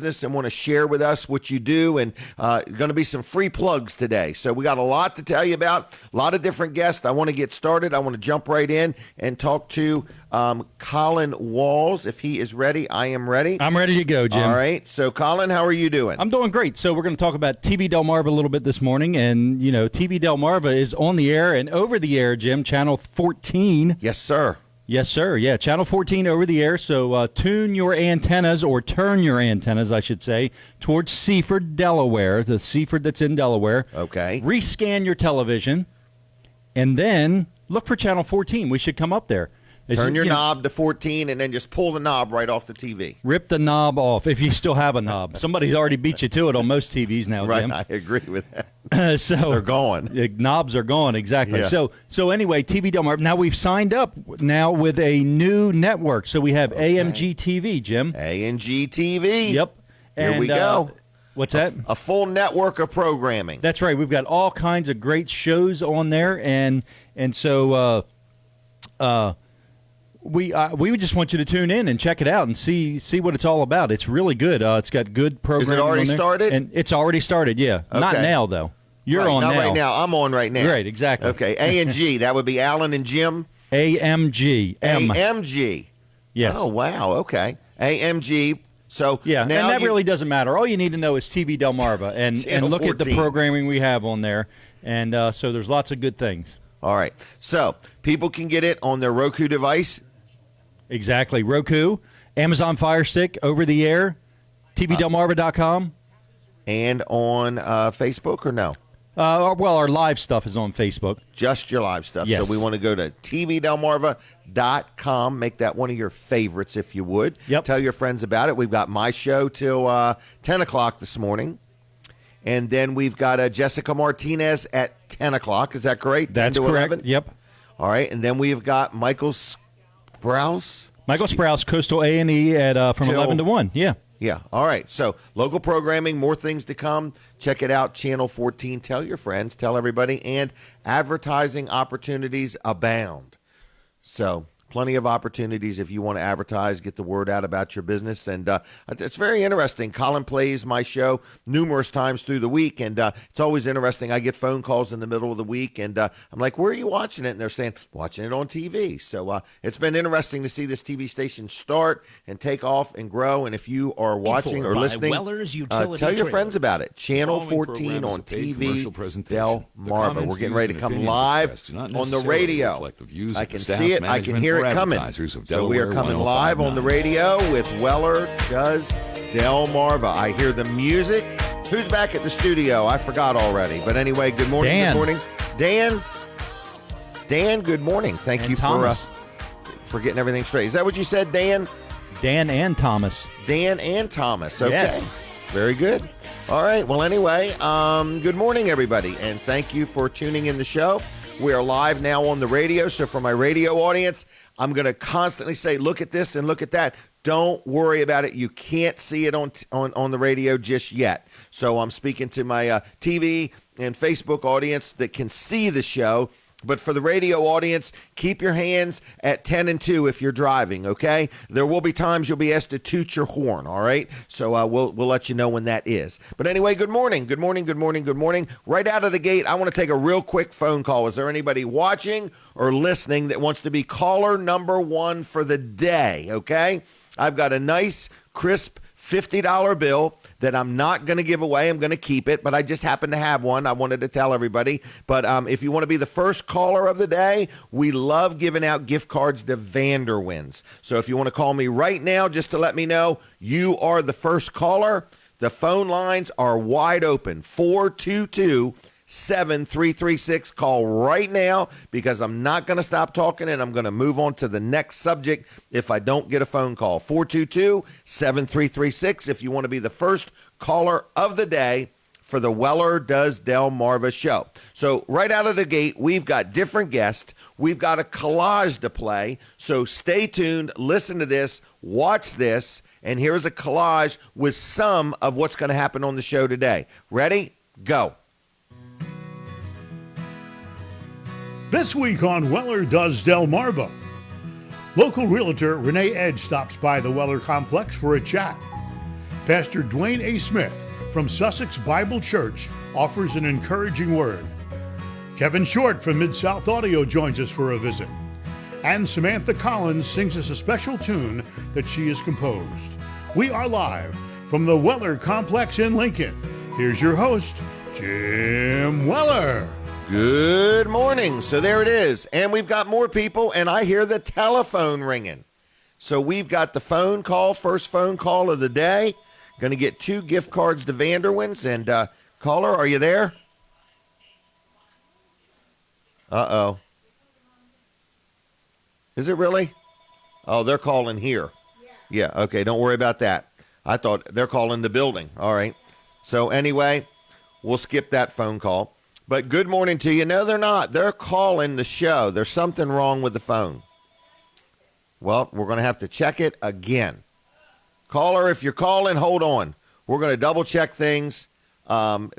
business and want to share with us what you do, and going to be some free plugs today. So we got a lot to tell you about, a lot of different guests. I want to get started. I want to jump right in and talk to Colin Walls. If he is ready, I am ready. I'm ready to go, Jim. All right. So, Colin, how are you doing? I'm doing great. So we're going to talk about TV Delmarva a little bit this morning. And, you know, TV Delmarva is on the air and over the air, Jim, Channel 14. Yes, sir. Yes, sir. Yeah, Channel 14 over the air. So tune your antennas, or turn your antennas, I should say, towards Seaford, Delaware, the Seaford that's in Delaware. Okay. Rescan your television, and then look for Channel 14. We should come up there. Turn your knob to 14 and then just pull the knob right off the TV. Rip the knob off if you still have a knob. Somebody's already beat you to it on most TVs now, right, Jim. I agree with that. So they're gone. Knobs are gone, exactly. Yeah. So anyway, TV Delmarva. Now we've signed up now with a new network. So we have AMG TV, Jim. AMG TV. Yep. Here we go. What's that? A full network of programming. That's right. We've got all kinds of great shows on there, and so we just want you to tune in and check it out and see what it's all about. It's really good. It's got good programming. Is it already on there. started? And it's already started. Yeah. Okay. Not now though. You're right, on not now. right now. I'm on right now. Right. Exactly. Okay. A&G. That would be Alan and Jim. AMG. AMG. Yes. Oh wow. Okay. AMG. So yeah, now and that really doesn't matter. All you need to know is TV Delmarva and look 14. at the programming we have on there. And so there's lots of good things. All right. So people can get it on their Roku device. Exactly. Roku, Amazon Fire Stick, over the air, tvdelmarva.com. And on Facebook or no? Well, our live stuff is on Facebook. Just your live stuff. Yes. So we want to go to tvdelmarva.com. Make that one of your favorites if you would. Yep. Tell your friends about it. We've got my show till 10 o'clock this morning. And then we've got Jessica Martinez at 10 o'clock. Is that correct? That's correct. 11? Yep. All right. And then we've got Michael Sprouse. Michael Sprouse, Coastal A&E at from 11 to 1. Yeah. Yeah. All right. So local programming, more things to come. Check it out, Channel 14. Tell your friends, tell everybody, and advertising opportunities abound. So plenty of opportunities if you want to advertise, get the word out about your business. And it's very interesting. Colin plays my show numerous times through the week, and it's always interesting. I get phone calls in the middle of the week, and I'm like, where are you watching it? And they're saying, watching it on TV. So it's been interesting to see this TV station start and take off and grow. And if you are watching or listening, tell your friends about it. Channel 14 on TV Delmarva. We're getting ready to come live on the radio. I can see it. I can hear it coming. So we are coming live on the radio with Weller Does Delmarva. I hear the music. Who's back at the studio? I forgot already. But anyway, good morning. Dan. Good morning. Dan, good morning. Thank And you Thomas. for getting everything straight. Is that what you said, Dan? Dan and Thomas. Dan and Thomas. Okay. Yes. Very good. All right. Well, anyway, good morning, everybody. And thank you for tuning in the show. We are live now on the radio. So for my radio audience, I'm going to constantly say, look at this and look at that. Don't worry about it. You can't see it on the radio just yet. So I'm speaking to my TV and Facebook audience that can see the show. But for the radio audience, keep your hands at 10 and 2 if you're driving, okay? There will be times you'll be asked to toot your horn, all right? So we'll let you know when that is. But anyway, good morning. Good morning, good morning, good morning. Right out of the gate, I want to take a real quick phone call. Is there anybody watching or listening that wants to be caller number 1 for the day, okay? I've got a nice, crisp $50 bill that I'm not going to give away. I'm going to keep it, but I just happen to have one. I wanted to tell everybody. But if you want to be the first caller of the day, we love giving out gift cards to Vanderwins. So if you want to call me right now just to let me know you are the first caller, the phone lines are wide open. 422-7336. Call right now because I'm not going to stop talking and I'm going to move on to the next subject if I don't get a phone call. 422-7336 if you want to be the first caller of the day for the Weller Does Delmarva Show. So right out of the gate, we've got different guests. We've got a collage to play. So stay tuned, listen to this, watch this, and here's a collage with some of what's going to happen on the show today. Ready? Go. This week on Weller Does Delmarva, local realtor Renee Edge stops by the Weller complex for a chat. Pastor Duane A. Smith from Sussex Bible Church offers an encouraging word. Kevin Short from Mid-South Audio joins us for a visit. And Samantha Colins sings us a special tune that she has composed. We are live from the Weller Complex in Lincoln. Here's your host, Jim Weller. Good morning. So there it is. And we've got more people, and I hear the telephone ringing. So we've got the phone call, first phone call of the day. Going to get 2 gift cards to Vanderwin's. And caller, are you there? Uh-oh. Is it really? Oh, they're calling here. Yeah, okay, don't worry about that. I thought they're calling the building. All right. So anyway, we'll skip that phone call. But good morning to you. No, they're not. They're calling the show. There's something wrong with the phone. Well, we're going to have to check it again. Caller, if you're calling, hold on. We're going to double check things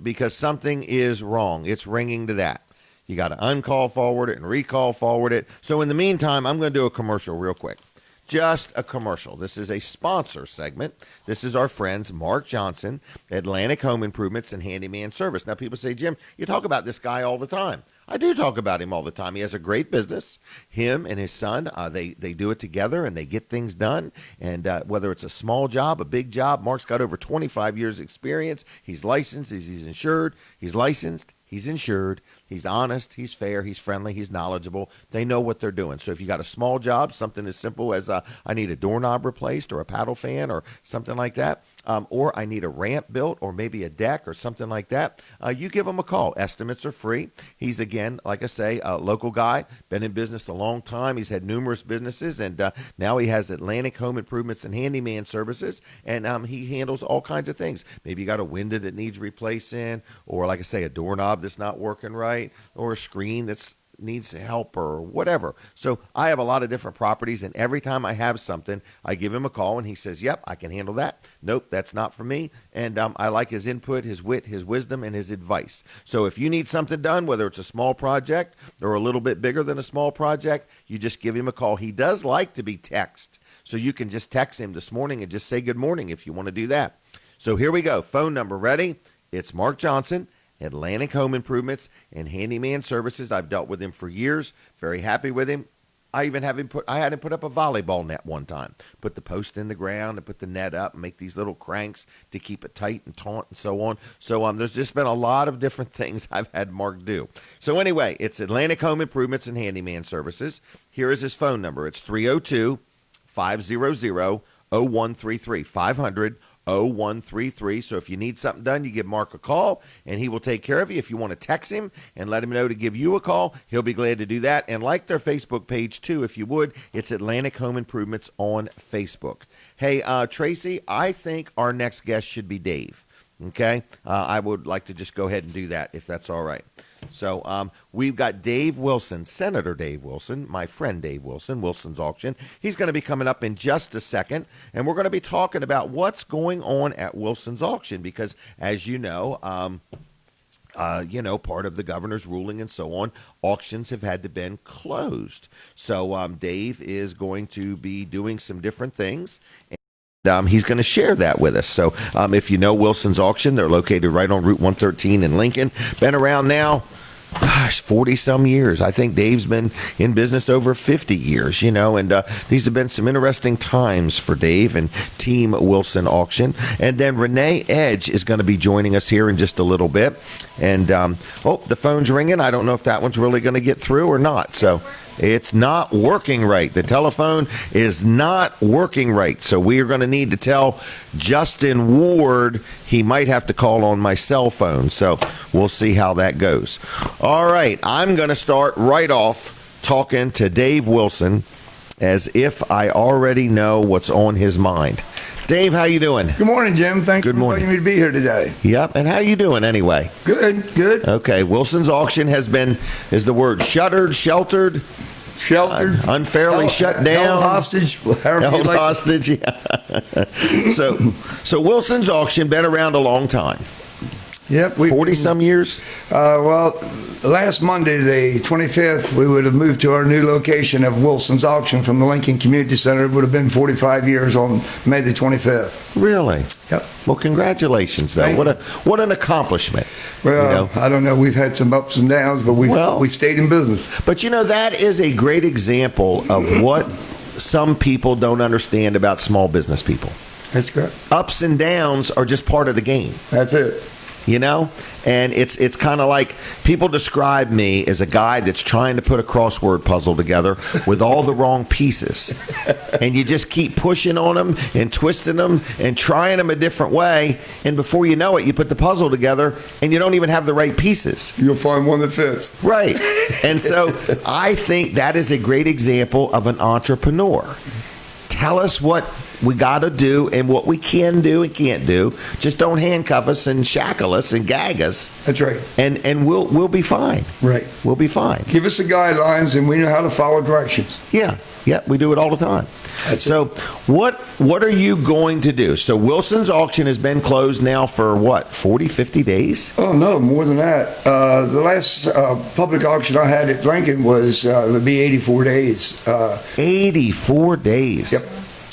because something is wrong. It's ringing to that. You got to uncall forward it and recall forward it. So in the meantime, I'm going to do a commercial real quick. Just a commercial. This is a sponsor segment. This is our friends Mark Johnson, Atlantic Home Improvements and Handyman Service. Now, people say, Jim, you talk about this guy all the time. I do talk about him all the time. He has a great business. Him and his son, they do it together and they get things done. And whether it's a small job, a big job, Mark's got over 25 years experience. He's licensed. He's insured. He's licensed. He's insured. He's honest. He's fair. He's friendly. He's knowledgeable. They know what they're doing. So if you got a small job, something as simple as I need a doorknob replaced or a paddle fan or something like that, or I need a ramp built or maybe a deck or something like that, you give him a call. Estimates are free. He's, again, like I say, a local guy, been in business a long time. He's had numerous businesses, and now he has Atlantic Home Improvements and Handyman Services, and he handles all kinds of things. Maybe you got a window that needs replacing, or like I say, a doorknob that's not working right, or a screen that's needs help or whatever. So I have a lot of different properties, and every time I have something, I give him a call, and he says, yep, I can handle that. Nope, that's not for me. And I like his input, his wit, his wisdom, and his advice. So if you need something done, whether it's a small project or a little bit bigger than a small project, you just give him a call. He does like to be texted, so you can just text him this morning and just say good morning if you want to do that. So here we go. Phone number ready? It's Mark Johnson, Atlantic Home Improvements and Handyman Services. I've dealt with him for years. Very happy with him. I even have him I had him put up a volleyball net one time. Put the post in the ground and put the net up and make these little cranks to keep it tight and taut and so on. So there's just been a lot of different things I've had Mark do. So anyway, it's Atlantic Home Improvements and Handyman Services. Here is his phone number. It's 302-500-0133, 500-0133. So if you need something done, you give Mark a call, and he will take care of you. If you want to text him and let him know to give you a call, he'll be glad to do that. And like their Facebook page, too, if you would. It's Atlantic Home Improvements on Facebook. Hey, Tracy, I think our next guest should be Dave. Okay? I would like to just go ahead and do that, if that's all right. So we've got Dave Wilson, Senator Dave Wilson, my friend Dave Wilson, Wilson's Auction. He's going to be coming up in just a second, and we're going to be talking about what's going on at Wilson's Auction because, as you know, part of the governor's ruling and so on, auctions have had to been closed. So Dave is going to be doing some different things. He's going to share that with us. So if you know Wilson's Auction, they're located right on Route 113 in Lincoln. Been around now, 40-some years. I think Dave's been in business over 50 years, and these have been some interesting times for Dave and Team Wilson Auction. And then Renee Edge is going to be joining us here in just a little bit. And, the phone's ringing. I don't know if that one's really going to get through or not. So it's not working right. The telephone is not working right. So we are going to need to tell Justin Ward he might have to call on my cell phone. So we'll see how that goes. All right. I'm going to start right off talking to Dave Wilson as if I already know what's on his mind. Dave, how you doing? Good morning, Jim. Thanks for inviting me to be here today. Yep. And how you doing anyway? Good. Okay. Wilson's Auction is the word sheltered, unfairly shut down, held hostage, hostage. Yeah. So Wilson's Auction been around a long time. Yep. 40-some years? Well, last Monday, the 25th, we would have moved to our new location of Wilson's Auction from the Lincoln Community Center. It would have been 45 years on May the 25th. Really? Yep. Well, congratulations, though. What an accomplishment. Well, I don't know. We've had some ups and downs, but we've stayed in business. But, that is a great example of what some people don't understand about small business people. That's correct. Ups and downs are just part of the game. That's it. And it's kind of like people describe me as a guy that's trying to put a crossword puzzle together with all the wrong pieces. And you just keep pushing on them and twisting them and trying them a different way. And before you know it, you put the puzzle together and you don't even have the right pieces. You'll find one that fits. Right. And so I think that is a great example of an entrepreneur. Tell us what we got to do and what we can do and can't do. Just don't handcuff us and shackle us and gag us. That's right. And we'll be fine. Right. We'll be fine. Give us the guidelines and we know how to follow directions. Yeah, we do it all the time. What are you going to do? So Wilson's auction has been closed now for what, 40, 50 days? Oh, no, more than that. The last public auction I had at Lincoln would be 84 days. 84 days? Yep.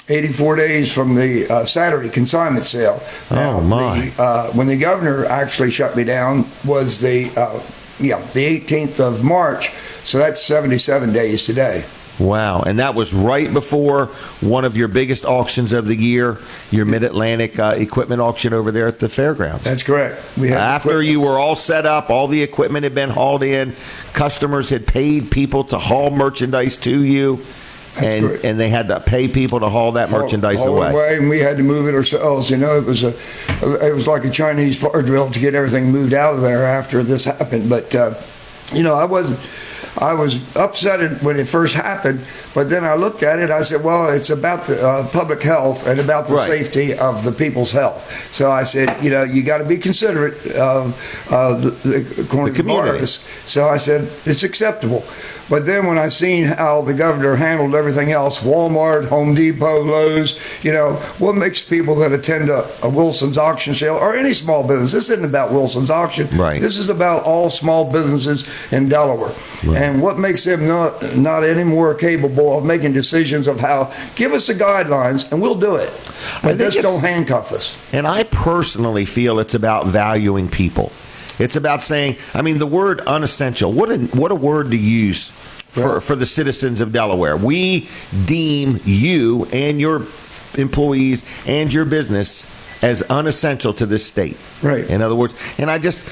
84 days from the Saturday consignment sale. Now, my. When the governor actually shut me down was the 18th of March, so that's 77 days today. Wow. And that was right before one of your biggest auctions of the year, your Mid-Atlantic equipment auction over there at the fairgrounds. That's correct. After you were all set up, all the equipment had been hauled in, customers had paid people to haul merchandise to you. And they had to pay people to haul that merchandise away. And we had to move it ourselves. It was like a Chinese fire drill to get everything moved out of there after this happened. But I was upset when it first happened, but then I looked at it. I said, well, it's about the public health and about the safety of the people's health. So I said, you got to be considerate of the community. So I said, it's acceptable. But then when I seen how the governor handled everything else, Walmart, Home Depot, Lowe's, what makes people that attend a Wilson's auction sale or any small business? This isn't about Wilson's auction. Right. This is about all small businesses in Delaware. Right. And what makes them not any more capable of making decisions of how, give us the guidelines and we'll do it. But just don't handcuff us. And I personally feel it's about valuing people. It's about saying, the word unessential, what a word to use for the citizens of Delaware. We deem you and your employees and your business as unessential to this state. Right. In other words, and I just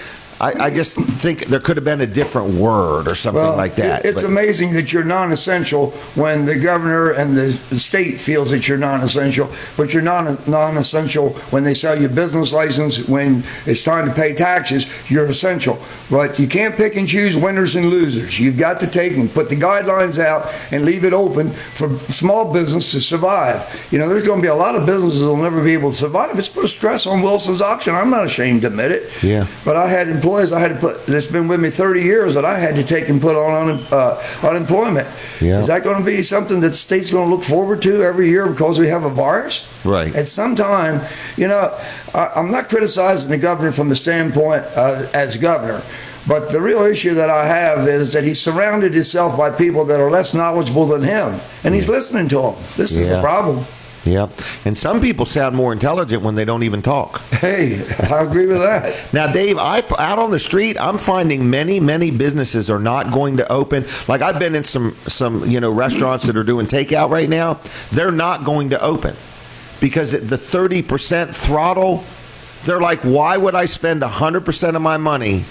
think there could have been a different word or something like that. It's amazing that you're non-essential when the governor and the state feels that you're non-essential, but you're non-essential when they sell you a business license. When it's time to pay taxes, you're essential. But you can't pick and choose winners and losers. You've got to take and put the guidelines out and leave it open for small business to survive. There's going to be a lot of businesses that will never be able to survive. It's put a stress on Wilson's auction. I'm not ashamed to admit it. Yeah. But I had employees I had to put that's been with me 30 years that I had to take and put on unemployment. Yeah. Is that going to be something that the state's going to look forward to every year because we have a virus? Right. At some time, I'm not criticizing the governor from the standpoint as governor. But the real issue that I have is that he's surrounded himself by people that are less knowledgeable than him. And he's listening to them. This is the problem. Yeah. And some people sound more intelligent when they don't even talk. Hey, I agree with that. Now, Dave, out on the street, I'm finding many, many businesses are not going to open. Like I've been in some restaurants that are doing takeout right now. They're not going to open because at the 30% throttle, they're like, why would I spend 100% of my money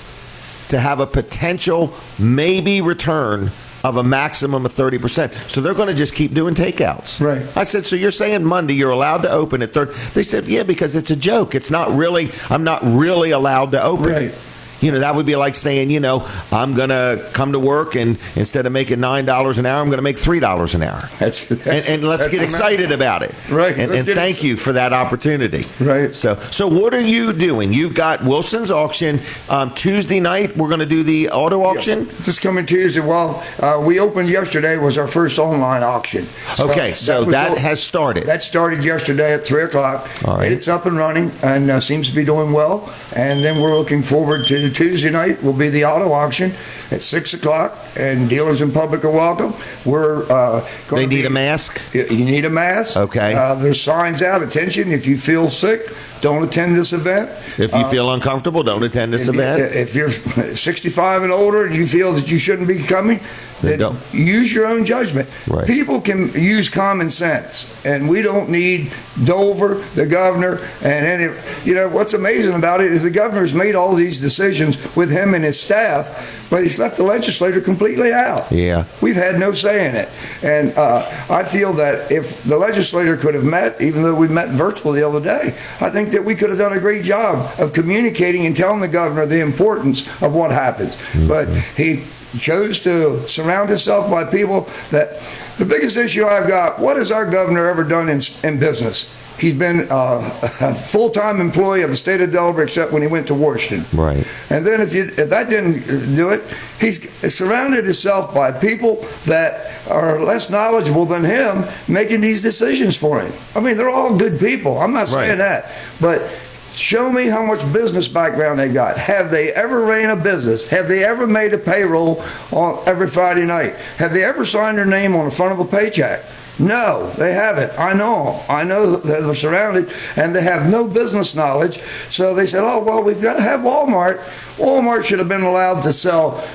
to have a potential maybe return of a maximum of 30%. So they're going to just keep doing takeouts. Right. I said, so you're saying Monday you're allowed to open at 30? They said, yeah, because it's a joke. It's not really, I'm not really allowed to open. Right. that would be like saying, I'm going to come to work and instead of making $9 an hour, I'm going to make $3 an hour. And let's get excited about it. Right. And thank you for that opportunity. Right. So what are you doing? You've got Wilson's auction Tuesday night. We're going to do the auto auction. This coming Tuesday. Well, we opened yesterday. Was our first online auction. So that has started. That started yesterday at 3 o'clock. All right. It's up and running and seems to be doing well. And then we're looking forward to Tuesday night. Will be the auto auction at 6 o'clock, and dealers in public are welcome. We're They need a mask. You need a mask. Okay. There's signs out. Attention! If you feel sick, don't attend this event. If you feel uncomfortable, don't attend this event. If you're 65 and older and you feel that you shouldn't be coming, then don't. use your own judgment. Right. People can use common sense, and we don't need Dover, the governor, and any. What's amazing about it is the governor's made all these decisions with him and his staff, but he's left the legislature completely out. Yeah. We've had no say in it, and I feel that if the legislator could have met, even though we met virtually the other day, I think that we could have done a great job of communicating and telling the governor the importance of what happens. Mm-hmm. But he chose to surround himself by people that the biggest issue I've got, what has our governor ever done in business? He's been a full-time employee of the state of Delaware, except when he went to Washington. Right. And then if that didn't do it, he's surrounded himself by people that are less knowledgeable than him making these decisions for him. I mean, they're all good people. I'm not saying that. But show me how much business background they got. Have they ever ran a business? Have they ever made a payroll on every Friday night? Have they ever signed their name on the front of a paycheck? No, they haven't. I know they're surrounded, and they have no business knowledge. So they said, we've got to have Walmart. Walmart should have been allowed to sell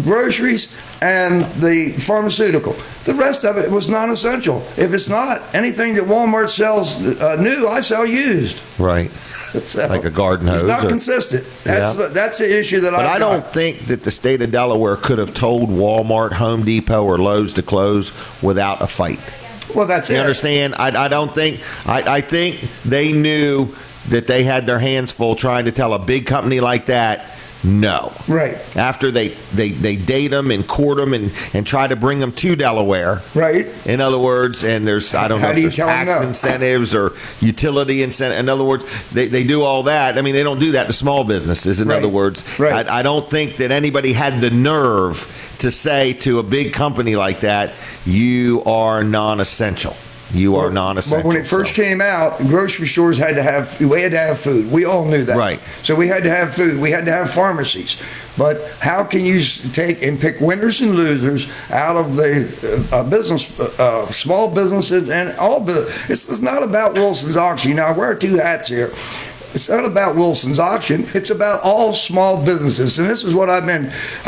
groceries and the pharmaceutical. The rest of it was non-essential. If it's not anything that Walmart sells new, I sell used. Right. So, like a garden hose. It's not consistent. That's the issue that But I don't think that the state of Delaware could have told Walmart, Home Depot, or Lowe's to close without a fight. Well, that's it. You understand? I don't think. I think they knew that they had their hands full trying to tell a big company like that no. Right. After they date them and court them and try to bring them to Delaware. Right. In other words, and there's, I don't know if there's tax incentives or utility incentive. In other words, they do all that. I mean, they don't do that to small businesses. In other words, I don't think that anybody had the nerve to say to a big company like that, you are non-essential. You are non-essential. But when it first came out, grocery stores had to have food. We all knew that. Right. So we had to have food. We had to have pharmacies. But how can you take and pick winners and losers out of the business, small businesses and all business? It's not about Wilson's auction. Now, I wear two hats here. It's not about Wilson's auction. It's about all small businesses. And this is what I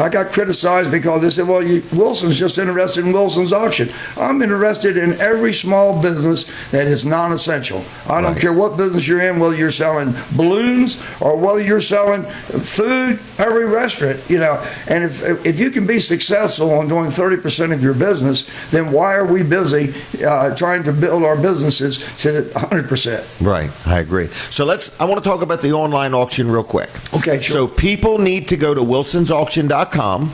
got criticized because they said, well, Wilson's just interested in Wilson's auction. I'm interested in every small business that is non-essential. I don't care what business you're in, whether you're selling balloons or whether you're selling food, every restaurant, And if you can be successful on doing 30% of your business, then why are we busy trying to build our businesses to 100%? Right. I agree. So I want to talk about the online auction real quick. Okay, sure. So people need to go to wilsonsauction.com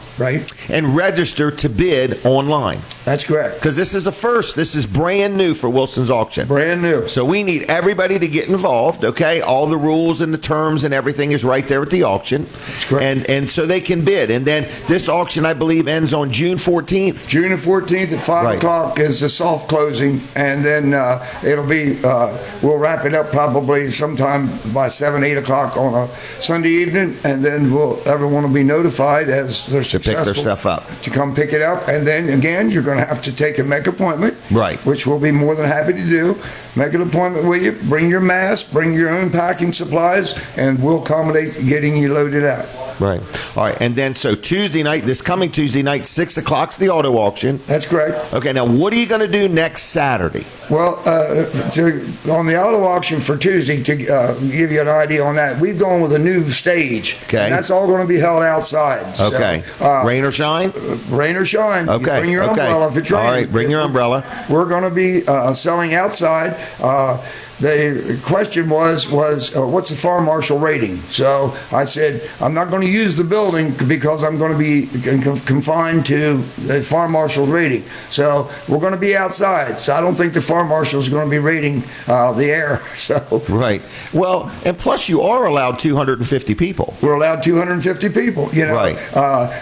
and register to bid online. That's correct. Because this is a first. This is brand new for Wilson's auction. Brand new. So we need everybody to get involved, okay? All the rules and the terms and everything is right there at the auction. That's correct. And so they can bid. And then this auction, I believe, ends on June 14th. June 14th at 5 o'clock is the soft closing. And then it'll be, we'll wrap it up probably sometime by 7, 8 o'clock on a Sunday evening. And then everyone will be notified as they're successful. To pick their stuff up. To come pick it up. And then, again, you're going to have to take and make an appointment. Right. Which we'll be more than happy to do. Make an appointment with you. Bring your mask. Bring your own packing supplies. And we'll accommodate getting you loaded out. Right. All right. And then so Tuesday night, this coming Tuesday night, 6 o'clock's the auto auction. That's correct. Okay. Now, what are you going to do next Saturday? Well, on the auto auction for Tuesday, to give you an idea on that, we've gone with a new stage. Okay. And that's all going to be held outside. Okay. So, rain or shine? Rain or shine. Okay. You bring your umbrella if it's raining. All right. Bring your umbrella. We're going to be selling outside. the question was what's the fire marshal rating? So I said, I'm not going to use the building because I'm going to be confined to the fire marshal's rating. So we're going to be outside. So I don't think the fire marshal is going to be rating the air. So Right. Well, and plus you are allowed 250 people. we're allowed 250 people. You know, Right.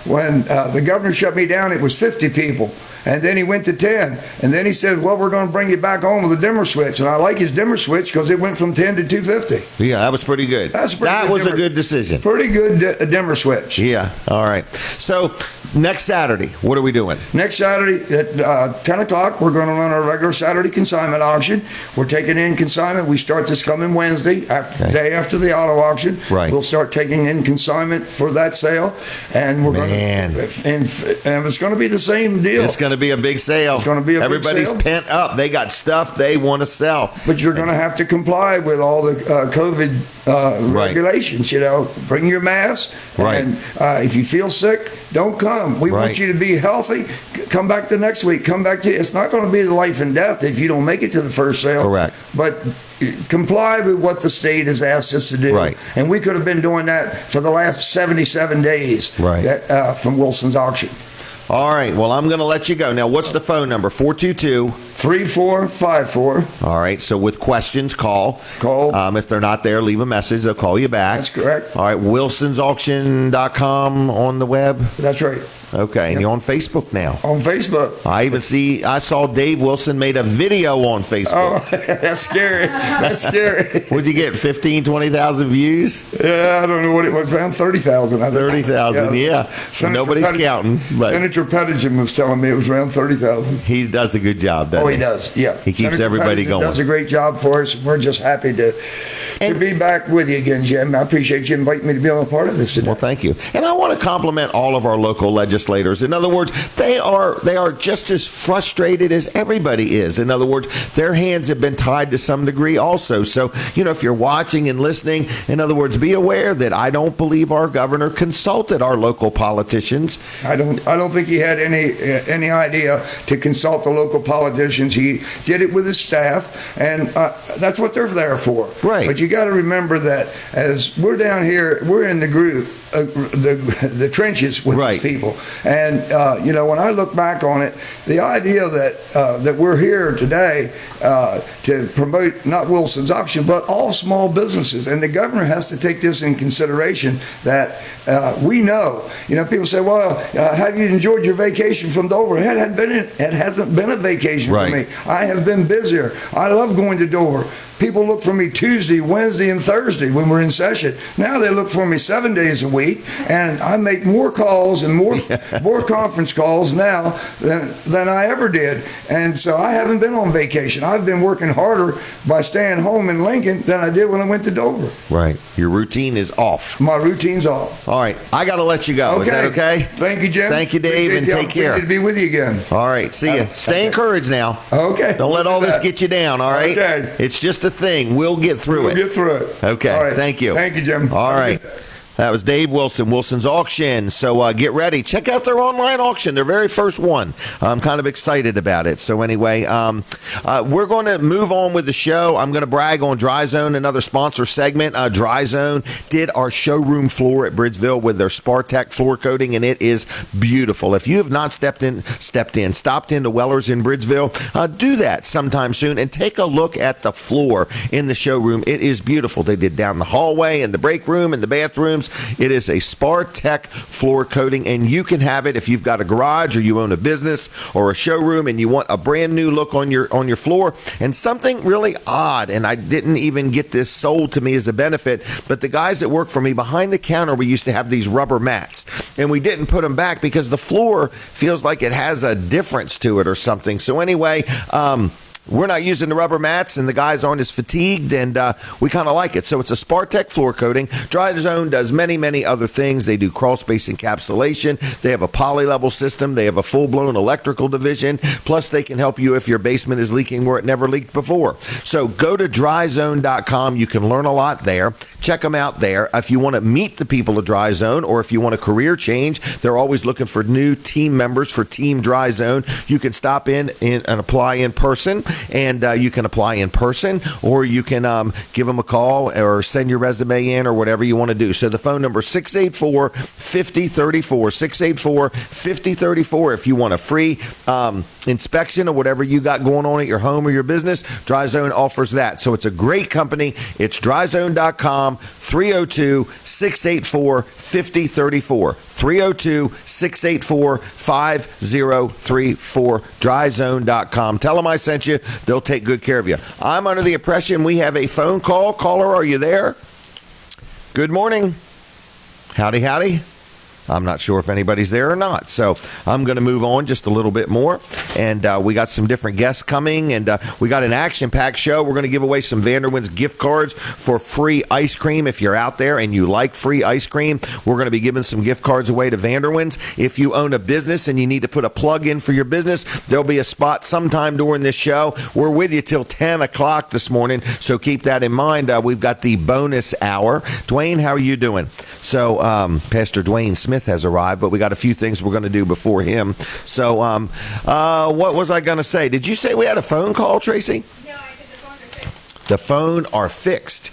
When the governor shut me down, it was 50 people. And then he went to 10. And then he said, well, we're going to bring you back on with a dimmer switch. And I like his dimmer switch because it went from 10 to 250. Yeah, that was pretty good. That was a good decision. Pretty good dimmer switch. Yeah. All right. So next Saturday, what are we doing? Next Saturday at 10 o'clock, we're going to run our regular Saturday consignment auction. We're taking in consignment. We start this coming Wednesday, day after the auto auction. Right. We'll start taking in consignment for that sale. And we're going to, and it's going to be the same deal. It's going to be a big sale. It's going to be a big Everybody's sale. pent up. They got stuff they want to sell. But you're going to have to comply with all the COVID regulations. You know, bring your mask. Right. And if you feel sick, don't come. We want Right. you to be healthy. Come back the next week. Come back to. It's not going to be the life and death if you don't make it to the first sale. Correct. But comply with what the state has asked us to do. Right. And we could have been doing that for the last 77 days. Right. From Wilson's auction. All right. Well, I'm going to let you go. Now, what's the phone number? 422. 3454. All right. So with questions, call. Call. If they're not there, leave a message. They'll call you back. That's correct. All right. WilsonsAuction.com on the web. That's right. Okay. And you're on Facebook now. On Facebook. I saw Dave Wilson made a video on Facebook. Oh, that's scary. That's scary. What'd you get? 15, 20,000 views? Yeah, I don't know what it was. Around 30,000. I think. 30,000, yeah. So nobody's counting. But Senator Pettigen was telling me it was around 30,000. he does a good job, doesn't Oh, he does. Yeah. He keeps Senator everybody Pettigen going. Does a great job for us. We're just happy to be back with you again, Jim. I appreciate you inviting me to be on a part of this today. Well, thank you. And I want to compliment all of our local legislators. In other words, they are just as frustrated as everybody is. In other words, their hands have been tied to some degree also. So, if you're watching and listening, in other words, be aware that I don't believe our governor consulted our local politicians. I don't think he had any idea to consult the local politicians. He did it with his staff, and that's what they're there for. Right. But you got to remember that as we're down here, we're in the group, the trenches with Right. these people, and when I look back on it, the idea that we're here today to promote not Wilson's auction, but all small businesses, and the governor has to take this in consideration that we know. People say, "Well, have you enjoyed your vacation from Dover?" It hasn't been a vacation Right. for me. I have been busier. I love going to Dover. People look for me Tuesday, Wednesday, and Thursday when we're in session. Now they look for me 7 days a week, and I make more calls and more conference calls now than I ever did. And so I haven't been on vacation. I've been working harder by staying home in Lincoln than I did when I went to Dover. Right. Your routine is off. My routine's off. All right. I got to let you go. Is that okay? Thank you, Jim. Thank you, Dave, Appreciate and the take care. opportunity to be with you again. All right. See you. Stay encouraged now. Okay. Don't let all this get you down, all right? Okay. It's just a thing. We'll get through it. We'll get through it. Okay. All right. Thank you. Thank you, Jim. All Have a right. good day. That was Dave Wilson, Wilson's Auction. So get ready. Check out their online auction, their very first one. I'm kind of excited about it. So anyway, we're going to move on with the show. I'm going to brag on Dry Zone, another sponsor segment. Dry Zone did our showroom floor at Bridgeville with their Spartec floor coating, and it is beautiful. If you have not stopped into Weller's in Bridgeville, do that sometime soon and take a look at the floor in the showroom. It is beautiful. They did down the hallway and the break room and the bathrooms. It is a Spartec floor coating, and you can have it if you've got a garage or you own a business or a showroom and you want a brand new look on your floor. And something really odd, and I didn't even get this sold to me as a benefit, but the guys that work for me behind the counter, we used to have these rubber mats, and we didn't put them back because the floor feels like it has a difference to it or something. So anyway, we're not using the rubber mats, and the guys aren't as fatigued, and we kind of like it. So it's a Spartec floor coating. Dry Zone does many, many other things. They do crawl space encapsulation. They have a poly-level system. They have a full-blown electrical division. Plus, they can help you if your basement is leaking where it never leaked before. So go to dryzone.com. You can learn a lot there. Check them out there. If you want to meet the people of Dry Zone, or if you want a career change, they're always looking for new team members for Team Dry Zone. You can stop in and apply in person. and you can apply in person, or you can give them a call or send your resume in or whatever you want to do. So the phone number is 684-5034, 684-5034 if you want a free inspection of whatever you got going on at your home or your business. DryZone offers that. So it's a great company. It's dryzone.com, 302-684-5034, 302-684-5034, dryzone.com. Tell them I sent you. They'll take good care of you. I'm under the impression we have a phone call. Caller, are you there? Good morning. Howdy, howdy. I'm not sure if anybody's there or not. So I'm going to move on just a little bit more. And we got some different guests coming. And we got an action-packed show. We're going to give away some Vanderwin's gift cards for free ice cream. If you're out there and you like free ice cream, we're going to be giving some gift cards away to Vanderwin's. If you own a business and you need to put a plug in for your business, there'll be a spot sometime during this show. We're with you till 10 o'clock this morning. So keep that in mind. We've got the bonus hour. Duane, how are you doing? So Pastor Duane Smith has arrived, but we got a few things we're going to do before him. So what was I going to say? Did you say we had a phone call, Tracy? No, I said the phone are fixed. The phone are fixed.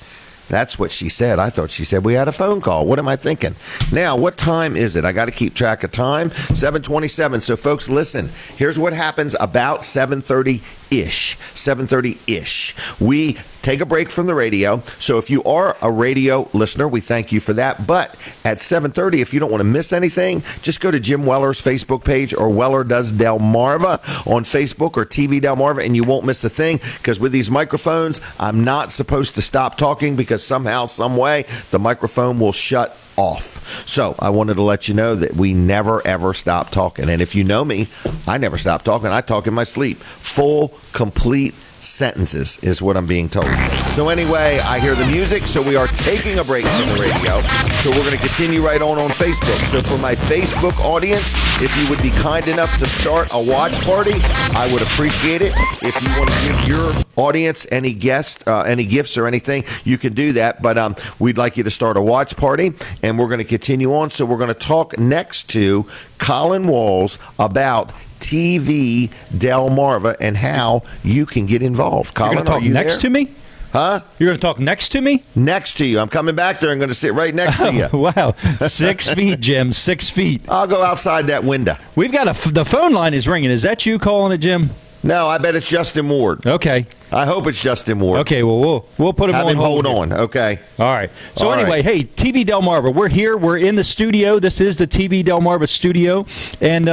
That's what she said. I thought she said we had a phone call. What am I thinking? Now, what time is it? I got to keep track of time. 7:27. So, folks, listen. Here's what happens about 7:30-ish. 7:30-ish. We take a break from the radio. So if you are a radio listener, we thank you for that. But at 7:30, if you don't want to miss anything, just go to Jim Weller's Facebook page or Weller Does Delmarva on Facebook or TV Delmarva, and you won't miss a thing, because with these microphones, I'm not supposed to stop talking because somehow, some way, the microphone will shut off. So I wanted to let you know that we never, ever stop talking. And if you know me, I never stop talking. I talk in my sleep. Full, complete sentences is what I'm being told. So anyway, I hear the music, so we are taking a break from the radio. So we're going to continue right on Facebook. So for my Facebook audience, if you would be kind enough to start a watch party, I would appreciate it. If you want to give your audience any guests, any gifts or anything, you can do that. But we'd like you to start a watch party, and we're going to continue on. So we're going to talk next to Colin Walls about TV Delmarva and how you can get involved. Colin, You're going to talk next to me? Huh? You're going to talk next to me? Next to you. I'm coming back there and going to sit right next to you. Wow. 6 feet, Jim. 6 feet. I'll go outside that window. We've got the phone line is ringing. Is that you calling it, Jim? No, I bet it's Justin Ward. Okay. I hope it's Justin Ward. Okay, well, we'll put him Have on him hold on. Okay. All right. So All anyway, right. hey, TV Delmarva, we're here. We're in the studio. This is the TV Delmarva studio, and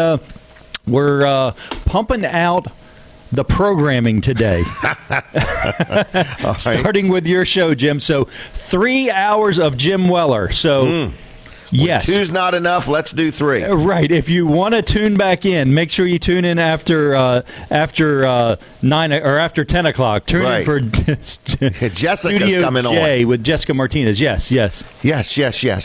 we're pumping out the programming today. Starting with your show, Jim. So 3 hours of Jim Weller. So yes. When two's not enough, let's do 3. Right. If you want to tune back in, make sure you tune in after 9 or after 10 o'clock. Tune Right. in for Jessica's Studio coming on. J with Jessica Martinez. Yes. Yes.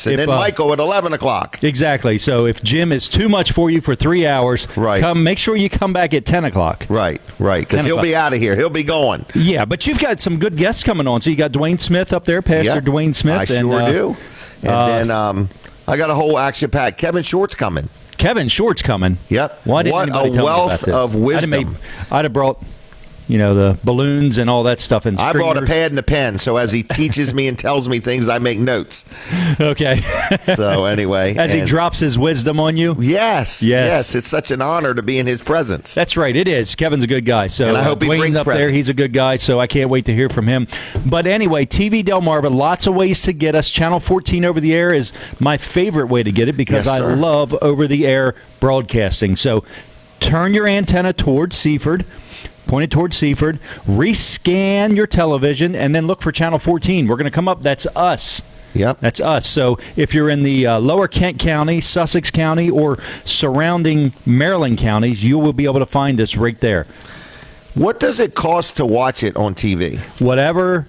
And then Michael at 11 o'clock. Exactly. So if Jim is too much for you for 3 hours, Right. make sure you come back at 10 o'clock. Right. Because 10 he'll o'clock. be out of here. He'll be gone. Yeah, but you've got some good guests coming on. So you got Duane Smith up there, Pastor Yep. Duane Smith. I sure do. And then I got a whole action pack. Kevin Short's coming. Kevin Short's coming. Yep. Why didn't What anybody a tell me wealth about this? of wisdom. I'd have brought, the balloons and all that stuff. And I brought a streamers. pad and a pen, so as he teaches me and tells me things, I make notes. Okay. So anyway. As he drops his wisdom on you. Yes. It's such an honor to be in his presence. That's right. It is. Kevin's a good guy. So And I hope he Duane's brings up there. presents. He's a good guy. So I can't wait to hear from him. But anyway, TV Delmarva, lots of ways to get us. Channel 14 over the air is my favorite way to get it because Yes, I sir. love over the air broadcasting. So turn your antenna towards Seaford. Point it towards Seaford, rescan your television, and then look for Channel 14. We're going to come up. That's us. Yep. That's us. So if you're in the lower Kent County, Sussex County, or surrounding Maryland counties, you will be able to find us right there. What does it cost to watch it on TV? Whatever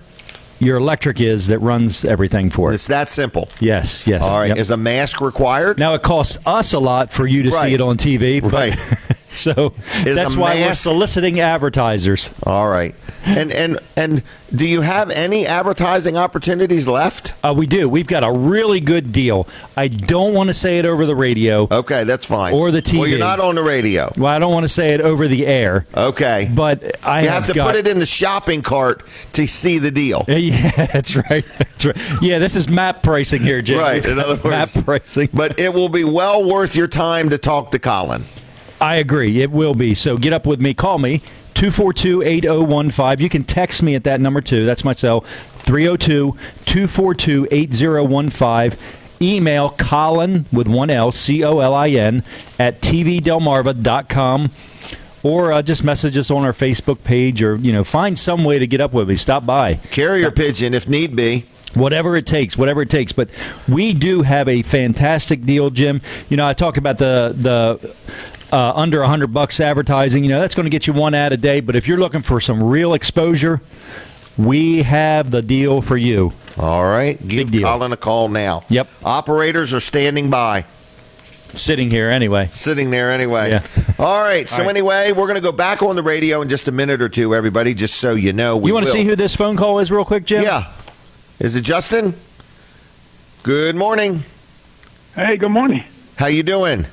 your electric is that runs everything for it. It's that simple. Yes. All right. Yep. Is a mask required? Now, it costs us a lot for you to Right. see it on TV. But Right. So that's why we're soliciting advertisers. All right. And do you have any advertising opportunities left? We do. We've got a really good deal. I don't want to say it over the radio. Okay, that's fine. Or the TV. Well, you're not on the radio. Well, I don't want to say it over the air. Okay. But you have to put it in the shopping cart to see the deal. Yeah, that's right. That's right. Yeah, this is map pricing here, Jim. Right, in other words. Map pricing. But it will be well worth your time to talk to Colin. I agree. It will be. So get up with me. Call me, 242-8015. You can text me at that number, too. That's my cell, 302-242-8015. Email Colin, with one L, Colin, at tvdelmarva.com. Or just message us on our Facebook page, or find some way to get up with me. Stop by. Carrier pigeon if need be. Whatever it takes. But we do have a fantastic deal, Jim. I talked about the under $100 advertising. That's going to get you one ad a day. But if you're looking for some real exposure, we have the deal for you. All right. Give Colin a call now. Yep. Operators are standing by. Sitting there anyway. Yeah. All right. So anyway, we're going to go back on the radio in just a minute or two, everybody, just so you know. You want to see who this phone call is real quick, Jim? Yeah. Is it Justin? Good morning. Hey, good morning. How you doing?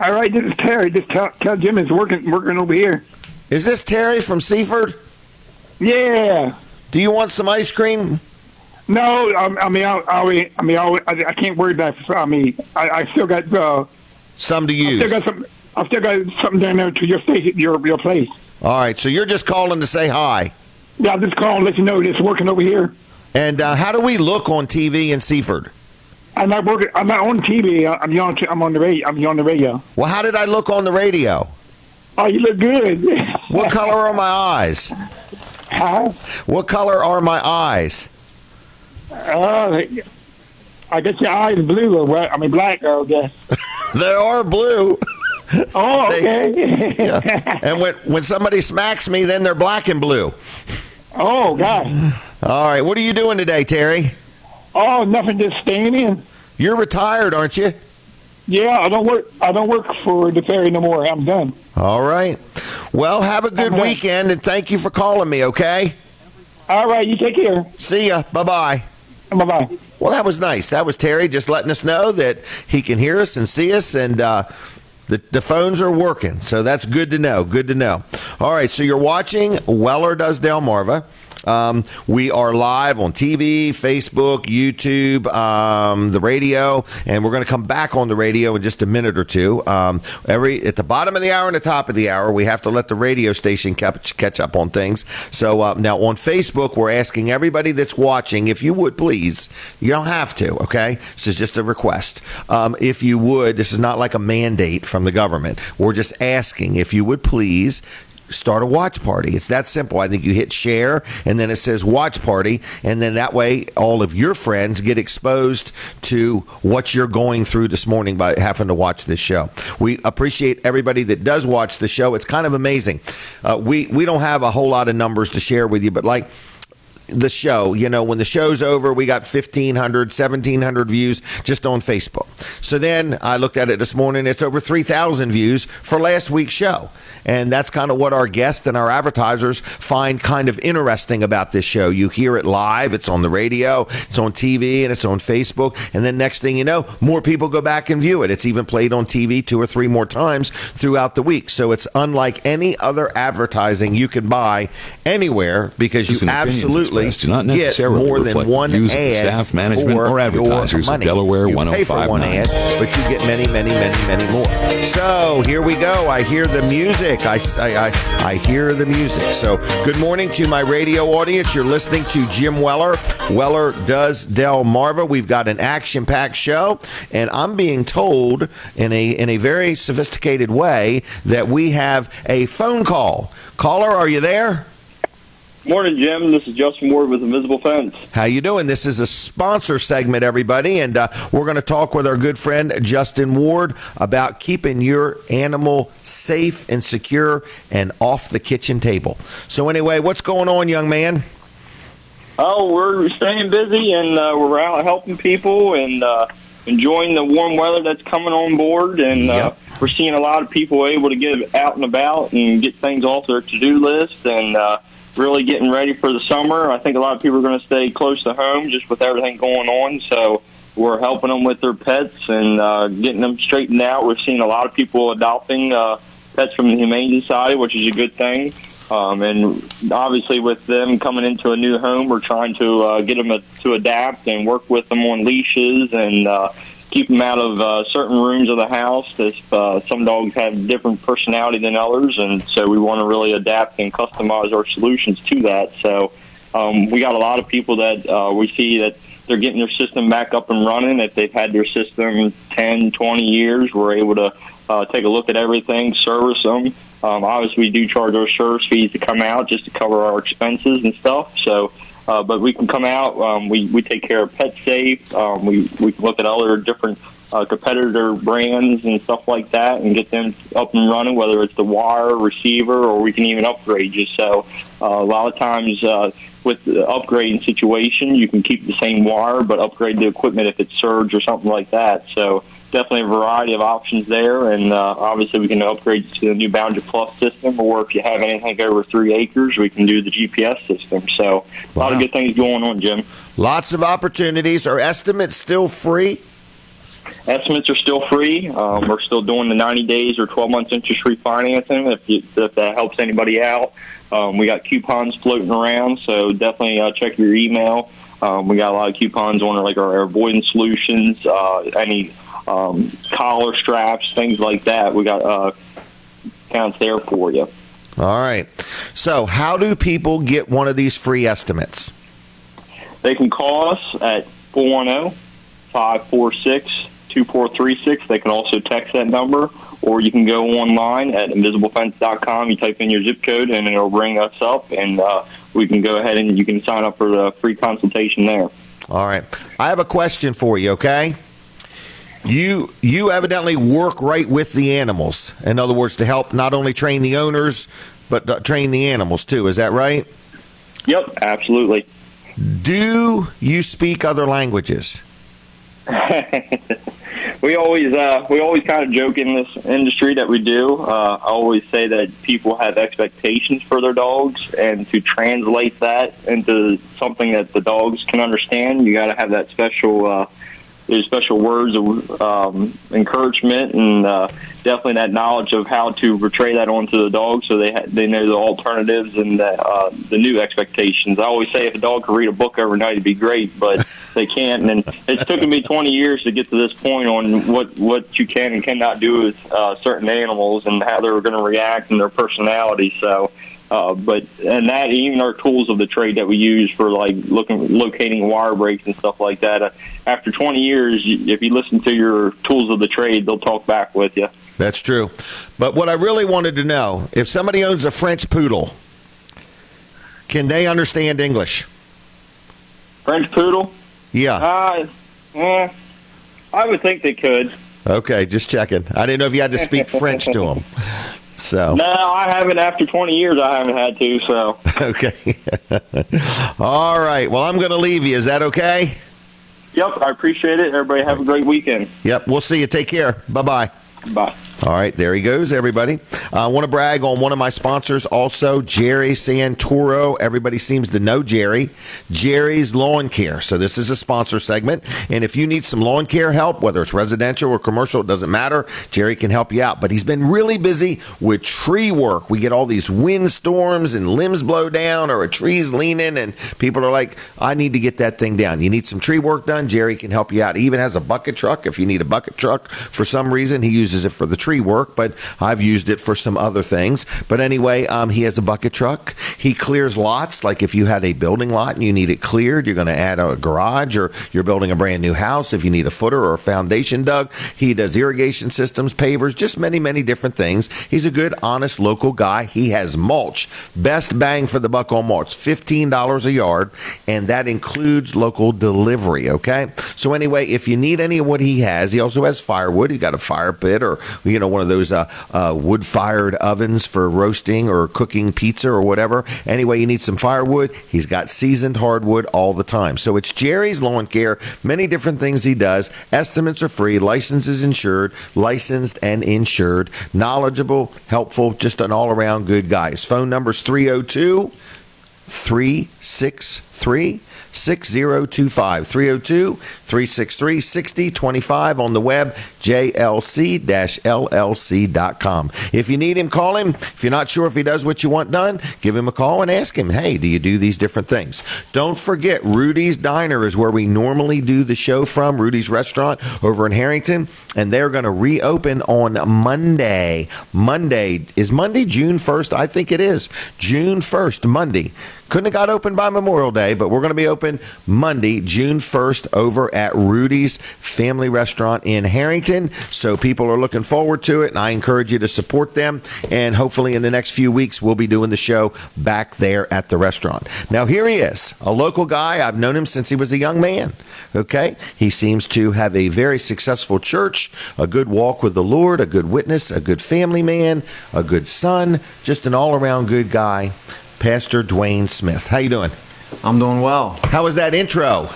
All right, this is Terry. Just tell Jim it's working over here. Is this Terry from Seaford? Yeah. Do you want some ice cream? No, I can't worry about. I still got some to use. I still got something down there to your station, your place. All right, so you're just calling to say hi. Yeah, I'm just calling to let you know it's working over here. And how do we look on TV in Seaford? I'm not working. I'm not on TV. I'm on the radio. I'm on the radio. Well, how did I look on the radio? Oh, you look good. What color are my eyes? Huh? What color are my eyes? I guess your eyes blue or what? Black, I guess. They are blue. Oh, okay. Yeah. And when somebody smacks me, then they're black and blue. Oh, God. All right. What are you doing today, Terry? Oh, nothing. Just staying in. You're retired, aren't you? Yeah, I don't work for the ferry no more. I'm done. All right. Well, have a good weekend, and thank you for calling me, okay? All right. You take care. See ya. Bye-bye. Bye-bye. Well, that was nice. That was Terry just letting us know that he can hear us and see us, and the phones are working. So that's good to know. Good to know. All right, so you're watching Weller Does Delmarva. We are live on TV, Facebook, YouTube, the radio, and we're going to come back on the radio in just a minute or two. At the bottom of the hour and the top of the hour, we have to let the radio station catch up on things. So now on Facebook, we're asking everybody that's watching, if you would please, you don't have to, okay? This is just a request. If you would, this is not like a mandate from the government. We're just asking if you would please start a watch party. It's that simple. I think you hit share and then it says watch party, and then that way all of your friends get exposed to what you're going through this morning by having to watch this show. We appreciate everybody that does watch the show. It's kind of amazing. We don't have a whole lot of numbers to share with you, but like the show, when the show's over, we got 1,500, 1,700 views just on Facebook. So then I looked at it this morning. It's over 3,000 views for last week's show. And that's kind of what our guests and our advertisers find kind of interesting about this show. You hear it live. It's on the radio. It's on TV, and it's on Facebook. And then next thing you know, more people go back and view it. It's even played on TV 2 or 3 more times throughout the week. So it's unlike any other advertising you can buy anywhere, because you absolutely do not necessarily get more than one ad staff, management, for or advertisers your of money. Delaware You pay for one 105.9. ad, but you get many, many, many, many more. So here we go. I hear the music. I hear the music. So good morning to my radio audience. You're listening to Jim Weller. Weller Does Delmarva. We've got an action-packed show, and I'm being told in a very sophisticated way that we have a phone call. Caller, are you there? Morning, Jim. This is Justin Ward with Invisible Fence. How you doing? This is a sponsor segment, everybody, and we're going to talk with our good friend Justin Ward about keeping your animal safe and secure and off the kitchen table. So anyway, what's going on, young man? Oh, we're staying busy, and we're out helping people, and enjoying the warm weather that's coming on board, and we're seeing a lot of people able to get out and about and get things off their to-do list, and really getting ready for the summer. I think a lot of people are going to stay close to home just with everything going on, so we're helping them with their pets and getting them straightened out. We've seen a lot of people adopting pets from the Humane Society, which is a good thing. And obviously with them coming into a new home, we're trying to get them to adapt and work with them on leashes and keep them out of certain rooms of the house. If some dogs have different personality than others, and so we want to really adapt and customize our solutions to that. So we got a lot of people that we see that they're getting their system back up and running. If they've had their system 10, 20 years, we're able to take a look at everything, service them. Obviously, we do charge our service fees to come out just to cover our expenses and stuff. So, but we can come out. We take care of Pet Safe. We can look at other different competitor brands and stuff like that and get them up and running, whether it's the wire, receiver, or we can even upgrade you. So a lot of times with the upgrading situation, you can keep the same wire but upgrade the equipment if it's surge or something like that. So definitely a variety of options there, and obviously we can upgrade to the new Boundary Plus system, or if you have anything over 3 acres, we can do the GPS system. So a lot of good things going on, Jim. Lots of opportunities. Are estimates still free? Estimates are still free. We're still doing the 90 days or 12 months interest-free financing if that helps anybody out. We got coupons floating around, so definitely check your email. We got a lot of coupons on like our avoidance solutions, any collar straps, things like that. We got accounts there for you. All right. So how do people get one of these free estimates? They can call us at 410-546-2436. They can also text that number, or you can go online at invisiblefence.com. You type in your zip code, and it'll bring us up, and we can go ahead and you can sign up for the free consultation there. All right. I have a question for you, okay? You evidently work right with the animals. In other words, to help not only train the owners, but train the animals too. Is that right? Yep, absolutely. Do you speak other languages? We always kind of joke in this industry that we do. I always say that people have expectations for their dogs, and to translate that into something that the dogs can understand, you got to have that special words of encouragement, and definitely that knowledge of how to portray that onto the dog, so they know the alternatives and the new expectations. I always say if a dog could read a book overnight, it'd be great, but they can't. And it's taken me 20 years to get to this point on what you can and cannot do with certain animals and how they're going to react and their personality. So. That even our tools of the trade that we use for like locating wire breaks and stuff like that. After 20 years, if you listen to your tools of the trade, they'll talk back with you. That's true. But what I really wanted to know, if somebody owns a French poodle, can they understand English? French poodle? Yeah. I would think they could. Okay, just checking. I didn't know if you had to speak French to them. So. No, I haven't. After 20 years, I haven't had to. So. Okay. All right. Well, I'm going to leave you. Is that okay? Yep. I appreciate it. Everybody have a great weekend. Yep. We'll see you. Take care. Bye-bye. Bye. All right, there he goes, everybody. I want to brag on one of my sponsors also, Jerry Santoro. Everybody seems to know Jerry. Jerry's Lawn Care. So this is a sponsor segment. And if you need some lawn care help, whether it's residential or commercial, it doesn't matter. Jerry can help you out. But he's been really busy with tree work. We get all these windstorms and limbs blow down or a tree's leaning, and people are like, I need to get that thing down. You need some tree work done? Jerry can help you out. He even has a bucket truck. If you need a bucket truck for some reason, he uses it for the tree work, but I've used it for some other things. But anyway, he has a bucket truck. He clears lots. Like if you had a building lot and you need it cleared, you're going to add a garage, or you're building a brand new house. If you need a footer or a foundation dug, he does irrigation systems, pavers, just many, many different things. He's a good, honest, local guy. He has mulch. Best bang for the buck on mulch, $15 a yard, and that includes local delivery, okay? So anyway, if you need any of what he has, he also has firewood. He got a fire pit, or one of those wood-fired ovens for roasting or cooking pizza or whatever. Anyway, you need some firewood, he's got seasoned hardwood all the time. So it's Jerry's Lawn Care. Many different things he does. Estimates are free. Licensed and insured. Knowledgeable, helpful, just an all-around good guy. His phone number is 302-363-6025. 302-363-6025 on the web, jlc-llc.com. If you need him, call him. If you're not sure if he does what you want done, give him a call and ask him, hey, do you do these different things? Don't forget, Rudy's Diner is where we normally do the show from, Rudy's Restaurant over in Harrington, and they're going to reopen on Monday. Is Monday June 1st? I think it is. June 1st, Monday. Couldn't have got open by Memorial Day, but we're going to be open Monday, June 1st, over at Rudy's Family Restaurant in Harrington. So people are looking forward to it, and I encourage you to support them. And hopefully in the next few weeks, we'll be doing the show back there at the restaurant. Now, here he is, a local guy. I've known him since he was a young man. Okay? He seems to have a very successful church, a good walk with the Lord, a good witness, a good family man, a good son, just an all-around good guy. Pastor Duane Smith. How you doing? I'm doing well. How was that intro?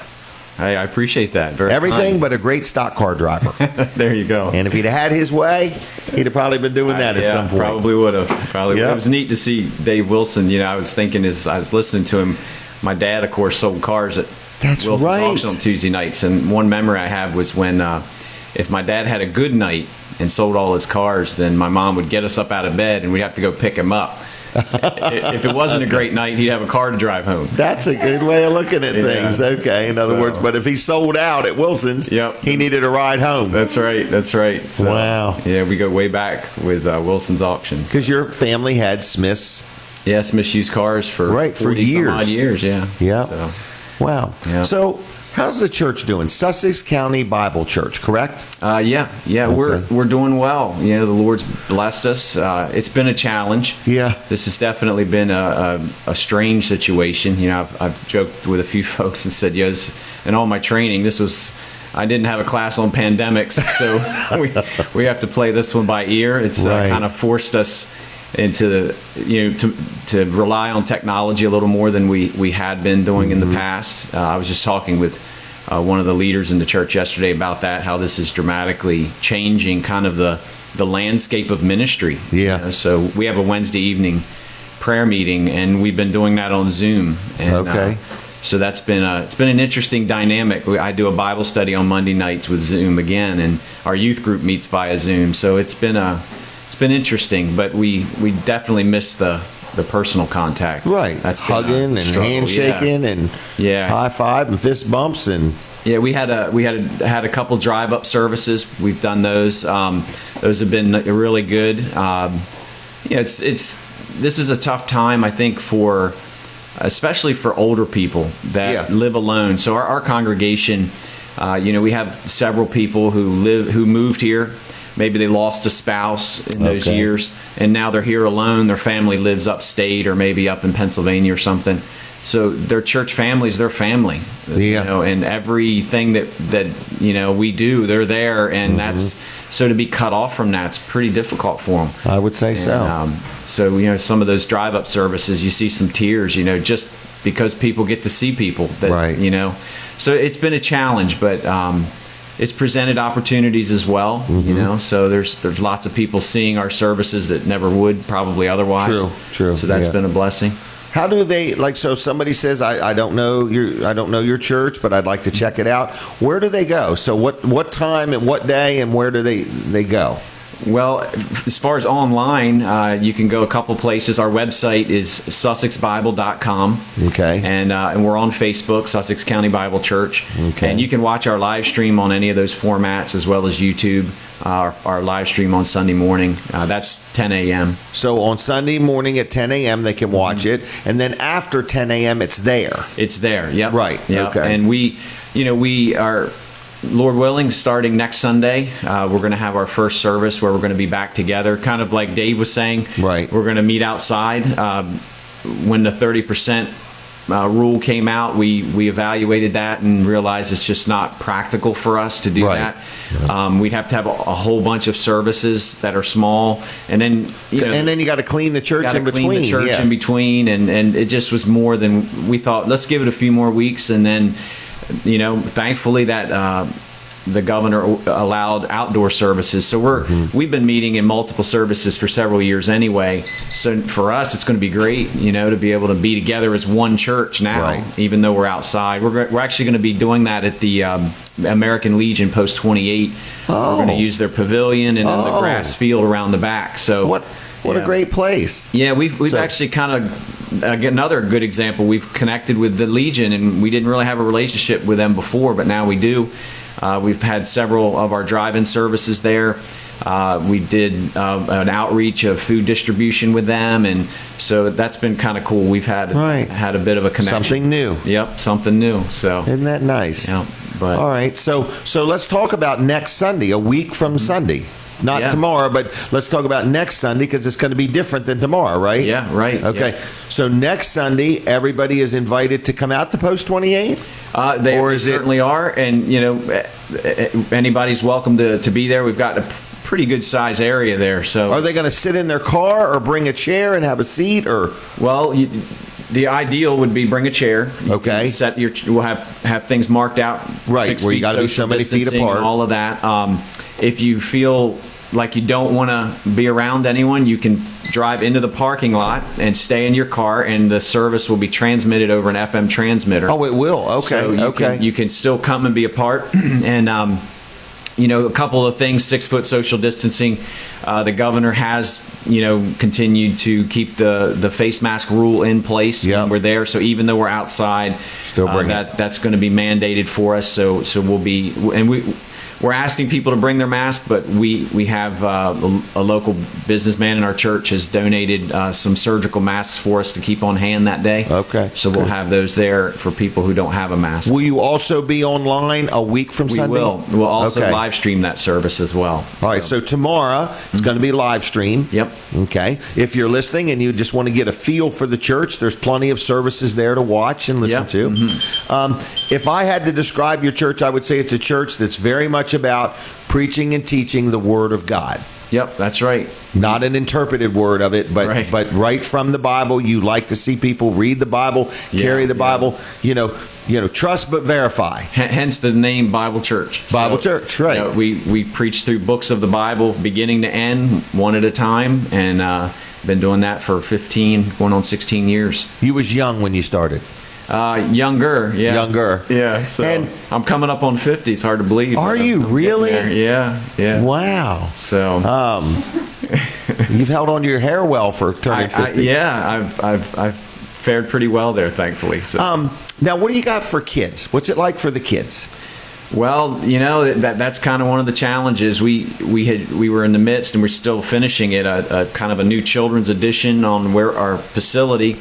Hey, I appreciate that. Very Everything kind. but a great stock car driver. There you go. And if he'd had his way, he'd have probably been doing that at some point. Probably would have. Yep. It was neat to see Dave Wilson. You know, I was thinking as I was listening to him, my dad, of course, sold cars at Wilson's auction on Tuesday nights. And one memory I have was when if my dad had a good night and sold all his cars, then my mom would get us up out of bed and we'd have to go pick him up. If it wasn't a great night, he'd have a car to drive home. That's a good way of looking at things. Okay, in other words, but if he sold out at Wilson's, he needed a ride home. That's right. So, wow. Yeah, we go way back with Wilson's auctions. Because your family had Smith's. Yeah, Smith's used cars for 40 years. Some odd years, yeah. Yeah. So, wow. Yeah. So, how's the church doing? Sussex County Bible Church, correct? Yeah. Okay. We're doing well. You know, the Lord's blessed us. It's been a challenge. Yeah. This has definitely been a strange situation. You know, I've joked with a few folks and said, in all my training, I didn't have a class on pandemics, so we have to play this one by ear. It's kind of forced us into to rely on technology a little more than we had been doing in the past. I was just talking with one of the leaders in the church yesterday about that, how this is dramatically changing kind of the landscape of ministry. Yeah. You know? So we have a Wednesday evening prayer meeting, and we've been doing that on Zoom. And, so that's been it's been an interesting dynamic. I do a Bible study on Monday nights with Zoom again, and our youth group meets via Zoom. So it's been interesting, but we definitely miss the personal contact. Right. That's hugging and handshaking and high five and fist bumps and. Yeah, we had a couple drive up services. We've done those. Those have been really good. This is a tough time, I think, especially for older people that live alone. So our congregation, we have several people who moved here. Maybe they lost a spouse in those years, and now they're here alone. Their family lives upstate or maybe up in Pennsylvania or something. So their church family is their family, and everything that we do, they're there, and that's so to be cut off from that's pretty difficult for them. I would say so. So some of those drive-up services, you see some tears, just because people get to see people that So it's been a challenge, but it's presented opportunities as well. So there's lots of people seeing our services that never would probably otherwise. True. So that's been a blessing. How do they so if somebody says I don't know your church, but I'd like to check it out, where do they go? So what time and what day and where do they go? Well, as far as online, you can go a couple places. Our website is sussexbible.com. Okay. And we're on Facebook, Sussex County Bible Church. Okay. And you can watch our live stream on any of those formats, as well as YouTube. Our live stream on Sunday morning, that's 10 a.m. So on Sunday morning at 10 a.m. they can watch it, and then after 10 a.m. it's there. It's there, yep. Right, yep. Okay. And we are, Lord willing, starting next Sunday, we're going to have our first service where we're going to be back together, kind of like Dave was saying. Right. We're going to meet outside when the 30% rule came out, we evaluated that and realized it's just not practical for us to do Right. that. We'd have to have a whole bunch of services that are small, and then and then you got to clean the church gotta in clean between. the church yeah. in between, and it just was more than we thought. Let's give it a few more weeks, and then, thankfully that the governor allowed outdoor services. So we've been meeting in multiple services for several years anyway. So for us, it's going to be great, to be able to be together as one church now, Right. even though we're outside. We're actually going to be doing that at the American Legion Post 28. We're going to use their pavilion and then the grass field around the back. So what a great place. Yeah, we've actually kind of another good example. We've connected with the Legion, and we didn't really have a relationship with them before, but now we do. We've had several of our drive-in services there. We did an outreach of food distribution with them, and so that's been kind of cool. We've had a bit of a connection. Something new. Yep, something new. So isn't that nice? Yeah. But all right, so let's talk about next Sunday, a week from Sunday. Not tomorrow, but let's talk about next Sunday because it's going to be different than tomorrow, right? Yeah, right. Okay. Yeah. So next Sunday, everybody is invited to come out to Post 28? They certainly are, and anybody's welcome to be there. We've got a pretty good size area there. So are they going to sit in their car or bring a chair and have a seat, or? Well, the ideal would be bring a chair. Okay. We'll have things marked out. Right, 6 where you feet got to be so social many feet distancing apart. and all of that. If you feel like you don't want to be around anyone, you can drive into the parking lot and stay in your car, and the service will be transmitted over an FM transmitter. Oh, it will. Okay. So you can still come and be a part. And a couple of things: 6 foot social distancing. The governor has continued to keep the face mask rule in place when we're there. So even though we're outside, still bring that's going to be mandated for us. So we'll be, and we're asking people to bring their mask, but we have a local businessman in our church has donated some surgical masks for us to keep on hand that day. Okay. So we'll have those there for people who don't have a mask. Will you also be online a week from Sunday? We will. We'll also live stream that service as well. All right, so tomorrow it's going to be live stream. Yep. Okay. If you're listening and you just want to get a feel for the church, there's plenty of services there to watch and listen to. Mm-hmm. If I had to describe your church, I would say it's a church that's very much about preaching and teaching the Word of God. Yep, that's right. Not an interpreted word of it, but right from the Bible. You like to see people read the Bible, carry the Bible. Trust but verify. Hence the name Bible Church. Bible Church, right? We preach through books of the Bible, beginning to end, one at a time, and been doing that for 15, going on 16 years. You was young when you started. Younger. Yeah. So and I'm coming up on 50. It's hard to believe. Are you really? Yeah. Wow. So you've held on to your hair well for turning 50. I've fared pretty well there, thankfully. So. Now, what do you got for kids? What's it like for the kids? Well, that's kind of one of the challenges. We were in the midst, and we're still finishing it. A kind of a new children's edition on our facility.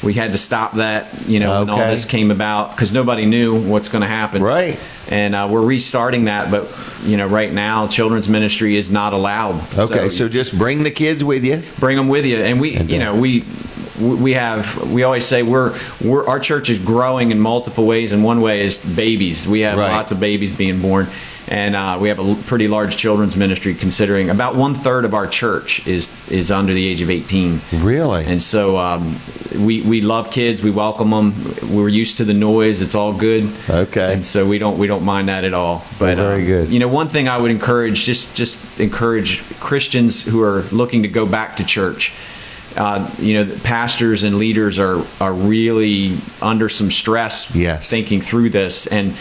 We had to stop that, when all this came about, because nobody knew what's going to happen. Right. And we're restarting that, but right now, children's ministry is not allowed. Okay, so just bring the kids with you. Bring them with you, and we always say our church is growing in multiple ways, and one way is babies. We have lots of babies being born. And we have a pretty large children's ministry, considering about 1/3 of our church is under the age of 18. Really? And so we love kids. We welcome them. We're used to the noise. It's all good. Okay. And so we don't mind that at all. But very good. One thing I would encourage, just encourage Christians who are looking to go back to church. Pastors and leaders are really under some stress thinking through this. And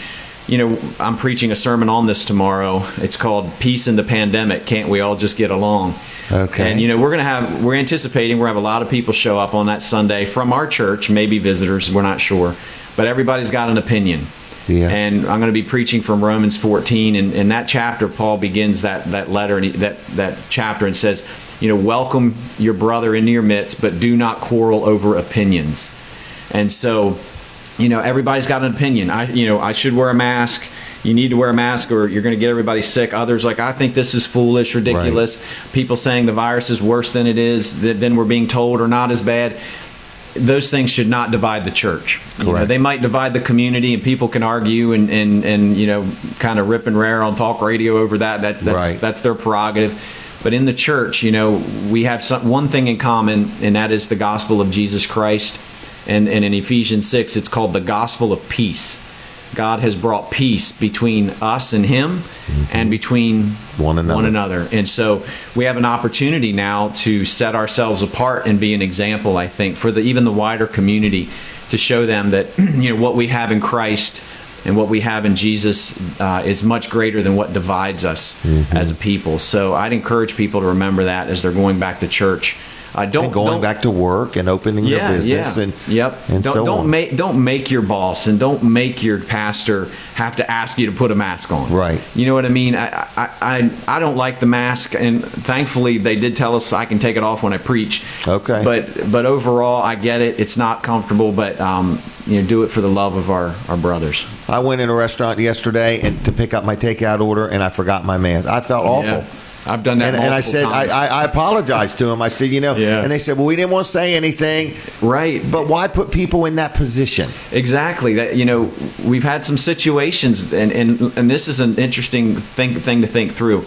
I'm preaching a sermon on this tomorrow. It's called Peace in the Pandemic. Can't we all just get along? Okay. And we're anticipating we're going to have a lot of people show up on that Sunday from our church, maybe visitors, we're not sure. But everybody's got an opinion. Yeah. And I'm going to be preaching from Romans 14, and in that chapter, Paul begins that letter and that chapter and says, welcome your brother into your midst, but do not quarrel over opinions. And so, everybody's got an opinion. I should wear a mask. You need to wear a mask or you're going to get everybody sick. Others I think this is foolish, ridiculous. Right. People saying the virus is worse than it is, than we're being told, or not as bad. those things should not divide the church. Correct. They might divide the community, and people can argue and kind of rip and rare on talk radio over that. That's their prerogative. But in the church, we have one thing in common, and that is the gospel of Jesus Christ. And in Ephesians 6, it's called the gospel of peace. God has brought peace between us and Him, and between one another. And so we have an opportunity now to set ourselves apart and be an example, I think, for even the wider community, to show them that what we have in Christ and what we have in Jesus is much greater than what divides us as a people. So I'd encourage people to remember that as they're going back to church. Don't back to work and opening your business and don't make your boss and don't make your pastor have to ask you to put a mask on. Right. You know what I mean? I don't like the mask, and thankfully they did tell us I can take it off when I preach. Okay. But overall, I get it. It's not comfortable, but do it for the love of our brothers. I went in a restaurant yesterday to pick up my takeout order, and I forgot my mask. I felt awful. Yeah. I've done that and I said, times. I apologized to him. I said, and they said, well, we didn't want to say anything. Right. But why put people in that position? Exactly. That we've had some situations, and this is an interesting thing to think through.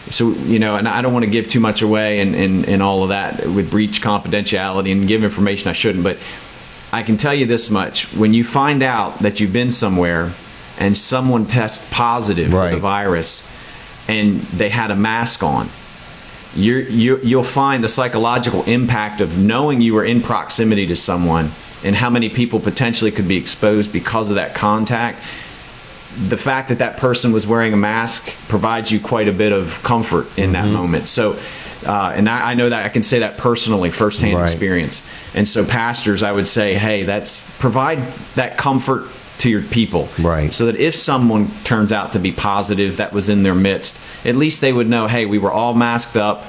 So, and I don't want to give too much away and all of that with breach confidentiality and give information I shouldn't, but I can tell you this much. When you find out that you've been somewhere and someone tests positive for the virus, and they had a mask on, you'll find the psychological impact of knowing you were in proximity to someone and how many people potentially could be exposed because of that contact. The fact that person was wearing a mask provides you quite a bit of comfort in that moment. So, and I know that I can say that personally, firsthand experience. And so pastors, I would say, hey, provide that comfort to your people, so that if someone turns out to be positive that was in their midst, at least they would know, hey, we were all masked up.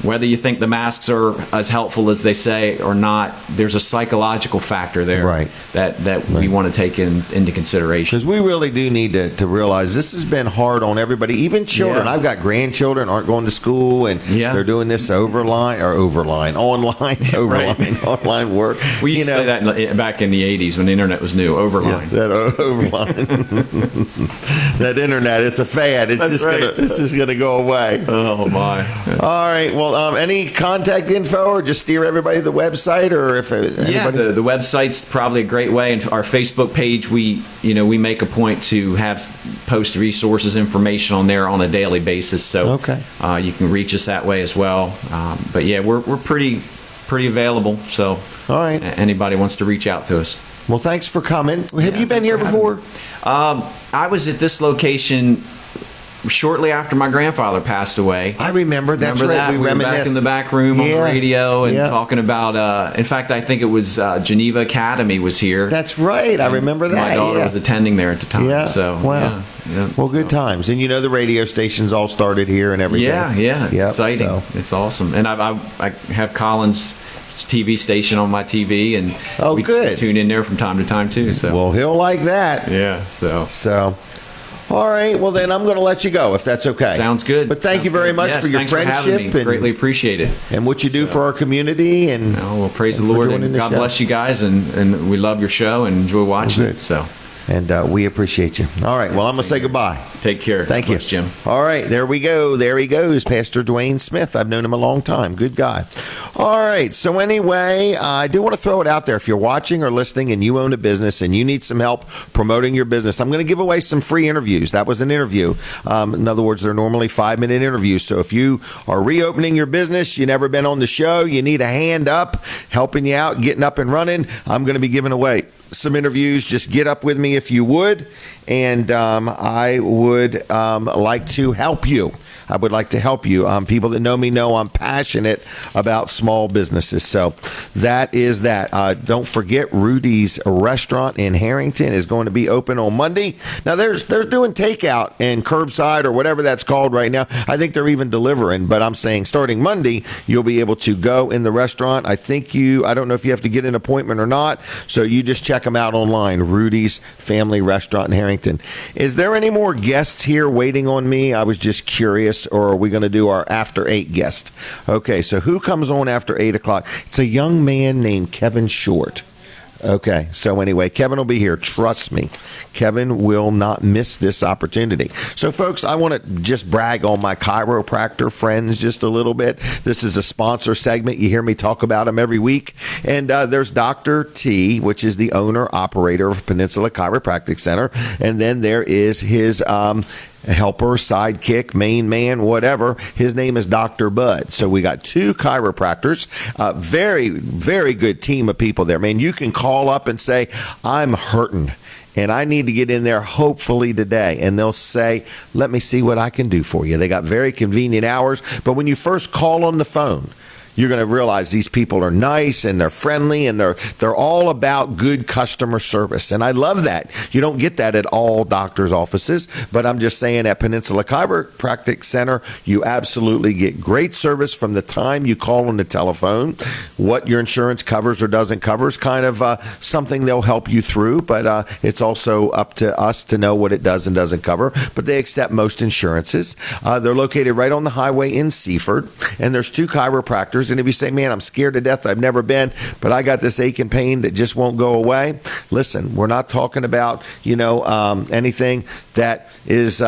Whether you think the masks are as helpful as they say or not, there's a psychological factor there that we want to take into consideration. Because we really do need to realize this has been hard on everybody, even children. I've got grandchildren aren't going to school, and they're doing this online work. We used to say that back in the 80s when the internet was new, overline. Yeah, that overline. That internet, it's a fad. It's just going to go away. Oh, my. All right, well, any contact info, or just steer everybody to the website, or if anybody... the website's probably a great way, and our Facebook page, we make a point to post resources, information on there on a daily basis, so you can reach us that way as well. But yeah, we're pretty available, so all right, anybody wants to reach out to us. Well, thanks for coming. Have you been here before? I was at this location shortly after my grandfather passed away. I remember. That's right. We were back in the back room on the radio and talking about, in fact, I think it was Geneva Academy was here. That's right. I remember that. My daughter was attending there at the time. Yeah. So, wow. Well, good times. And the radio stations all started here and everything. Yeah. It's exciting. So. It's awesome. And I have Colins' TV station on my TV, and we tune in there from time to time too. So. Well, he'll like that. Yeah. So. All right. Well, then I'm going to let you go if that's okay. Sounds good. But thank you very much for your friendship. And greatly appreciate it. And what you do for our community. And praise the Lord. And God bless you guys. And we love your show and enjoy watching it. So. And we appreciate you. All right. Well, I'm going to say goodbye. Take care. Thank you, Jim. All right. There we go. There he goes, Pastor Duane Smith. I've known him a long time. Good guy. All right. So anyway, I do want to throw it out there. If you're watching or listening and you own a business and you need some help promoting your business, I'm going to give away some free interviews. That was an interview. In other words, they're normally 5-minute interviews. So if you are reopening your business, you've never been on the show, you need a hand up, helping you out, getting up and running, I'm going to be giving away some interviews. Just get up with me if you would, and I would like to help you. I would like to help you. People that know me know I'm passionate about small businesses. So that is that. Don't forget, Rudy's Restaurant in Harrington is going to be open on Monday. Now, they're doing takeout and curbside or whatever that's called right now. I think they're even delivering, but I'm saying starting Monday, you'll be able to go in the restaurant. I don't know if you have to get an appointment or not, so you just check them out online, Rudy's Family Restaurant in Harrington. Is there any more guests here waiting on me? I was just curious. this, or are we going to do our after 8 guest? Okay, so who comes on after 8 o'clock? It's a young man named Kevin Short. Okay, so anyway, Kevin will be here. Trust me, Kevin will not miss this opportunity. So, folks, I want to just brag on my chiropractor friends just a little bit. This is a sponsor segment. You hear me talk about them every week. And there's Dr. T, which is the owner-operator of Peninsula Chiropractic Center. And then there is his helper, sidekick, main man, whatever. His name is Dr. Bud. So we got 2 chiropractors, very, very good team of people there. Man, you can call up and say, I'm hurting and I need to get in there hopefully today. And they'll say, let me see what I can do for you. They got very convenient hours. But when you first call on the phone, you're going to realize these people are nice and they're friendly and they're all about good customer service. And I love that. You don't get that at all doctors' offices, but I'm just saying at Peninsula Chiropractic Center, you absolutely get great service from the time you call on the telephone. What your insurance covers or doesn't cover is kind of something they'll help you through, but it's also up to us to know what it does and doesn't cover. But they accept most insurances. They're located right on the highway in Seaford, and there's 2 chiropractors. And if you say, man, I'm scared to death, I've never been, but I got this ache and pain that just won't go away. Listen, we're not talking about, anything that is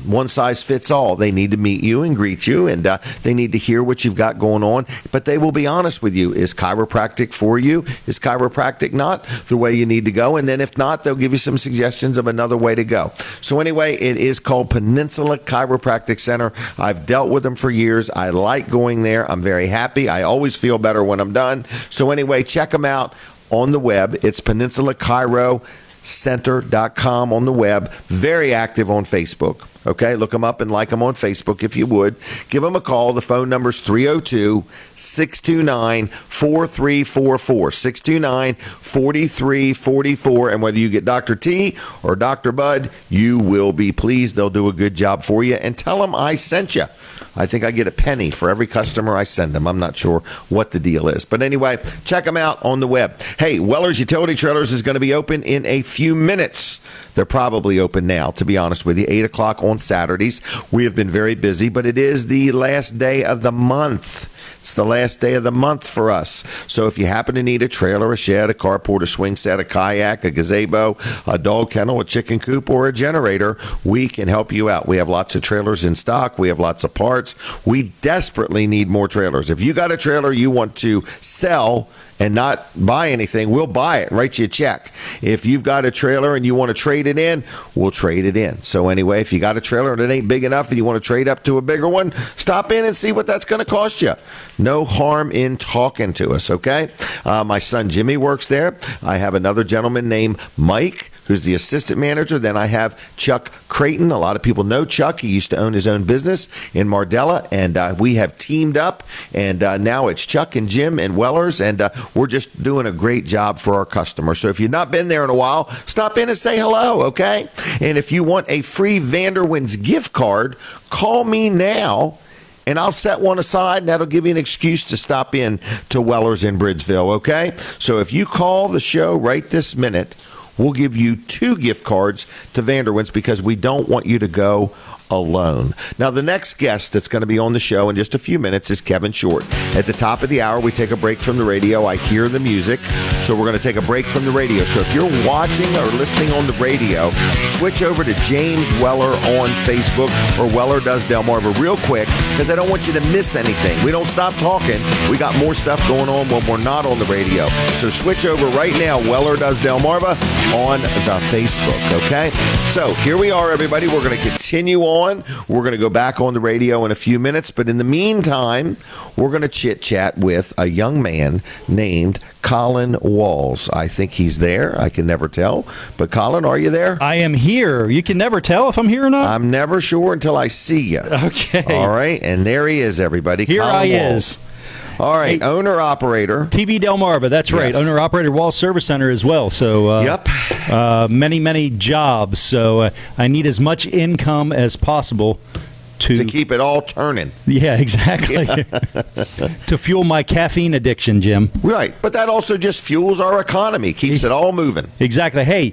one size fits all. They need to meet you and greet you, and they need to hear what you've got going on. But they will be honest with you. Is chiropractic for you? Is chiropractic not the way you need to go? And then if not, they'll give you some suggestions of another way to go. So anyway, it is called Peninsula Chiropractic Center. I've dealt with them for years. I like going there. I'm very happy. I always feel better when I'm done. So anyway, check them out on the web. It's PeninsulaChiroCenter.com on the web. Very active on Facebook. Okay, look them up and like them on Facebook if you would. Give them a call. The phone number is 302-629-4344. 629-4344. And whether you get Dr. T or Dr. Bud, you will be pleased. They'll do a good job for you. And tell them I sent you. I think I get a penny for every customer I send them. I'm not sure what the deal is. But anyway, check them out on the web. Hey, Weller's Utility Trailers is going to be open in a few minutes. They're probably open now, to be honest with you, 8 o'clock on Saturdays. We have been very busy, but it is the last day of the month. It's the last day of the month for us. So if you happen to need a trailer, a shed, a carport, a swing set, a kayak, a gazebo, a dog kennel, a chicken coop, or a generator, we can help you out. We have lots of trailers in stock. We have lots of parts. We desperately need more trailers. If you got a trailer you want to sell and not buy anything, we'll buy it and write you a check. If you've got a trailer and you want to trade it in, we'll trade it in. So anyway, if you got a trailer and it ain't big enough and you want to trade up to a bigger one, stop in and see what that's going to cost you. No harm in talking to us, okay? My son Jimmy works there. I have another gentleman named Mike, who's the assistant manager. Then I have Chuck Creighton. A lot of people know Chuck. He used to own his own business in Mardella, and we have teamed up, and now it's Chuck and Jim and Weller's, and we're just doing a great job for our customers. So if you've not been there in a while, stop in and say hello, okay? And if you want a free Vanderwin's gift card, call me now, and I'll set one aside, and that'll give you an excuse to stop in to Weller's in Bridgeville, okay? So if you call the show right this minute, we'll give you 2 gift cards to Vanderwin's because we don't want you to go alone. Now, the next guest that's going to be on the show in just a few minutes is Kevin Short. At the top of the hour, we take a break from the radio. I hear the music, so we're going to take a break from the radio. So if you're watching or listening on the radio, switch over to James Weller on Facebook or Weller Does Delmarva real quick because I don't want you to miss anything. We don't stop talking. We got more stuff going on when we're not on the radio. So switch over right now, Weller Does Delmarva on the Facebook, okay? So here we are, everybody. We're going to continue on. We're going to go back on the radio in a few minutes, but in the meantime, we're going to chit-chat with a young man named Colin Walls. I think he's there. I can never tell. But Colin, are you there? I am here. You can never tell if I'm here or not? I'm never sure until I see you. Okay. All right, and there he is, everybody. Here Colin I Walls. is. All right, owner-operator. TV Delmarva, that's right. Yes. Owner-operator Wall Service Center as well. So Yep. Many, many jobs. So I need as much income as possible to keep it all turning. Yeah, exactly. To fuel my caffeine addiction, Jim. Right, but that also just fuels our economy, keeps it all moving. Exactly. Hey,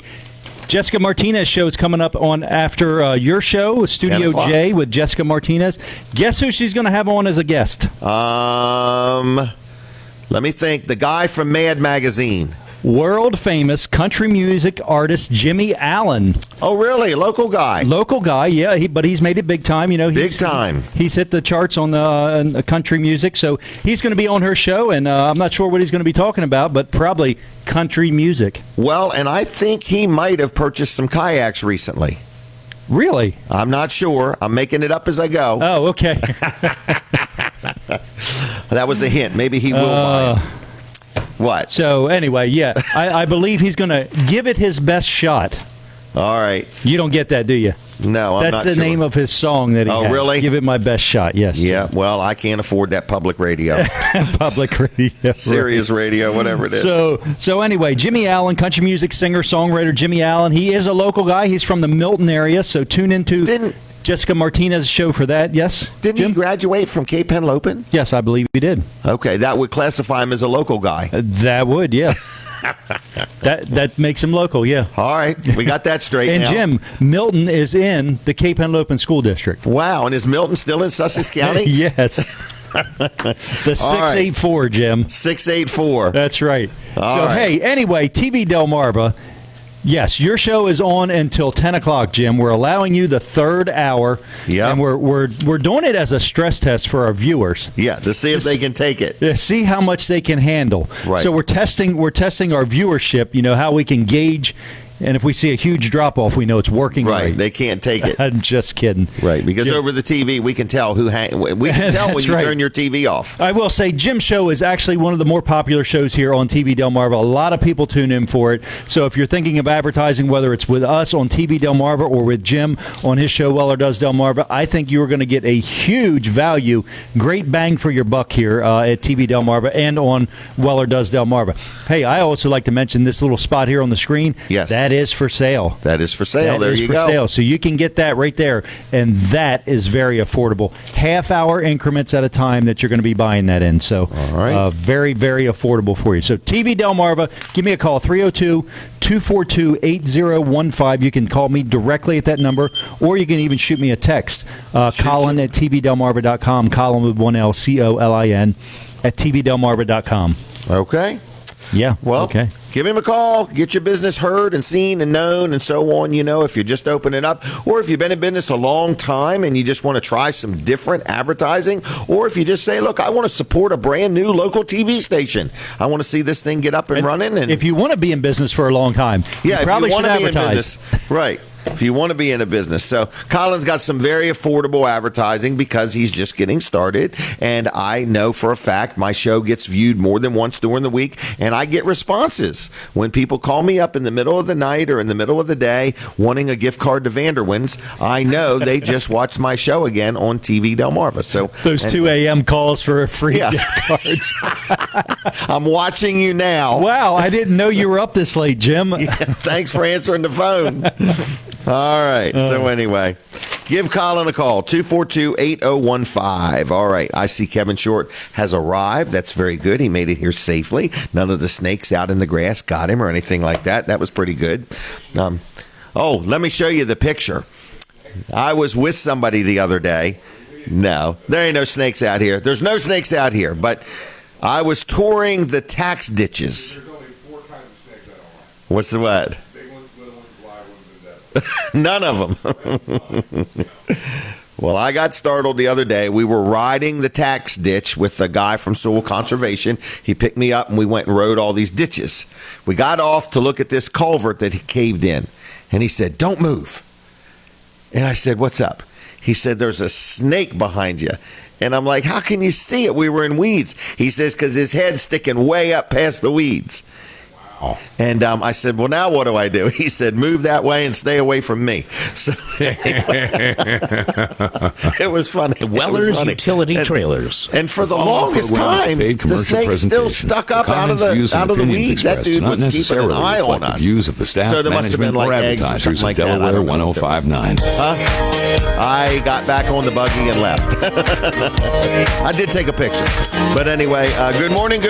Jessica Martinez show is coming up on after your show, Studio J with Jessica Martinez. Guess who she's going to have on as a guest? Let me think. The guy from Mad Magazine. World famous country music artist Jimmy Allen. Oh, really? Local guy. Local guy, yeah. But he's made it big time. Big time. He's hit the charts on the country music, so he's going to be on her show, and I'm not sure what he's going to be talking about, but probably country music. Well, and I think he might have purchased some kayaks recently. Really? I'm not sure. I'm making it up as I go. Oh, okay. That was a hint. Maybe he will buy it. What? So anyway, yeah, I believe he's going to give it his best shot. All right. You don't get that, do you? No, I'm not sure. That's the name of his song that he had. Really? Give it my best shot, yes. Yeah, well, I can't afford that public radio. Public radio. Sirius radio, whatever it is. So anyway, Jimmy Allen, country music singer, songwriter Jimmy Allen. He is a local guy. He's from the Milton area, so tune into Jessica Martinez's show for that, yes? Didn't he graduate from Cape Henlopen? Yes, I believe he did. Okay, that would classify him as a local guy. That would, yeah. That makes him local, yeah. All right, we got that straight and now. Jim, Milton is in the Cape Henlopen School District. Wow, and is Milton still in Sussex County? Yes. The 684, right. Jim. 684. That's right. All right. Hey, anyway, TV Delmarva. Yes, your show is on until 10 o'clock, Jim. We're allowing you the third hour. Yeah. And we're doing it as a stress test for our viewers. Yeah, to see if they can take it. Yeah, see how much they can handle. Right. So we're testing our viewership, how we can gauge. And if we see a huge drop-off, we know it's working right. They can't take it. I'm just kidding. Right, because over the TV, we can tell when you turn your TV off. I will say Jim's show is actually one of the more popular shows here on TV Delmarva. A lot of people tune in for it. So if you're thinking of advertising, whether it's with us on TV Delmarva or with Jim on his show, Weller Does Delmarva, I think you're going to get a huge value, great bang for your buck here at TV Delmarva and on Weller Does Delmarva. Hey, I also like to mention this little spot here on the screen. Yes. That is for sale. That is for sale. There you go. Sale. So you can get that right there, and that is very affordable. Half-hour increments at a time that you're going to be buying that in. So all right. Very, very affordable for you. So TV Delmarva, give me a call, 302-242-8015. You can call me directly at that number, or you can even shoot me a text. Colin at tvdelmarva.com. Colin with one L, Colin at tvdelmarva.com. Okay. Yeah. Well, okay. Give him a call. Get your business heard and seen and known and so on, if you're just opening up, or if you've been in business a long time and you just want to try some different advertising, or if you just say, look, I want to support a brand new local TV station. I want to see this thing get up and running. And if you want to be in business for a long time, you probably should advertise. Right. If you want to be in a business. So Colin's got some very affordable advertising because he's just getting started. And I know for a fact my show gets viewed more than once during the week. And I get responses when people call me up in the middle of the night or in the middle of the day wanting a gift card to Vanderwin's. I know they just watched my show again on TV Delmarva. So those 2 a.m. calls for free gift cards. I'm watching you now. Wow, I didn't know you were up this late, Jim. Yeah, thanks for answering the phone. All right. So anyway, give Colin a call, 242-8015. All right. I see Kevin Short has arrived. That's very good. He made it here safely. None of the snakes out in the grass got him or anything like that. That was pretty good. Let me show you the picture. I was with somebody the other day. No, there ain't no snakes out here. There's no snakes out here, but I was touring the tax ditches. There's only 4 kinds of snakes I don't like. What's the what? Big ones, little ones, live ones, and dead. None of them. Well, I got startled the other day. We were riding the tax ditch with a guy from Soil Conservation. He picked me up, and we went and rode all these ditches. We got off to look at this culvert that he caved in, and he said, "Don't move." And I said, "What's up?" He said, "There's a snake behind you." And I'm like, "How can you see it? We were in weeds." He says, "Because his head's sticking way up past the weeds." And I said, "Well, now what do I do?" He said, "Move that way and stay away from me." So it was funny. Weller's Utility Trailers. And for the longest time, the snake still stuck up out of the weeds. That dude was keeping an eye on us. Views of the staff, so there must have been like advertisers like Delaware 1059. I got back on the buggy and left. I did take a picture. But anyway, good morning.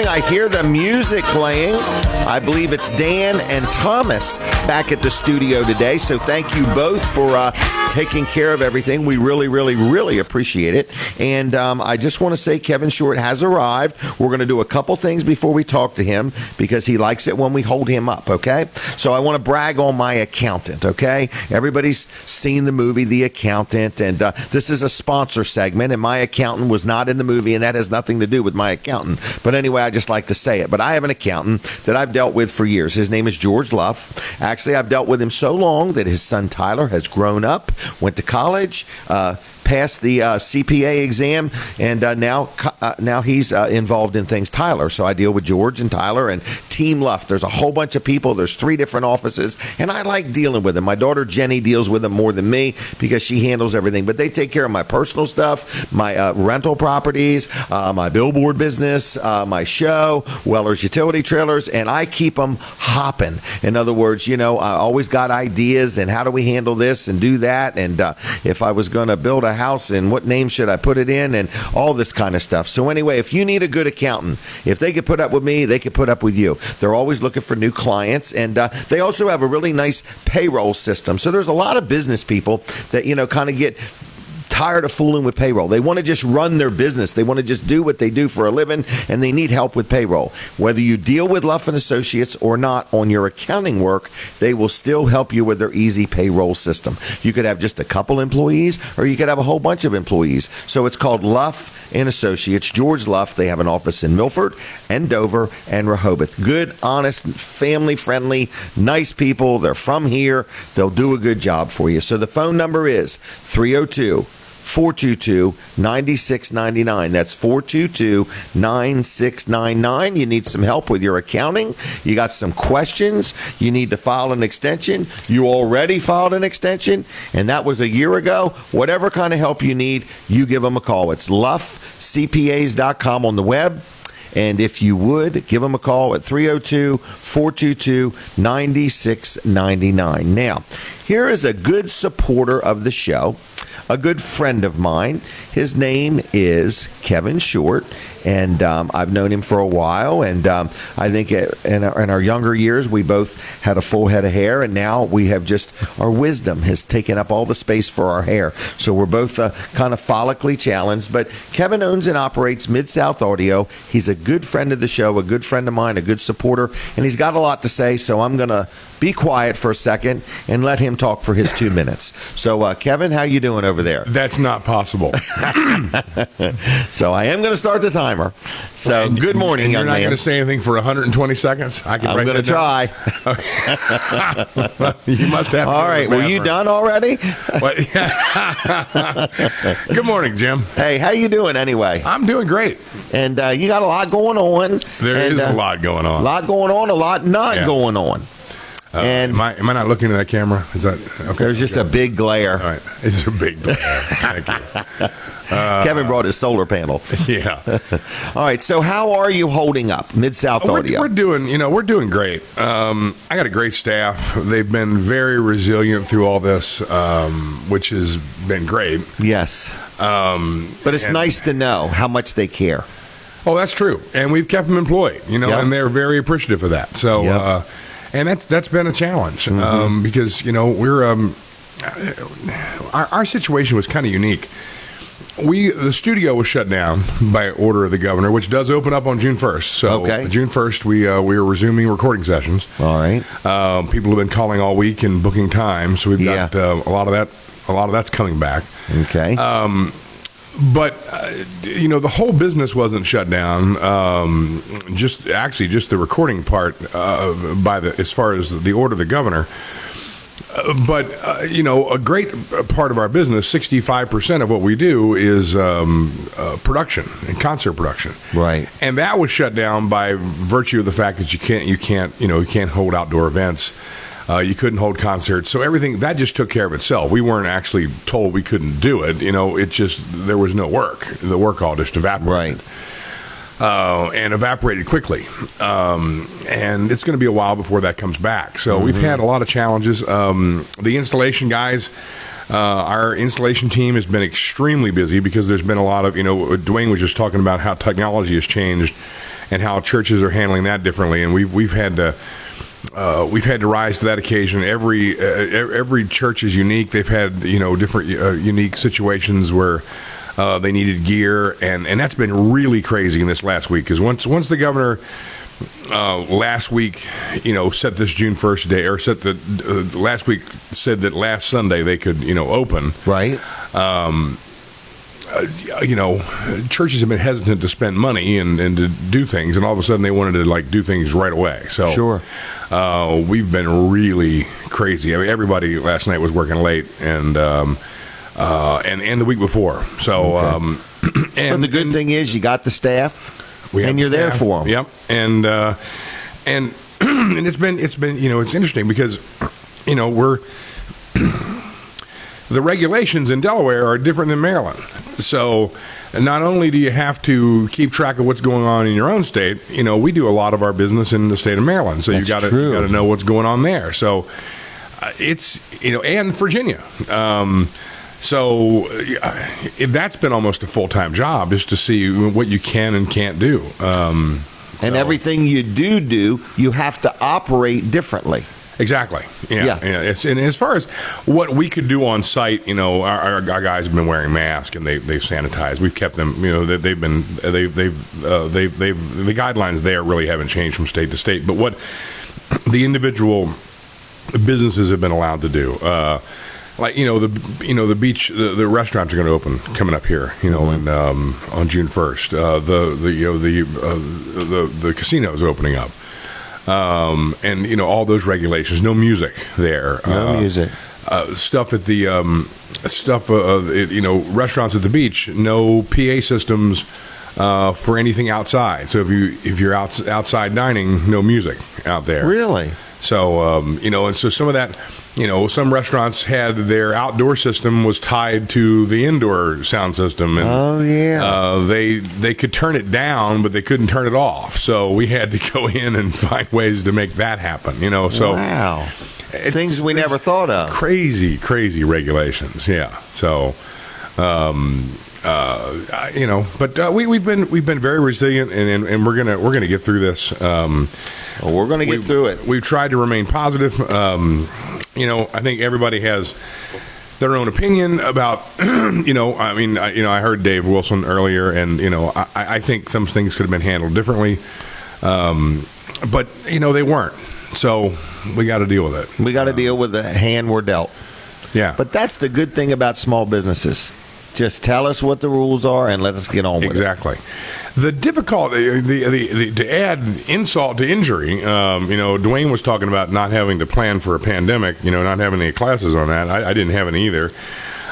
I hear the music playing. I believe it's Dan and Thomas back at the studio today. So thank you both for taking care of everything. We really, really, really appreciate it. And I just want to say Kevin Short has arrived. We're going to do a couple things before we talk to him because he likes it when we hold him up, okay? So I want to brag on my accountant, okay? Everybody's seen the movie The Accountant, and this is a sponsor segment, and my accountant was not in the movie, and that has nothing to do with my accountant. But anyway, I just like to say it. But I have an accountant that I've dealt with for years. His name is George Luff. Actually, I've dealt with him so long that his son Tyler has grown up, went to college, passed the CPA exam, and now he's involved in things. Tyler. So I deal with George and Tyler and Team Luff. There's a whole bunch of people. There's 3 different offices, and I like dealing with them. My daughter Jenny deals with them more than me because she handles everything. But they take care of my personal stuff, my rental properties, my billboard business, my show, Weller's Utility Trailers, and I keep them hopping. In other words, I always got ideas and how do we handle this and do that, and if I was going to build a house and what name should I put it in and all this kind of stuff. So anyway, if you need a good accountant, if they could put up with me, they could put up with you. They're always looking for new clients, and they also have a really nice payroll system. So there's a lot of business people that kind of get tired of fooling with payroll. They want to just run their business. They want to just do what they do for a living, and they need help with payroll. Whether you deal with Luff & Associates or not on your accounting work, they will still help you with their easy payroll system. You could have just a couple employees, or you could have a whole bunch of employees. So it's called Luff & Associates. George Luff. They have an office in Milford and Dover and Rehoboth. Good, honest, family-friendly, nice people. They're from here. They'll do a good job for you. So the phone number is 302-422-9699. That's 422-9699. You need some help with your accounting. You got some questions. You need to file an extension. You already filed an extension, and that was a year ago. Whatever kind of help you need, you give them a call. It's luffcpas.com on the web. And if you would, give them a call at 302-422-9699. Now, here is a good supporter of the show, a good friend of mine. His name is Kevin Short, and I've known him for a while. And I think in our younger years, we both had a full head of hair, and now we have our wisdom has taken up all the space for our hair. So we're both kind of follically challenged. But Kevin owns and operates Mid-South Audio. He's a good friend of the show, a good friend of mine, a good supporter, and he's got a lot to say. So I'm going to be quiet for a second and let him talk for his 2 minutes. So, Kevin, how you doing over there? That's not possible. So I am going to start the timer. So good morning, young man. You're not going to say anything for 120 seconds? I'm going to try. You must have. All right. Were you done already? Good morning, Jim. Hey, how you doing anyway? I'm doing great. And you got a lot going on. There is a lot going on. A lot going on, a lot not going on. And am I not looking at that camera? Is that okay? There's just a big glare. All right, it's a big glare. Thank you. Kevin brought his solar panel. Yeah. All right. So how are you holding up, Mid-South Audio? We're doing great. I got a great staff. They've been very resilient through all this, which has been great. Yes. But it's nice to know how much they care. Oh, that's true. And we've kept them employed, and they're very appreciative of that. So, and that's been a challenge because, we're our situation was kind of unique. The studio was shut down by order of the governor, which does open up on June 1st. So June 1st, we are resuming recording sessions. All right. People have been calling all week and booking time, so we've got a lot of that. A lot of that's coming back. Okay. But the whole business wasn't shut down. Just the recording part as far as the order of the governor. But a great part of our business, 65% of what we do is production and concert production. Right. And that was shut down by virtue of the fact that you can't hold outdoor events. You couldn't hold concerts. So everything that just took care of itself. We weren't actually told we couldn't do it. It just, there was no work. The work all just evaporated. Right. And evaporated quickly. And it's going to be a while before that comes back. So we've had a lot of challenges. The installation guys, our installation team has been extremely busy because there's been a lot of, Duane was just talking about how technology has changed and how churches are handling that differently. And we've had to rise to that occasion. Every church is unique. They've had different unique situations where they needed gear, and that's been really crazy in this last week. Because once the governor last week, set this June 1st day, or set the last week said that last Sunday they could open. Right. Churches have been hesitant to spend money and to do things, and all of a sudden they wanted to do things right away. So sure, we've been really crazy. I mean, everybody last night was working late, and the week before. So, okay. But the good thing is you got the staff, and you're there for them. Yep, and it's been it's interesting because we're. The regulations in Delaware are different than Maryland. So not only do you have to keep track of what's going on in your own state, we do a lot of our business in the state of Maryland. So you got to know what's going on there. So it's, and Virginia. So that's been almost a full-time job, just to see what you can and can't do. And everything you do, you have to operate differently. Exactly. Yeah. And as far as what we could do on site, our guys have been wearing masks and they've sanitized. We've kept them. The guidelines there really haven't changed from state to state. But what the individual businesses have been allowed to do, the beach, the restaurants are going to open coming up here, and on June 1st. The casino is opening up. And all those regulations, no music there. No music. Stuff at the restaurants at the beach, no PA systems for anything outside. So if you're outside dining, no music out there. Really? So and so some of that, some restaurants had their outdoor system was tied to the indoor sound system, and they could turn it down, but they couldn't turn it off. So we had to go in and find ways to make that happen. So wow, things we never thought of. Crazy regulations. Yeah. So. But we've been very resilient, and we're gonna get through this. We're gonna get through it. We've tried to remain positive. I think everybody has their own opinion about. I heard Dave Wilson earlier, and I think some things could have been handled differently, but they weren't. So we got to deal with it. We got to deal with the hand we're dealt. Yeah. But that's the good thing about small businesses. Just tell us what the rules are and let us get on with it. Exactly. The difficulty, to add insult to injury, Duane was talking about not having to plan for a pandemic, not having any classes on that. I didn't have any either.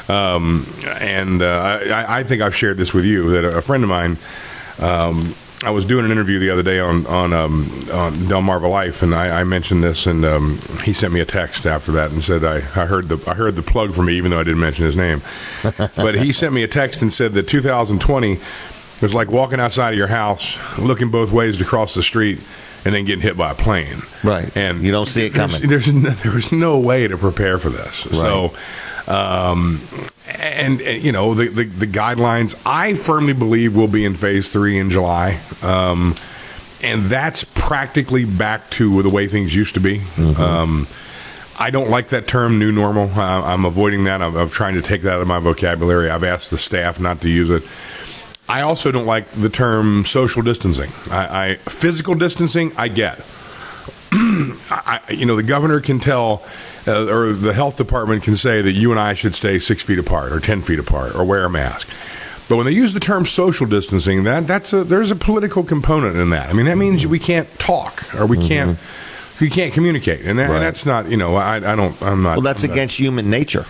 I think I've shared this with you, that a friend of mine, I was doing an interview the other day on Delmarva Life, and I mentioned this, and he sent me a text after that and said I heard the plug for me, even though I didn't mention his name. But he sent me a text and said that 2020 was like walking outside of your house, looking both ways to cross the street, and then getting hit by a plane. Right. And you don't see it coming. There was no way to prepare for this. Right. So. The guidelines, I firmly believe, will be in phase 3 in July, and that's practically back to the way things used to be. Mm-hmm. I don't like that term, new normal. I'm avoiding that. I'm trying to take that out of my vocabulary. I've asked the staff not to use it. I also don't like the term social distancing. Physical distancing, I get. The governor can tell, or the health department can say that you and I should stay 6 feet apart or 10 feet apart or wear a mask. But when they use the term social distancing, there's a political component in that. I mean, that means we can't talk or we can't communicate, and that's not. I'm not. Well, that's against human nature.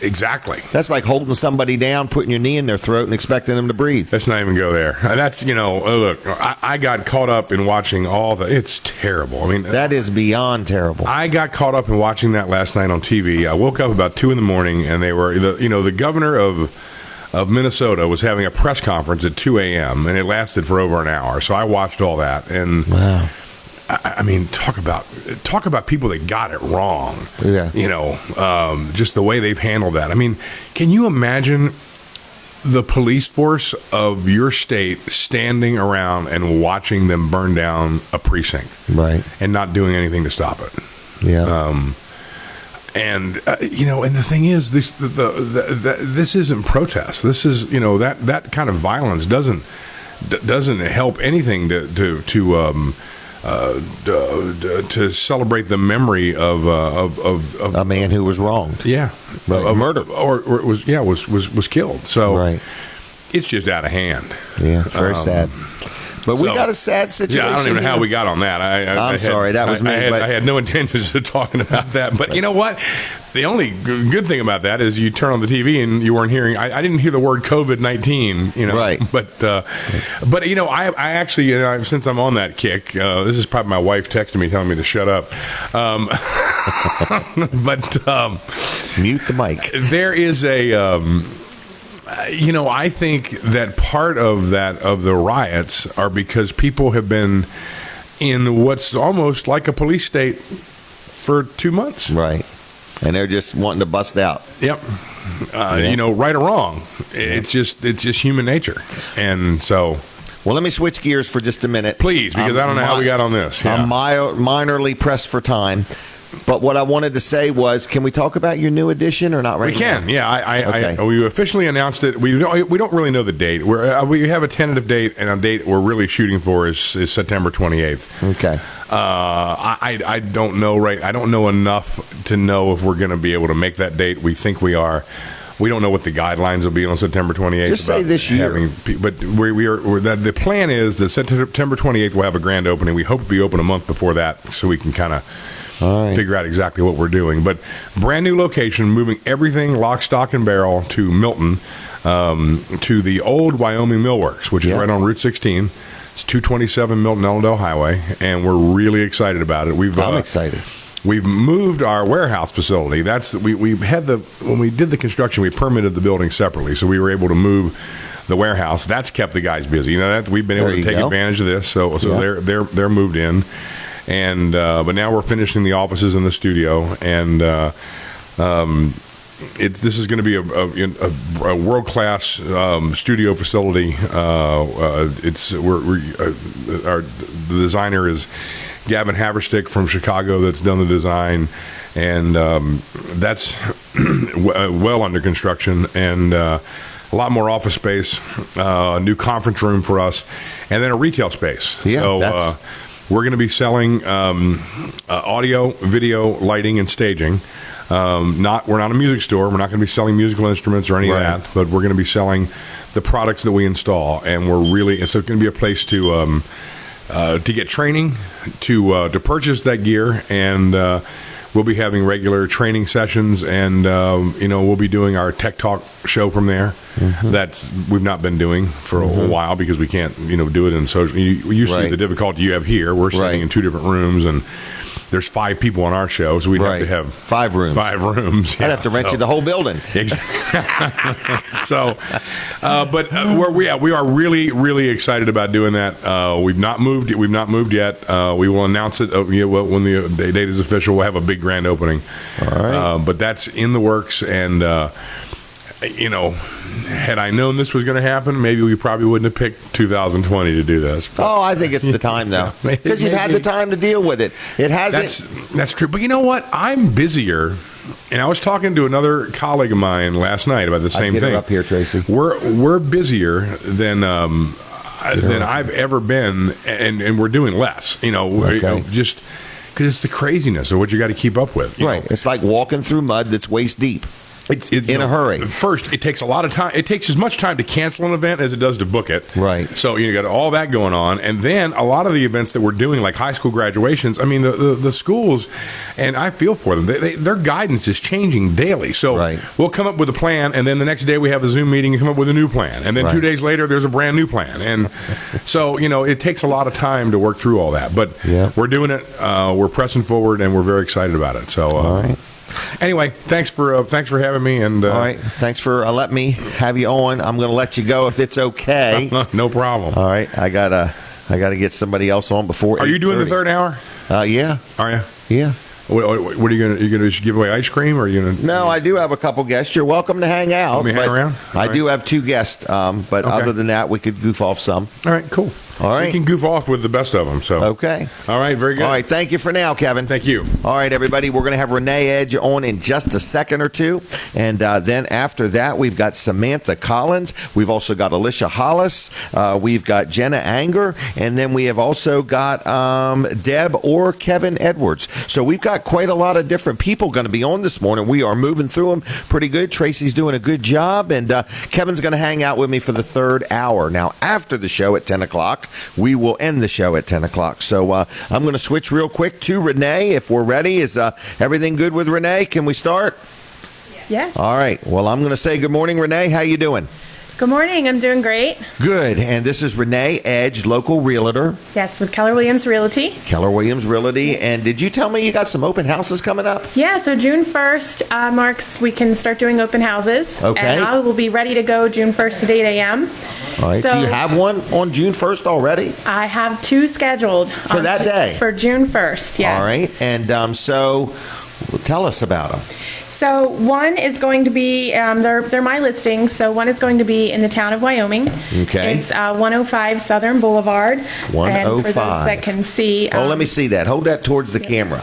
Exactly. That's like holding somebody down, putting your knee in their throat, and expecting them to breathe. Let's not even go there. That's, look, I got caught up in watching it's terrible. I mean, that is beyond terrible. I got caught up in watching that last night on TV. I woke up about 2 a.m, and they were, the governor of Minnesota was having a press conference at 2 a.m., and it lasted for over an hour. So I watched all that, and wow. I mean, talk about people that got it wrong. Yeah. Just the way they've handled that. I mean, can you imagine the police force of your state standing around and watching them burn down a precinct, right, and not doing anything to stop it. Yeah. And the thing is, this isn't protest. This is, that kind of violence doesn't help anything to celebrate the memory of a man who was wronged. Yeah, right. Murder, or was killed. So right. It's just out of hand. Yeah, it's very sad. But we got a sad situation. Yeah, I don't even know how we got on that. I'm sorry, that was me. I had no intentions of talking about that. But you know what? The only good thing about that is you turn on the TV and you weren't hearing. I didn't hear the word COVID-19. Right. But I actually, since I'm on that kick, this is probably my wife texting me telling me to shut up. But mute the mic. There is a. I think that part of the riots are because people have been in what's almost like a police state for 2 months. Right. And they're just wanting to bust out. Yep. Right or wrong. It's just human nature. And so. Well, let me switch gears for just a minute. Please, because I don't know how we got on this. Yeah. I'm minorly pressed for time. But what I wanted to say was, can we talk about your new edition or not right now? We can, yeah. We officially announced it. We don't really know the date. We have a tentative date, and a date we're really shooting for is September 28th. Okay. I don't know, right? I don't know enough to know if we're going to be able to make that date. We think we are. We don't know what the guidelines will be on September 28th. Just say this year. But the plan is that September 28th we'll have a grand opening. We hope to be open a month before that so we can kind of figure out exactly what we're doing. But brand new location, moving everything lock, stock, and barrel to Milton, to the old Wyoming Millworks, which is right on Route 16. It's 227 Milton Ellendale Highway, and we're really excited about it. I'm excited. We've moved our warehouse facility. We had when we did the construction, we permitted the building separately, so we were able to move the warehouse. That's kept the guys busy. We've been able to take advantage of this. So they're moved in. And but now we're finishing the offices in the studio, and this is going to be a world-class studio facility. The designer is Gavin Haverstick from Chicago that's done the design, and that's well under construction, and a lot more office space, a new conference room for us, and then a retail space. Yeah, so we're going to be selling audio, video, lighting, and staging. We're not a music store. We're not going to be selling musical instruments or any of that, but we're going to be selling the products that we install, and so it's going to be a place to get training, to purchase that gear, and we'll be having regular training sessions, and we'll be doing our Tech Talk show from there. Mm-hmm. We've not been doing for a while because we can't do it in social. You see the difficulty you have here. We're sitting in two different rooms, and there's 5 people on our show, so we'd have to have 5 rooms. 5 rooms. I'd have to rent you the whole building. Exactly. So, but we are really, really excited about doing that. We've not moved yet. We will announce it when the date is official. We'll have a big grand opening. All right. But that's in the works, and had I known this was going to happen, maybe we probably wouldn't have picked 2020 to do this. But, I think it's the time, though, because you've had the time to deal with it. It hasn't. That's true. But you know what? I'm busier, and I was talking to another colleague of mine last night about the same thing. Get her up here, Tracy. We're busier than I've ever been, and we're doing less. Just because it's the craziness of what you got to keep up with. Right. It's like walking through mud that's waist deep. In a hurry. First, it takes a lot of time. It takes as much time to cancel an event as it does to book it. Right. So you got all that going on, and then a lot of the events that we're doing, like high school graduations. I mean, the schools, and I feel for them. Their guidance is changing daily. So we'll come up with a plan, and then the next day we have a Zoom meeting and come up with a new plan, and then 2 days later there's a brand new plan, and so it takes a lot of time to work through all that. But we're doing it. We're pressing forward, and we're very excited about it. So. All right. Anyway, thanks for having me. And all right, thanks for letting me have you on. I'm going to let you go if it's okay. No problem. All right, I gotta get somebody else on before. Are you doing the third hour? Yeah. Are you? Yeah. What are you going to? You going to just give away ice cream, or are you going to? No, I do have a couple guests. You're welcome to hang out. Let me hang around. I do have 2 guests, but other than that, we could goof off some. All right, cool. All right. We can goof off with the best of them. So okay. All right, very good. All right, thank you for now, Kevin. Thank you. All right, everybody, we're going to have Renee Edge on in just a second or two, and then after that, we've got Samantha Colins. We've also got Alicia Hollis. We've got Jenna Anger, and then we have also got Deb or Kevin Edwards. So we've got quite a lot of different people going to be on this morning. We are moving through them pretty good. Tracy's doing a good job, and Kevin's going to hang out with me for the 3rd hour. Now, after the show at 10 o'clock, we will end the show at 10 o'clock. So I'm going to switch real quick to Renee if we're ready. Is everything good with Renee? Can we start? Yes. All right. Well, I'm going to say good morning, Renee. How you doing? Good morning. I'm doing great. Good. And this is Renee Edge, local realtor. Yes, with Keller Williams Realty. Keller Williams Realty. And did you tell me you got some open houses coming up? Yeah, so June 1st marks we can start doing open houses. Okay. And I will be ready to go June 1st at 8 a.m. All right. So, do you have one on June 1st already? I have 2 scheduled. For that day? For June 1st, yes. All right. And so tell us about them. So one is going to be, they're my listings, so one is going to be in the town of Wyoming. Okay. It's 105 Southern Boulevard. 105. And for those that can see. let me see that. Hold that towards the camera.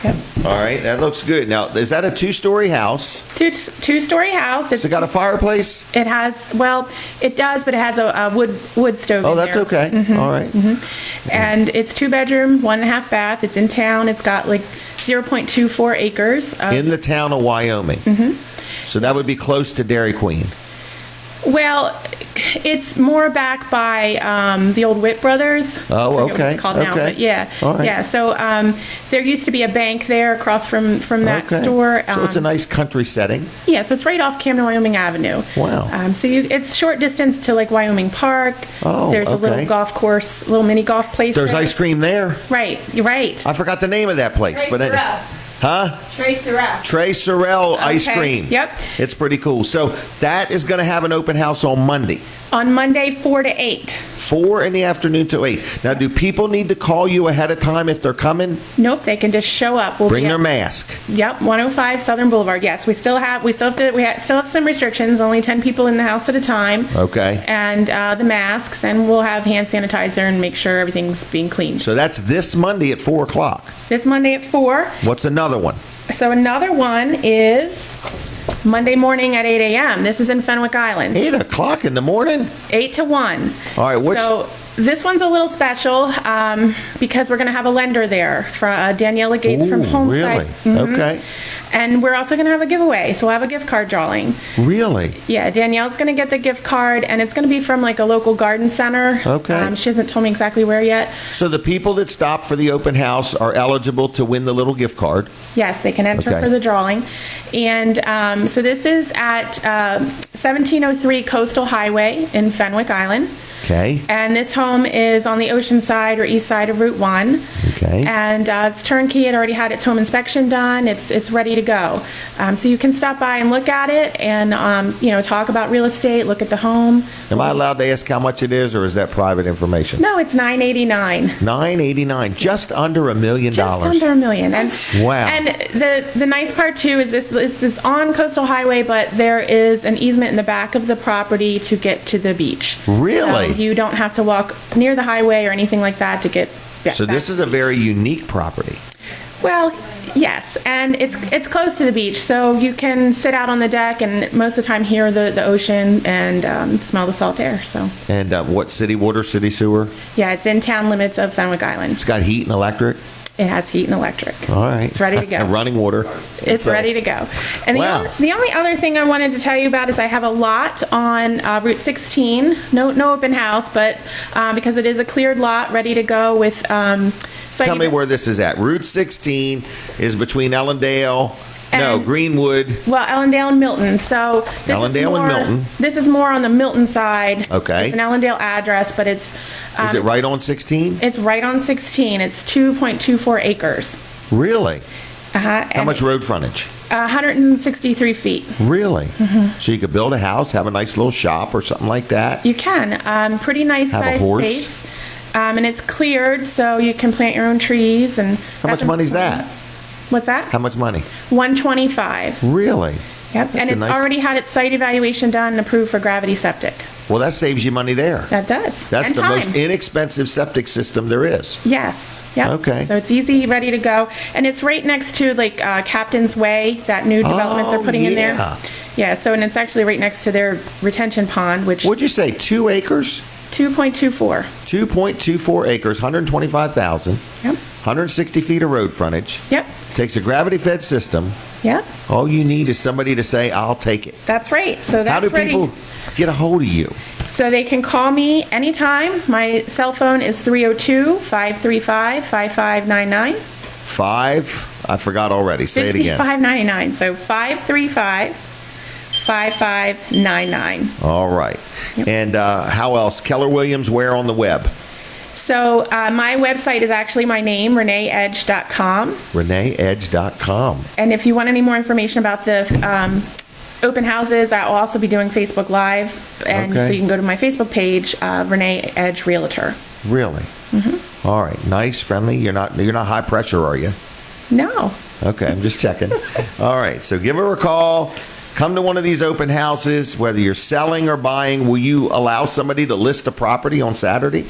Yep. All right, that looks good. Now, is that a 2-story house? Two-story house. Has it got a fireplace? It has, well, it does, but it has a wood stove Oh, in that's there. okay. Mhm. All right. Mhm. And it's 2-bedroom, 1.5 bath. It's in town. It's got like 0.24 acres. In the town of Wyoming. Mhm. So that would be close to Dairy Queen. Well, it's more back by the old Witt Brothers. Oh, I forget what okay. it's called now, Okay. but yeah, All right. yeah. So there used to be a bank there across from that Okay. store. So it's a nice country setting. Yeah, so it's right off Camden, Wyoming Avenue. Wow. So it's short distance to like Wyoming Park. Oh, There's a little okay. golf course, little mini golf place. There's there. ice cream there. Right, you're right. I forgot the name of that place. Trey but Sorrell. Huh? Trey Sorrell. Trey Sorrell ice Okay. cream. Yep. It's pretty cool. So that is going to have an open house on Monday. On Monday, 4 to 8. 4 in the afternoon to 8. Now, do people need to call you ahead of time if they're coming? Nope, they can just show up. We'll Bring be their at- mask. Yep, 105 Southern Boulevard. Yes, we still have some restrictions. Only 10 people in the house at a time. Okay. And the masks, and we'll have hand sanitizer and make sure everything's being cleaned. So that's this Monday at 4 o'clock. This Monday at 4. What's another one? So another one is Monday morning at 8 a.m. This is in Fenwick Island. 8 o'clock in the morning? 8 to 1. All right, which... So this one's a little special because we're going to have a lender there, Daniela Gates from Ooh, Homeside. really? Okay. And we're also going to have a giveaway, so we'll have a gift card drawing. Really? Yeah, Danielle's going to get the gift card, and it's going to be from like a local garden center. Okay. She hasn't told me exactly where yet. So the people that stop for the open house are eligible to win the little gift card. Yes, they can enter Okay. for the drawing. And so this is at 1703 Coastal Highway in Fenwick Island. Okay. And this home is on the ocean side or east side of Route 1. Okay. And it's turnkey. It already had its home inspection done. It's ready to go. So you can stop by and look at it and, talk about real estate, look at the home. Am I allowed to ask how much it is, or is that private information? No, it's $989. $989, just under $1 million. Just under $1 million. And, Wow. And the nice part too is this is on Coastal Highway, but there is an easement in the back of the property to get to the beach. Really? So you don't have to walk near the highway or anything like that to get. So back this to is the a very unique property. Well, yes, and it's close to the beach, so you can sit out on the deck and most of the time hear the ocean and smell the salt air. So And what, city water, city sewer? yeah, it's in town limits of Fenwick Island. It's got heat and electric? It has heat and electric. All right. It's ready to go. And running water. It's So- ready to go. And Wow. the only other thing I wanted to tell you about is I have a lot on Route 16. No open house, but because it is a cleared lot, ready to go with. Tell me where this is at. Route 16 is between Ellendale, Greenwood. Well, Ellendale and Milton. So this Ellendale and Milton. This is more on the Milton side. Okay. It's an Ellendale address, but it's. Is it right on 16? It's right on 16. It's 2.24 acres. Really? Uh-huh. How much road frontage? 163 feet. Really? Mhm. So you could build a house, have a nice little shop or something like that? You can. Pretty nice Have a size horse? space. And it's cleared, so you can plant your own trees. And How much money is that? What's that? How much money? $125. Really? Yep. And it's already had its site evaluation done and approved for gravity septic. Well, that saves you money there. That does. That's and the time. most inexpensive septic system there is. Yes. Yep. Okay. So it's easy, ready to go. And it's right next to Captain's Way, that new development they're putting in there. Yeah. So, and it's actually right next to their retention pond, which. What'd you say, 2 acres? 2.24. 2.24 acres, 125,000. Yep. 160 feet of road frontage. Yep. Takes a gravity-fed system. Yep. All you need is somebody to say, I'll take it. That's right. So that's How do ready. people get a hold of you? So they can call me anytime. My cell phone is 302-535-5599. I forgot already. Say it again. 5599. So 535-5599. All right. Yep. And how else? Keller Williams, where on the web? So my website is actually my name, reneeedge.com. reneeedge.com. And if you want any more information about the open houses, I'll also be doing Facebook Live. And so you can go to my Facebook page, Renee Edge Realtor. Really? Mm-hmm. All right. Nice, friendly. You're not high pressure, are you? No. Okay, I'm just checking. All right. So give her a call. Come to one of these open houses, whether you're selling or buying. Will you allow somebody to list a property on Saturday?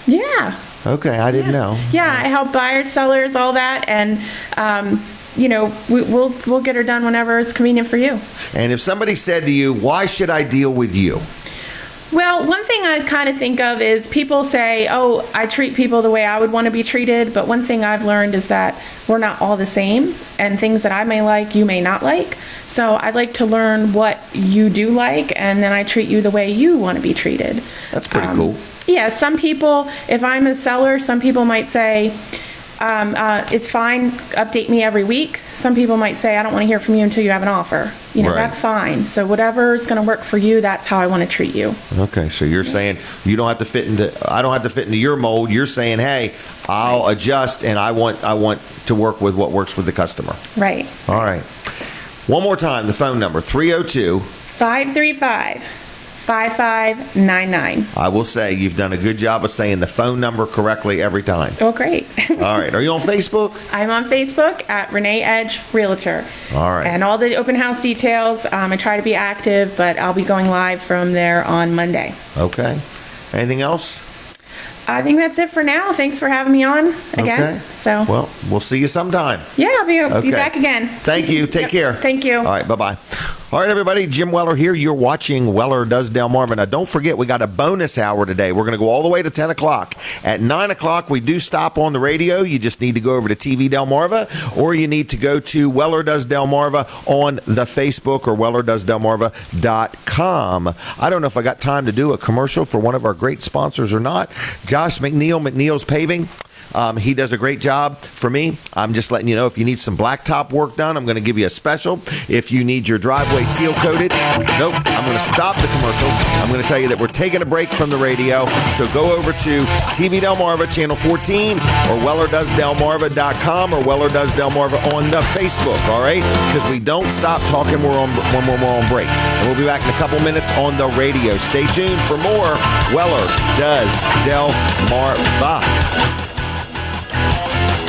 Yeah. Okay, I didn't know. Yeah, I help buyers, sellers, all that, and we'll get her done whenever it's convenient for you. And if somebody said to you, "Why should I deal with you?" Well, one thing I kind of think of is people say, "Oh, I treat people the way I would want to be treated," but one thing I've learned is that we're not all the same, and things that I may like, you may not like. So I'd like to learn what you do like, and then I treat you the way you want to be treated. That's pretty cool. Yeah, some people, if I'm a seller, some people might say, it's fine, update me every week. Some people might say, I don't want to hear from you until you have an offer. Right. That's fine. So whatever's going to work for you, that's how I want to treat you. Okay, so you're saying you don't have to fit into, I don't have to fit into your mold. You're saying, hey, I'll adjust, and I want to work with what works with the customer. Right. All right. One more time, the phone number, 302-535-5599. I will say you've done a good job of saying the phone number correctly every time. Oh, great. All right. Are you on Facebook? I'm on Facebook at Renee Edge Realtor. All right. And all the open house details, I try to be active, but I'll be going live from there on Monday. Okay. Anything else? I think that's it for now. Thanks for having me on again. Okay. So. Well, we'll see you sometime. Yeah, I'll be back again. Thank you. Take care. Thank you. All right. Bye-bye. All right, everybody. Jim Weller here. You're watching Weller Does Delmarva. Now, don't forget, we got a bonus hour today. We're going to go all the way to 10 o'clock. At 9 o'clock, we do stop on the radio. You just need to go over to TV Delmarva, or you need to go to Weller Does Delmarva on the Facebook or WellerDoesDelmarva.com. I don't know if I got time to do a commercial for one of our great sponsors or not. Josh McNeil's Paving. He does a great job for me. I'm just letting you know, if you need some blacktop work done, I'm going to give you a special. If you need your driveway seal coated, nope, I'm going to stop the commercial. I'm going to tell you that we're taking a break from the radio. So go over to TV Delmarva, Channel 14, or WellerDoesDelmarva.com, or Weller Does Delmarva on the Facebook, all right? Because we don't stop talking when we're on break. And we'll be back in a couple minutes on the radio. Stay tuned for more Weller Does Delmarva.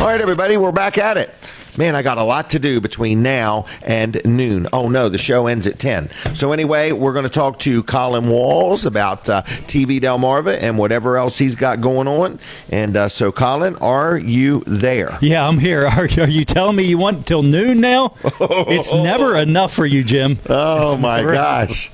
All right, everybody, we're back at it. Man, I got a lot to do between now and noon. Oh, no, the show ends at 10. So anyway, we're going to talk to Colin Walls about TV Delmarva and whatever else he's got going on. And so, Colin, are you there? Yeah, I'm here. Are you telling me you want till noon now? It's never enough for you, Jim. Oh, my gosh.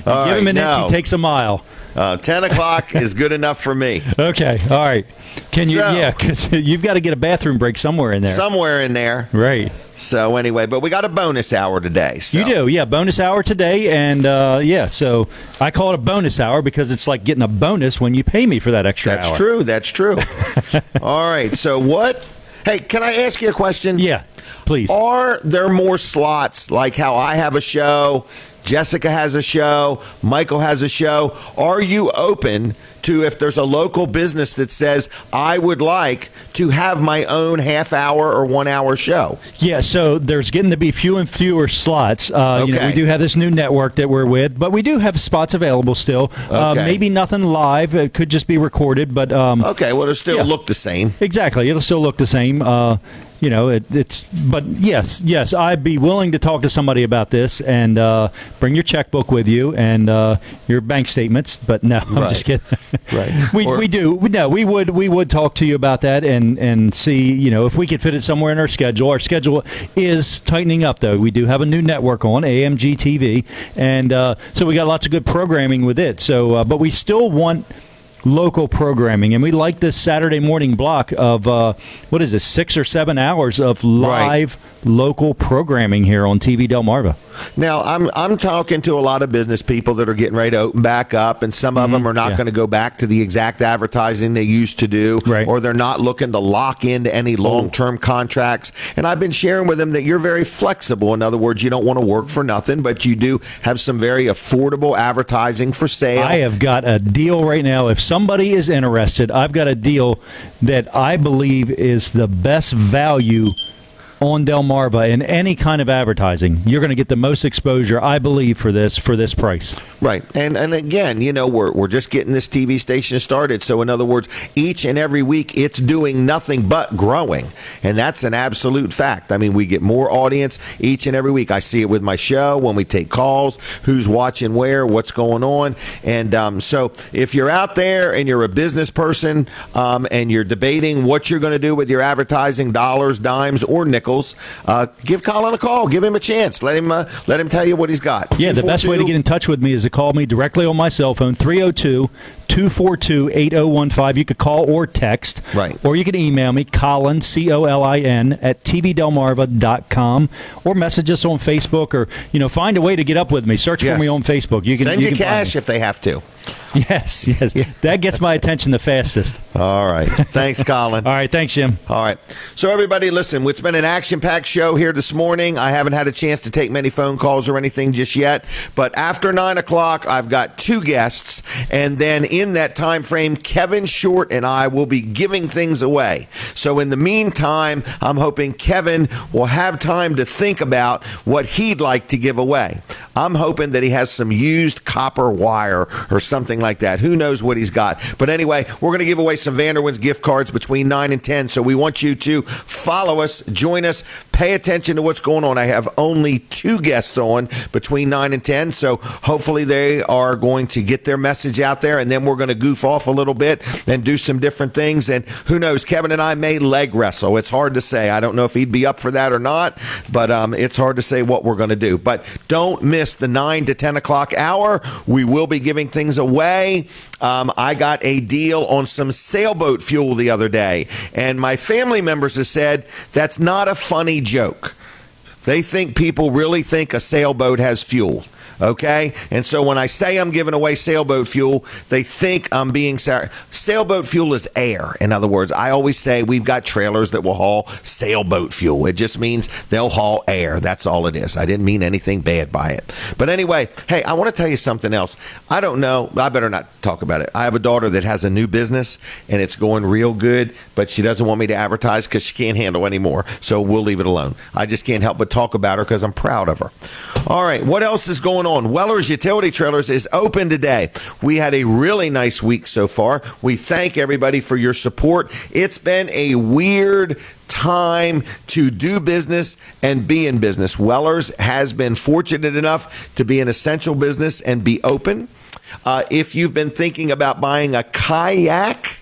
Give him an inch, he takes a mile. 10 o'clock is good enough for me. Okay, all right. Can you? Yeah, because you've got to get a bathroom break somewhere in there. Somewhere in there. Right. So anyway, but we got a bonus hour today. So. You do, yeah, bonus hour today. And, so I call it a bonus hour because it's like getting a bonus when you pay me for that extra hour. That's true. All right, so hey, can I ask you a question? Yeah, please. Are there more slots, like how I have a show, Jessica has a show, Michael has a show? Are you open to, if there's a local business that says, I would like to have my own half-hour or 1 hour show? Yeah, so there's getting to be fewer and fewer slots. We do have this new network that we're with, but we do have spots available still. Maybe nothing live. It could just be recorded, but... okay, well, it'll still look the same. Exactly. It'll still look the same. But yes, I'd be willing to talk to somebody about this and bring your checkbook with you and your bank statements. But no, I'm just kidding. Right. We would talk to you about that and see, if we could fit it somewhere in our schedule. Our schedule is tightening up, though. We do have a new network on, AMG TV, and so we got lots of good programming with it. So, but we still want local programming, and we like this Saturday morning block of 6 or 7 hours of live local programming here on TV Delmarva. Now, I'm talking to a lot of business people that are getting ready to open back up, and some of them are not going to go back to the exact advertising they used to do, or they're not looking to lock into any long-term contracts. And I've been sharing with them that you're very flexible. In other words, you don't want to work for nothing, but you do have some very affordable advertising for sale. I have got a deal right now. If somebody is interested, I've got a deal that I believe is the best value on Delmarva in any kind of advertising. You're going to get the most exposure, I believe, for this price. Right. And again, we're just getting this TV station started. So in other words, each and every week it's doing nothing but growing. And that's an absolute fact. I mean, we get more audience each and every week. I see it with my show when we take calls, who's watching where, what's going on. And so if you're out there and you're a business person and you're debating what you're going to do with your advertising, dollars, dimes, or nickels, give Colin a call. Give him a chance. Let him tell you what he's got. Yeah, the best way to get in touch with me is to call me directly on my cell phone, 302-242-8015. You could call or text. Right. Or you can email me, Colin, Colin, at tvdelmarva.com, or message us on Facebook, or find a way to get up with me. Search for me on Facebook. You can send you cash if they have to. Yes. That gets my attention the fastest. All right. Thanks, Colin. All right. Thanks, Jim. All right. So, everybody, listen, it's been an action-packed show here this morning. I haven't had a chance to take many phone calls or anything just yet, but after 9 o'clock, I've got 2 guests, and then in that time frame, Kevin Short and I will be giving things away. So, in the meantime, I'm hoping Kevin will have time to think about what he'd like to give away. I'm hoping that he has some used copper wire or something like that. Who knows what he's got? But anyway, we're going to give away some Vanderwins gift cards between 9 and 10. So we want you to follow us, join us, pay attention to what's going on. I have only 2 guests on between 9 and 10. So hopefully they are going to get their message out there, and then we're going to goof off a little bit and do some different things. And who knows, Kevin and I may leg wrestle. It's hard to say. I don't know if he'd be up for that or not, but it's hard to say what we're going to do. But don't miss the 9 to 10 o'clock hour. We will be giving things away. I got a deal on some sailboat fuel the other day, and my family members have said that's not a funny joke. They think people really think a sailboat has fuel. Okay? And so when I say I'm giving away sailboat fuel, they think I'm being sorry. Sailboat fuel is air. In other words, I always say we've got trailers that will haul sailboat fuel. It just means they'll haul air. That's all it is. I didn't mean anything bad by it. But anyway, hey, I want to tell you something else. I don't know. I better not talk about it. I have a daughter that has a new business, and it's going real good, but she doesn't want me to advertise because she can't handle anymore. So we'll leave it alone. I just can't help but talk about her because I'm proud of her. All right. What else is going on? Weller's Utility Trailers is open today. We had a really nice week so far. We thank everybody for your support. It's been a weird time to do business and be in business. Weller's has been fortunate enough to be an essential business and be open. If you've been thinking about buying a kayak,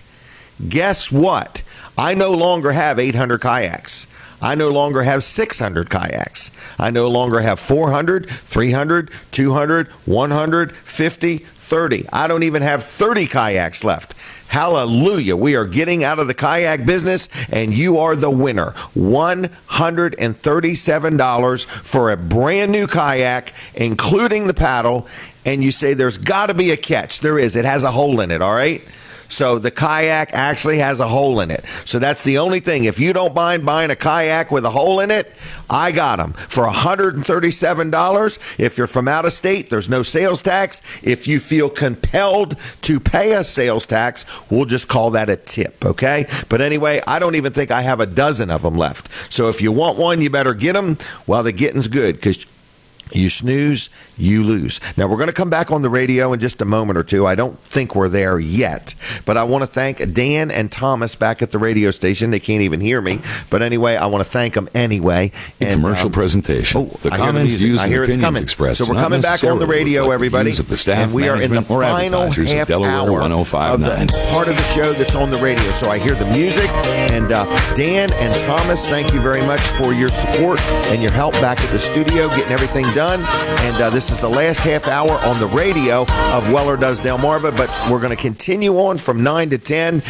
guess what? I no longer have 800 kayaks. I no longer have 600 kayaks. I no longer have 400, 300, 200, 100, 50, 30. I don't even have 30 kayaks left. Hallelujah. We are getting out of the kayak business, and you are the winner. $137 for a brand new kayak, including the paddle. And you say there's got to be a catch. There is. It has a hole in it, all right? So the kayak actually has a hole in it. So that's the only thing. If you don't mind buying a kayak with a hole in it, I got them for $137. If you're from out of state, there's no sales tax. If you feel compelled to pay a sales tax, we'll just call that a tip, okay? But anyway, I don't even think I have a dozen of them left. So if you want one, you better get them while the getting's good, because You snooze, you lose. Now, we're going to come back on the radio in just a moment or two. I don't think we're there yet, but I want to thank Dan and Thomas back at the radio station. They can't even hear me, but anyway, I want to thank them anyway. And, commercial presentation. The comments, views, and opinions expressed. So we're coming back on the radio, everybody, and we are in the final half hour of the part of the show that's on the radio. So I hear the music, and Dan and Thomas, thank you very much for your support and your help back at the studio, getting everything done. And this is the last half hour on the radio of Weller Does Delmarva, but we're going to continue on from 9 to 10.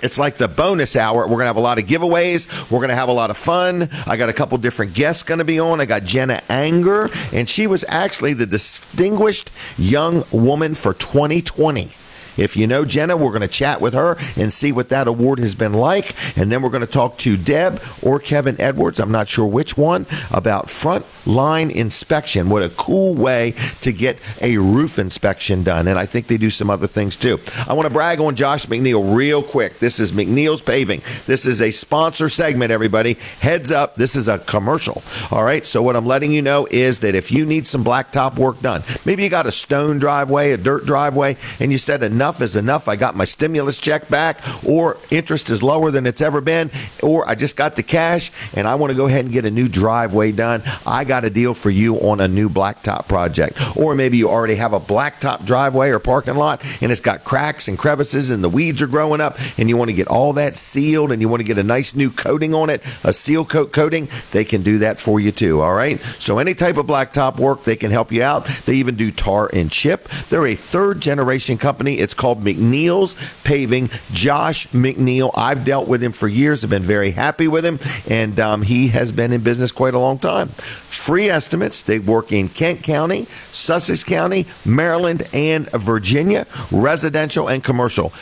It's like the bonus hour. We're going to have a lot of giveaways. We're going to have a lot of fun. I got a couple different guests going to be on. I got Jenna Anger, and she was actually the Distinguished Young Woman for 2020. If you know Jenna, we're going to chat with her and see what that award has been like. And then we're going to talk to Deb or Kevin Edwards, I'm not sure which one, about front line inspection. What a cool way to get a roof inspection done. And I think they do some other things too. I want to brag on Josh McNeil real quick. This is McNeil's Paving. This is a sponsor segment, everybody. Heads up, this is a commercial. All right, so what I'm letting you know is that if you need some blacktop work done, maybe you got a stone driveway, a dirt driveway, and you said enough is enough. I got my stimulus check back, or interest is lower than it's ever been, or I just got the cash and I want to go ahead and get a new driveway done. I got a deal for you on a new blacktop project. Or maybe you already have a blacktop driveway or parking lot and it's got cracks and crevices and the weeds are growing up and you want to get all that sealed and you want to get a nice new coating on it, a seal coat coating. They can do that for you too. All right. So any type of blacktop work, they can help you out. They even do tar and chip. They're a third generation company. It's called McNeil's Paving. Josh McNeil, I've dealt with him for years. I've been very happy with him, and he has been in business quite a long time. Free estimates. They work in Kent County, Sussex County, Maryland, and Virginia, residential and commercial.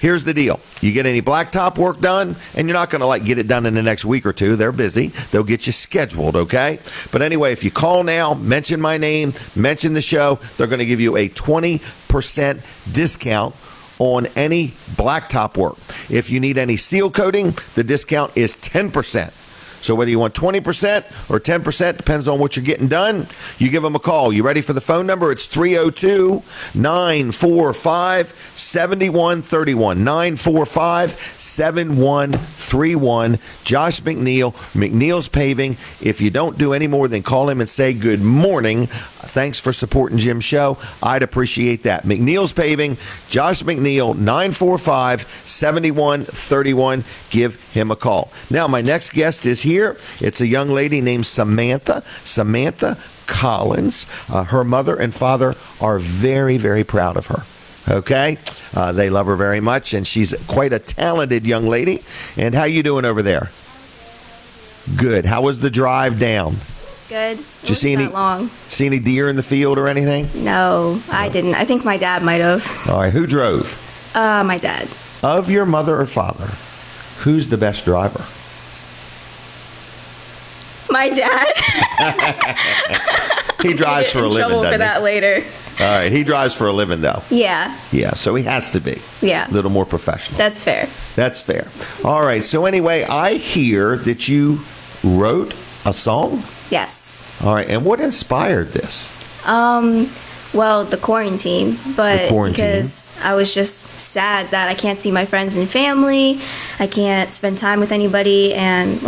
Here's the deal. You get any blacktop work done, and you're not going to get it done in the next week or two. They're busy. They'll get you scheduled, okay? But anyway, if you call now, mention my name, mention the show, they're going to give you a 20% discount on any blacktop work. If you need any seal coating, the discount is 10%. So whether you want 20% or 10%, depends on what you're getting done, you give them a call. You ready for the phone number? It's 302-945-7131. 945-7131. Josh McNeil, McNeil's Paving. If you don't do any more than call him and say good morning, thanks for supporting Jim's show, I'd appreciate that. McNeil's Paving, Josh McNeil, 945-7131. Give him a call. Now, my next guest is here. It's a young lady named Samantha Colins. Her mother and father are very, very proud of her. Okay? They love her very much, and she's quite a talented young lady. And how you doing over there? Good. How was the drive down? Good. Did you see any deer in the field or anything? No, I didn't. I think my dad might have. All right. Who drove? My dad. Of your mother or father, who's the best driver? My dad. He drives for a living, doesn't he? For that later. All right. He drives for a living, though. Yeah. Yeah, so he has to be. Yeah. A little more professional. That's fair. That's fair. All right. So anyway, I hear that you wrote a song? Yes. All right. And what inspired this? Well, the quarantine. Because I was just sad that I can't see my friends and family. I can't spend time with anybody, and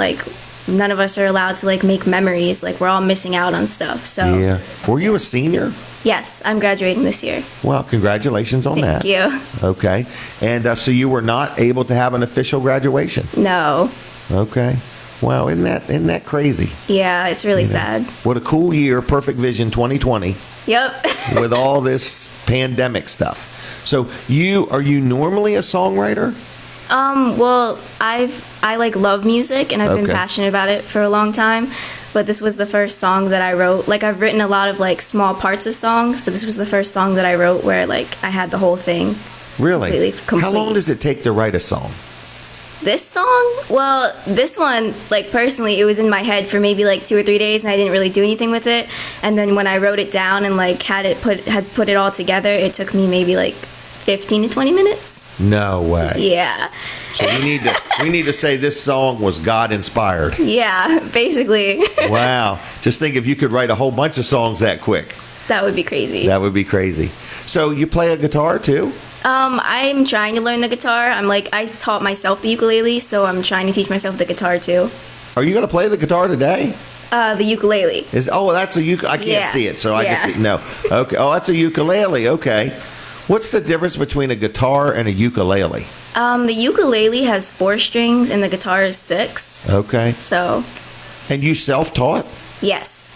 none of us are allowed to make memories. We're all missing out on stuff. So yeah. Were you a senior? Yes, I'm graduating this year. Well, congratulations on that. Thank you. Okay. And so you were not able to have an official graduation? No. Okay. Wow, isn't that crazy? Yeah, it's really sad. What a cool year, Perfect Vision 2020. Yep. With all this pandemic stuff. So are you normally a songwriter? Well, I love music, and I've been passionate about it for a long time. But this was the first song that I wrote. I've written a lot of small parts of songs, but this was the first song that I wrote where I had the whole thing. Really? Complete. How long does it take to write a song? This song? Well, this one, personally, it was in my head for maybe 2 or 3 days, and I didn't really do anything with it. And then when I wrote it down and had put it all together, it took me maybe 15 to 20 minutes. No way. Yeah. So we need to say this song was God inspired. Yeah, basically. Wow. Just think if you could write a whole bunch of songs that quick. That would be crazy. That would be crazy. So you play a guitar too? I'm trying to learn the guitar. I taught myself the ukulele, so I'm trying to teach myself the guitar too. Are you going to play the guitar today? The ukulele. That's a ukulele. I can't see it, so I just didn't know. Okay. Oh, that's a ukulele. Okay. What's the difference between a guitar and a ukulele? The ukulele has 4 strings and the guitar is 6. Okay. So. And you self-taught? Yes.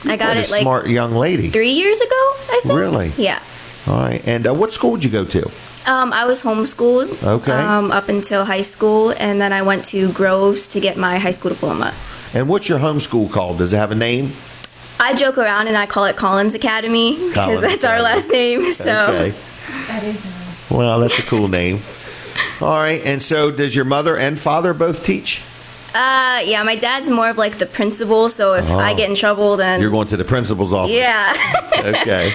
I got it smart young lady. 3 years ago, I think. Really? Yeah. All right. And what school did you go to? I was homeschooled. Okay. Up until high school, and then I went to Groves to get my high school diploma. And what's your homeschool called? Does it have a name? I joke around and I call it Colins Academy because that's our last name. So. Okay. That is nice. Well, that's a cool name. All right. And so does your mother and father both teach? Yeah, my dad's more of like the principal, so if I get in trouble, then... You're going to the principal's office. Yeah. Okay.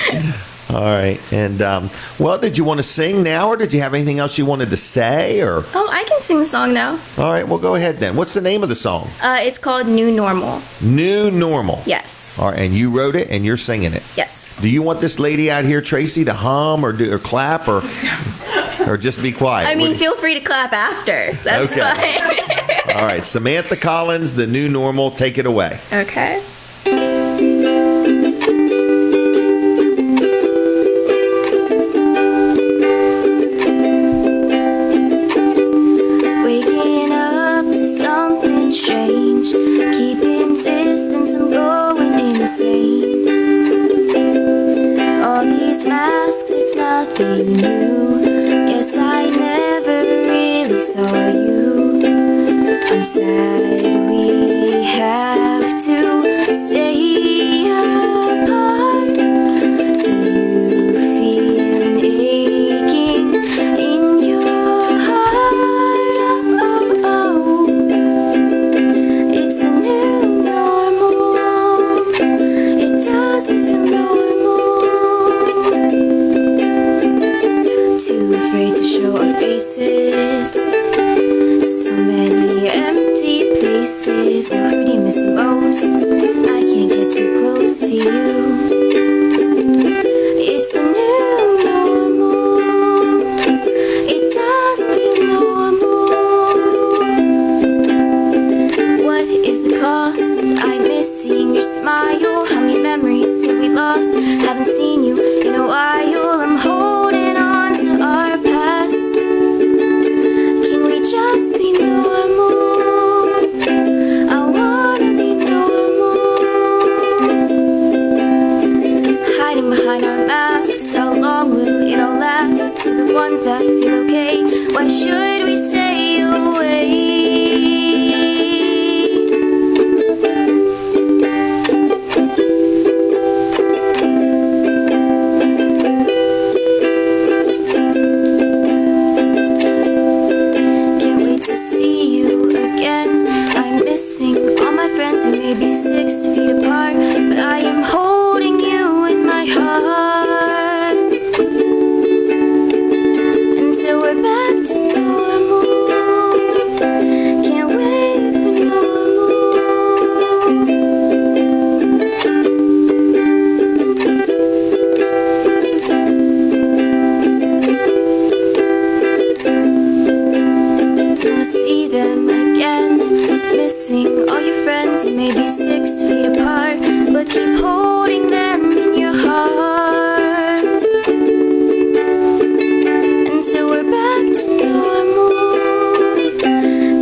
All right. And, did you want to sing now, or did you have anything else you wanted to say? Or? I can sing the song now. All right. Well, go ahead then. What's the name of the song? It's called New Normal. New Normal. Yes. All right. And you wrote it, and you're singing it. Yes. Do you want this lady out here, Tracy, to hum or clap or just be quiet? I mean, feel free to clap after. That's fine. All right. Samantha Colins, The New Normal. Take it away. Okay. Keeping distance, I'm going insane. All these masks, it's nothing new. Guess I never really saw you. I'm sad we have to stay apart. Do you feel an aching in your heart? Oh, oh, oh. It's the new normal. It doesn't feel normal. Too afraid to show our faces. So many empty places. But who do you miss the most? I can't get too close to you. It's the new normal. It doesn't feel normal. What is the cost? I miss seeing your smile. How many memories have we lost? Haven't seen you in a while. I'm holding on to our past. Can we just be normal? I wanna be normal. Hiding behind our masks. How long will it all last? To the ones that feel okay, why should we stay away? Can't wait to see you again. I'm missing all my friends. We may be 6 feet apart, but I am holding you in my heart until we're back to normal. Can't wait for normal. Wanna see them again. Missing all your friends. You may be 6 feet apart, but keep holding them in your heart until we're back to normal.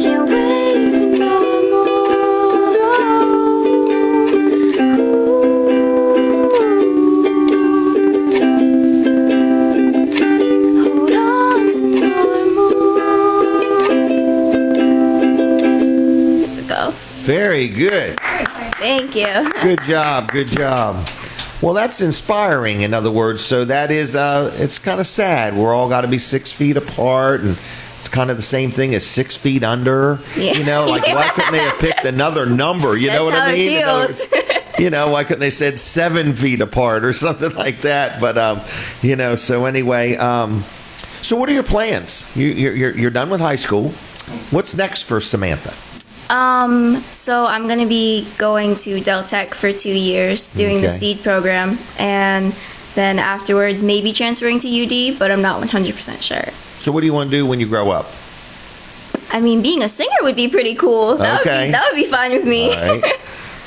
Can't wait for normal. Hold on to normal. Here we go. Very good. Thank you. Good job. Good job. Well, that's inspiring, in other words. So that is, it's kind of sad. We're all got to be 6 feet apart, and it's kind of the same thing as 6 feet under. Yeah. You know, like why couldn't they have picked another number? You know what I mean? That's how it feels. You know, why couldn't they said 7 feet apart or something like that? But, so anyway, So what are your plans? You're done with high school. What's next for Samantha? So I'm going to be going to Del Tech for 2 years, doing the SEED program, and then afterwards maybe transferring to UD, but I'm not 100% sure. So what do you want to do when you grow up? I mean, being a singer would be pretty cool. That would be fine with me. All right.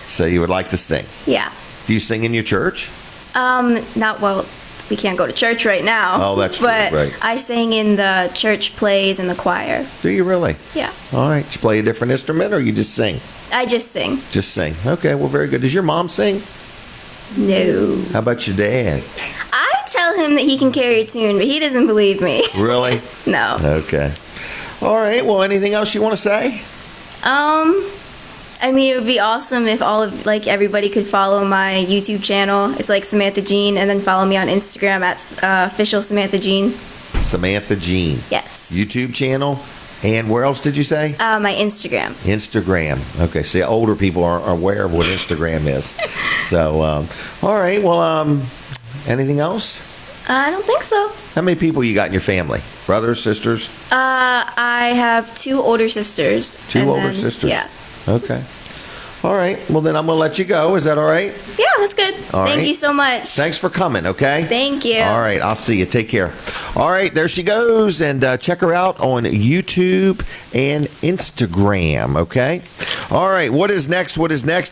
So you would like to sing? Yeah. Do you sing in your church? We can't go to church right now. Oh, that's true, but right. I sang in the church plays and the choir. Do you really? Yeah. All right. You play a different instrument or you just sing? I just sing. Just sing. Okay, well, very good. Does your mom sing? No. How about your dad? I tell him that he can carry a tune, but he doesn't believe me. Really? No. Okay. All right. Well, anything else you want to say? I mean, it would be awesome if everybody could follow my YouTube channel. It's like Samantha Jean, and then follow me on Instagram at official Samantha Jean. Samantha Jean. Yes. YouTube channel. And where else did you say? My Instagram. Instagram. Okay. See, older people are aware of what Instagram is. So, all right. Well, anything else? I don't think so. How many people you got in your family? Brothers, sisters? I have 2 older sisters. Two older sisters? Yeah. Okay. All right. Well, then I'm going to let you go. Is that all right? Yeah, that's good. Thank you so much. Thanks for coming, okay? Thank you. All right. I'll see you. Take care. All right. There she goes. And check her out on YouTube and Instagram, okay? All right. What is next?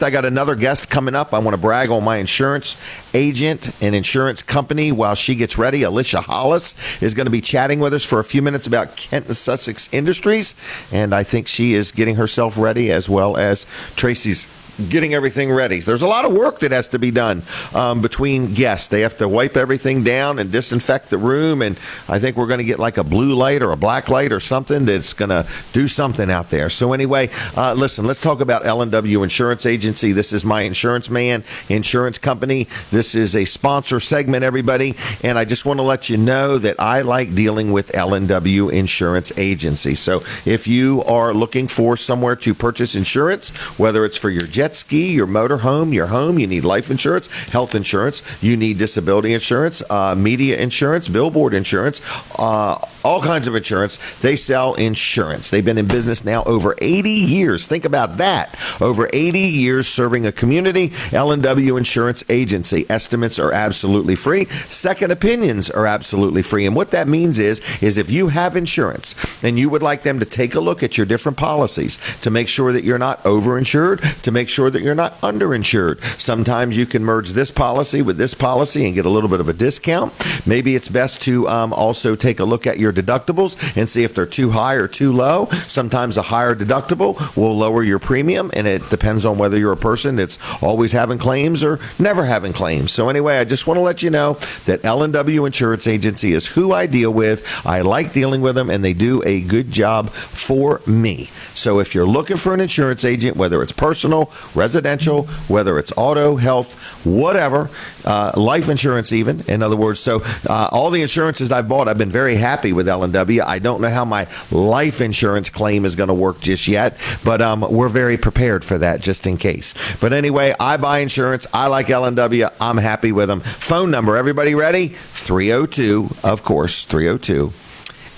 I got another guest coming up. I want to brag on my insurance agent and insurance company while she gets ready. Alicia Hollis is going to be chatting with us for a few minutes about Kent and Sussex Industries. And I think she is getting herself ready as well as Tracy's getting everything ready. There's a lot of work that has to be done between guests. They have to wipe everything down and disinfect the room, and I think we're going to get like a blue light or a black light or something that's going to do something out there. So anyway, listen, let's talk about L&W Insurance Agency. This is my insurance man, insurance company. This is a sponsor segment, everybody, and I just want to let you know that I like dealing with L&W Insurance Agency. So if you are looking for somewhere to purchase insurance, whether it's for your jet ski, your motorhome, your home, you need life insurance, health insurance, you need disability insurance, media insurance, billboard insurance, all kinds of insurance. They sell insurance. They've been in business now over 80 years. Think about that. Over 80 years serving a community. L&W Insurance Agency. Estimates are absolutely free. Second opinions are absolutely free. And what that means is if you have insurance and you would like them to take a look at your different policies to make sure that you're not overinsured, to make sure that you're not underinsured. Sometimes you can merge this policy with this policy and get a little bit of a discount. Maybe it's best to also take a look at your deductibles and see if they're too high or too low. Sometimes a higher deductible will lower your premium, and it depends on whether you're a person that's always having claims or never having claims. So anyway, I just want to let you know that L&W Insurance Agency is who I deal with. I like dealing with them, and they do a good job for me. So if you're looking for an insurance agent, whether it's personal, residential, whether it's auto, health, whatever, life insurance even, in other words. So all the insurances I've bought, I've been very happy with L&W. I don't know how my life insurance claim is going to work just yet, but we're very prepared for that just in case. But anyway, I buy insurance. I like L&W. I'm happy with them. Phone number, everybody ready? 302, of course, 302.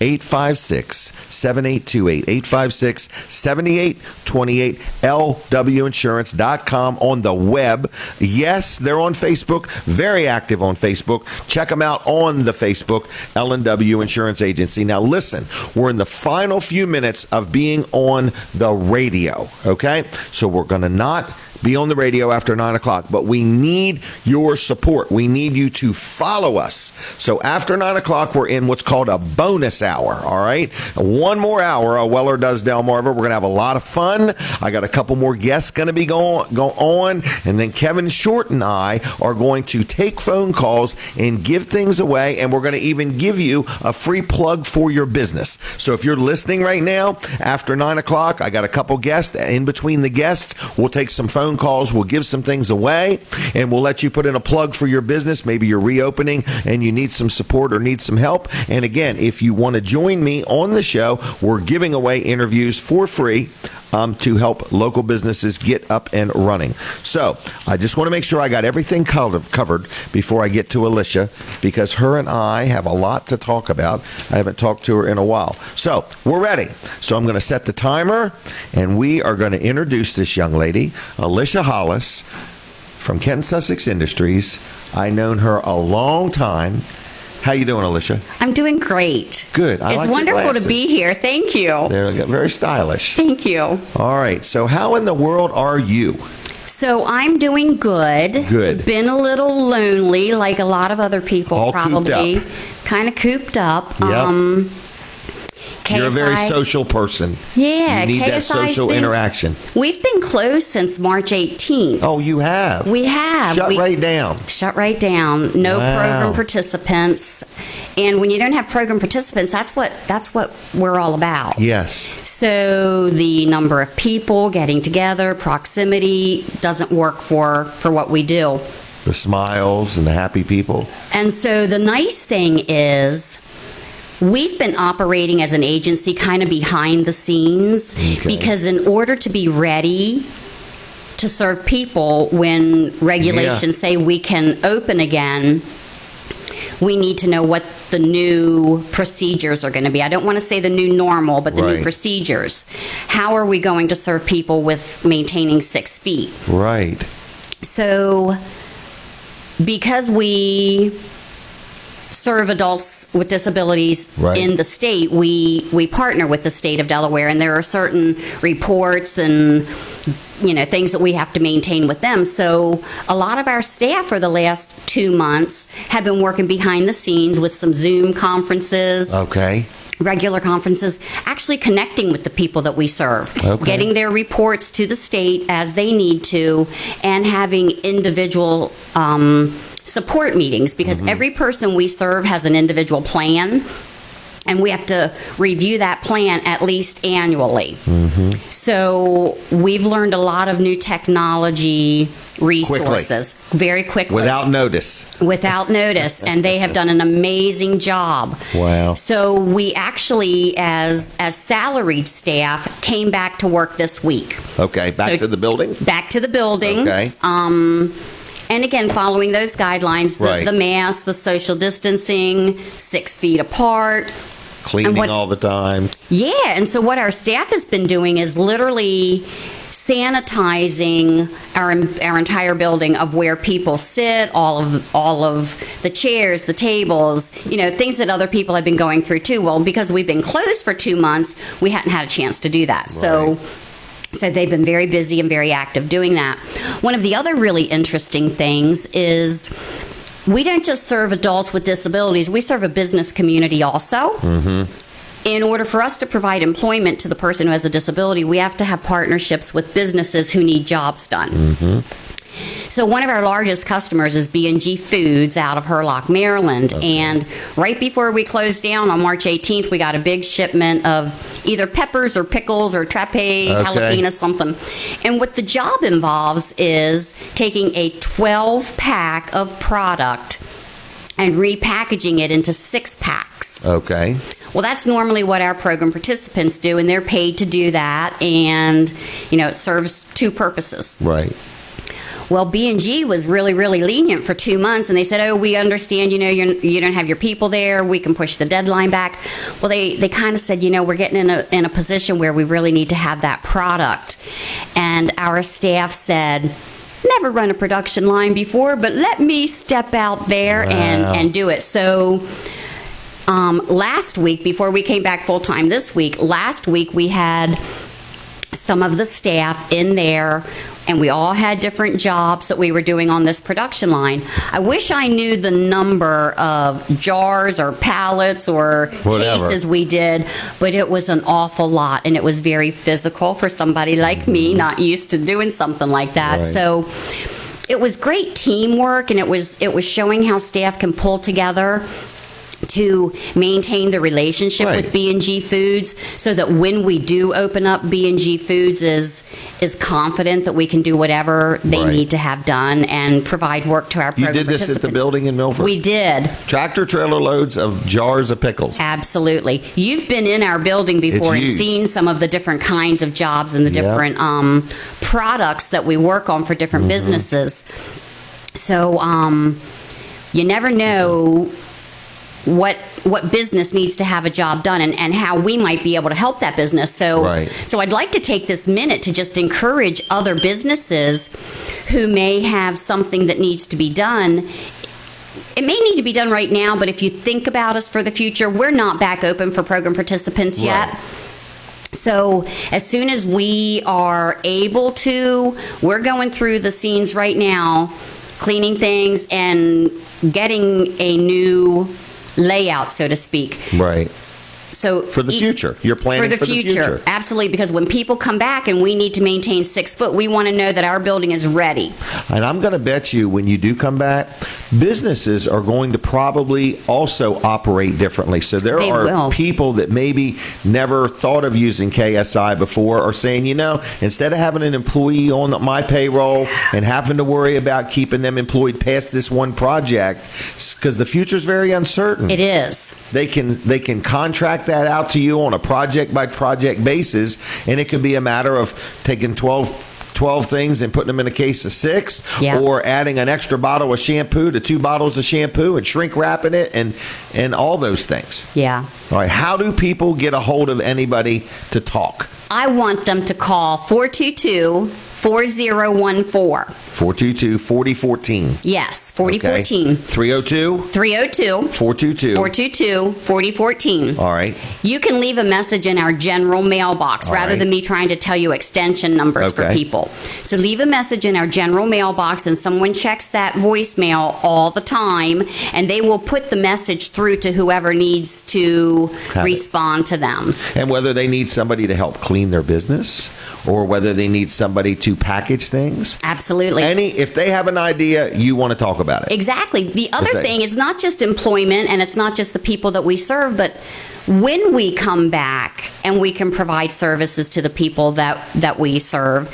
856-7828, 856-7828, lwinsurance.com on the web. Yes, they're on Facebook, very active on Facebook. Check them out on the Facebook, L&W Insurance Agency. Now listen, we're in the final few minutes of being on the radio, okay? So we're going to not be on the radio after 9 o'clock, but we need your support. We need you to follow us. So after 9 o'clock, we're in what's called a bonus hour, all right? One more hour of Weller Does Delmarva. We're going to have a lot of fun. I got a couple more guests going to be go on, and then Kevin Short and I are going to take phone calls and give things away, and we're going to even give you a free plug for your business. So if you're listening right now, after 9 o'clock, I got a couple guests. In between the guests, we'll take some phone calls, we'll give some things away, and we'll let you put in a plug for your business. Maybe you're reopening and you need some support or need some help. And again, if you want to to join me on the show. We're giving away interviews for free to help local businesses get up and running. So I just want to make sure I got everything covered before I get to Alicia, because her and I have a lot to talk about. I haven't talked to her in a while. So we're ready. So I'm going to set the timer, and we are going to introduce this young lady, Alicia Hollis from Kent Sussex Industries. I've known her a long time. How you doing, Alicia? I'm doing great. Good. It's wonderful to be here. Thank you. They're very stylish. Thank you. All right. So how in the world are you? So I'm doing good. Good. Been a little lonely, like a lot of other people. All probably. Kind of cooped up. Yep. You're a very social person. Yeah. You need that social interaction. We've been closed since March 18th. Oh, you have? We have. Shut right down. Shut right down. No program participants. And when you don't have program participants, that's what we're all about. Yes. So the number of people getting together, proximity doesn't work for what we do. The smiles and the happy people. And so the nice thing is, we've been operating as an agency kind of behind the scenes, because in order to be ready to serve people when regulations say we can open again, we need to know what the new procedures are going to be. I don't want to say the new normal, but the new procedures. How are we going to serve people with maintaining 6 feet? Right. So because we serve adults with disabilities in the state, we partner with the state of Delaware, and there are certain reports and things that we have to maintain with them. So a lot of our staff for the last 2 months have been working behind the scenes with some Zoom conferences. Regular conferences, actually connecting with the people that we serve, getting their reports to the state as they need to, and having individual support meetings, because every person we serve has an individual plan, and we have to review that plan at least annually. So we've learned a lot of new technology resources very quickly. Without notice. And they have done an amazing job. Wow. So we actually, as salaried staff, came back to work this week. Okay, back to the building? Back to the building. Okay. And again, following those guidelines, the mask, the social distancing, 6 feet apart. Cleaning all the time. Yeah, and so what our staff has been doing is literally sanitizing our entire building of where people sit, all of the chairs, the tables, things that other people have been going through too. Well, because we've been closed for 2 months, we hadn't had a chance to do that. So they've been very busy and very active doing that. One of the other really interesting things is we don't just serve adults with disabilities, we serve a business community also. In order for us to provide employment to the person who has a disability, we have to have partnerships with businesses who need jobs done. So one of our largest customers is B&G Foods out of Hurlock, Maryland. And right before we closed down on March 18th, we got a big shipment of either peppers or pickles or trape, jalapenos, something. And what the job involves is taking a 12-pack of product and repackaging it into 6-packs. Okay. Well, that's normally what our program participants do, and they're paid to do that. And, it serves 2 purposes. Right. Well, B&G was really, really lenient for 2 months, and they said, "Oh, we understand. You don't have your people there. We can push the deadline back." Well, they kind of said, "We're getting in a position where we really need to have that product," and our staff said, "Never run a production line before, but let me step out there and do it." So last week, before we came back full time this week, last week we had some of the staff in there, and we all had different jobs that we were doing on this production line. I wish I knew the number of jars or pallets or cases we did, but it was an awful lot, and it was very physical for somebody like me, not used to doing something like that. So it was great teamwork, and it was showing how staff can pull together to maintain the relationship with B&G Foods, so that when we do open up, B&G Foods is confident that we can do whatever they need to have done and provide work to our program. You did this at the building in Milford? We did. Tractor trailer loads of jars of pickles. Absolutely. You've been in our building before and seen some of the different kinds of jobs and the different products that we work on for different businesses. So you never know what business needs to have a job done and how we might be able to help that business. So I'd like to take this minute to just encourage other businesses who may have something that needs to be done. It may need to be done right now, but if you think about us for the future, we're not back open for program participants yet. So as soon as we are able to, we're going through the scenes right now, cleaning things and getting a new layout, so to speak. Right. So for the future, you're planning for the future. Absolutely, because when people come back and we need to maintain 6 foot, we want to know that our building is ready. And I'm going to bet you when you do come back, businesses are going to probably also operate differently. So there are people that maybe never thought of using KSI before are saying, instead of having an employee on my payroll and having to worry about keeping them employed past this one project, because the future is very uncertain. It is. They can contract that out to you on a project by project basis, and it could be a matter of taking 12 things and putting them in a case of 6, or adding an extra bottle of shampoo to 2 bottles of shampoo and shrink wrapping it and all those things. Yeah. All right. How do people get a hold of anybody to talk? I want them to call 422-4014. 422-4014. Yes, 4014. 302? 302. 422. 422-4014. All right. You can leave a message in our general mailbox rather than me trying to tell you extension numbers for people. So leave a message in our general mailbox, and someone checks that voicemail all the time, and they will put the message through to whoever needs to respond to them. And whether they need somebody to help clean their business or whether they need somebody to package things. Absolutely. If they have an idea, you want to talk about it. Exactly. The other thing is not just employment, and it's not just the people that we serve, but when we come back and we can provide services to the people that we serve,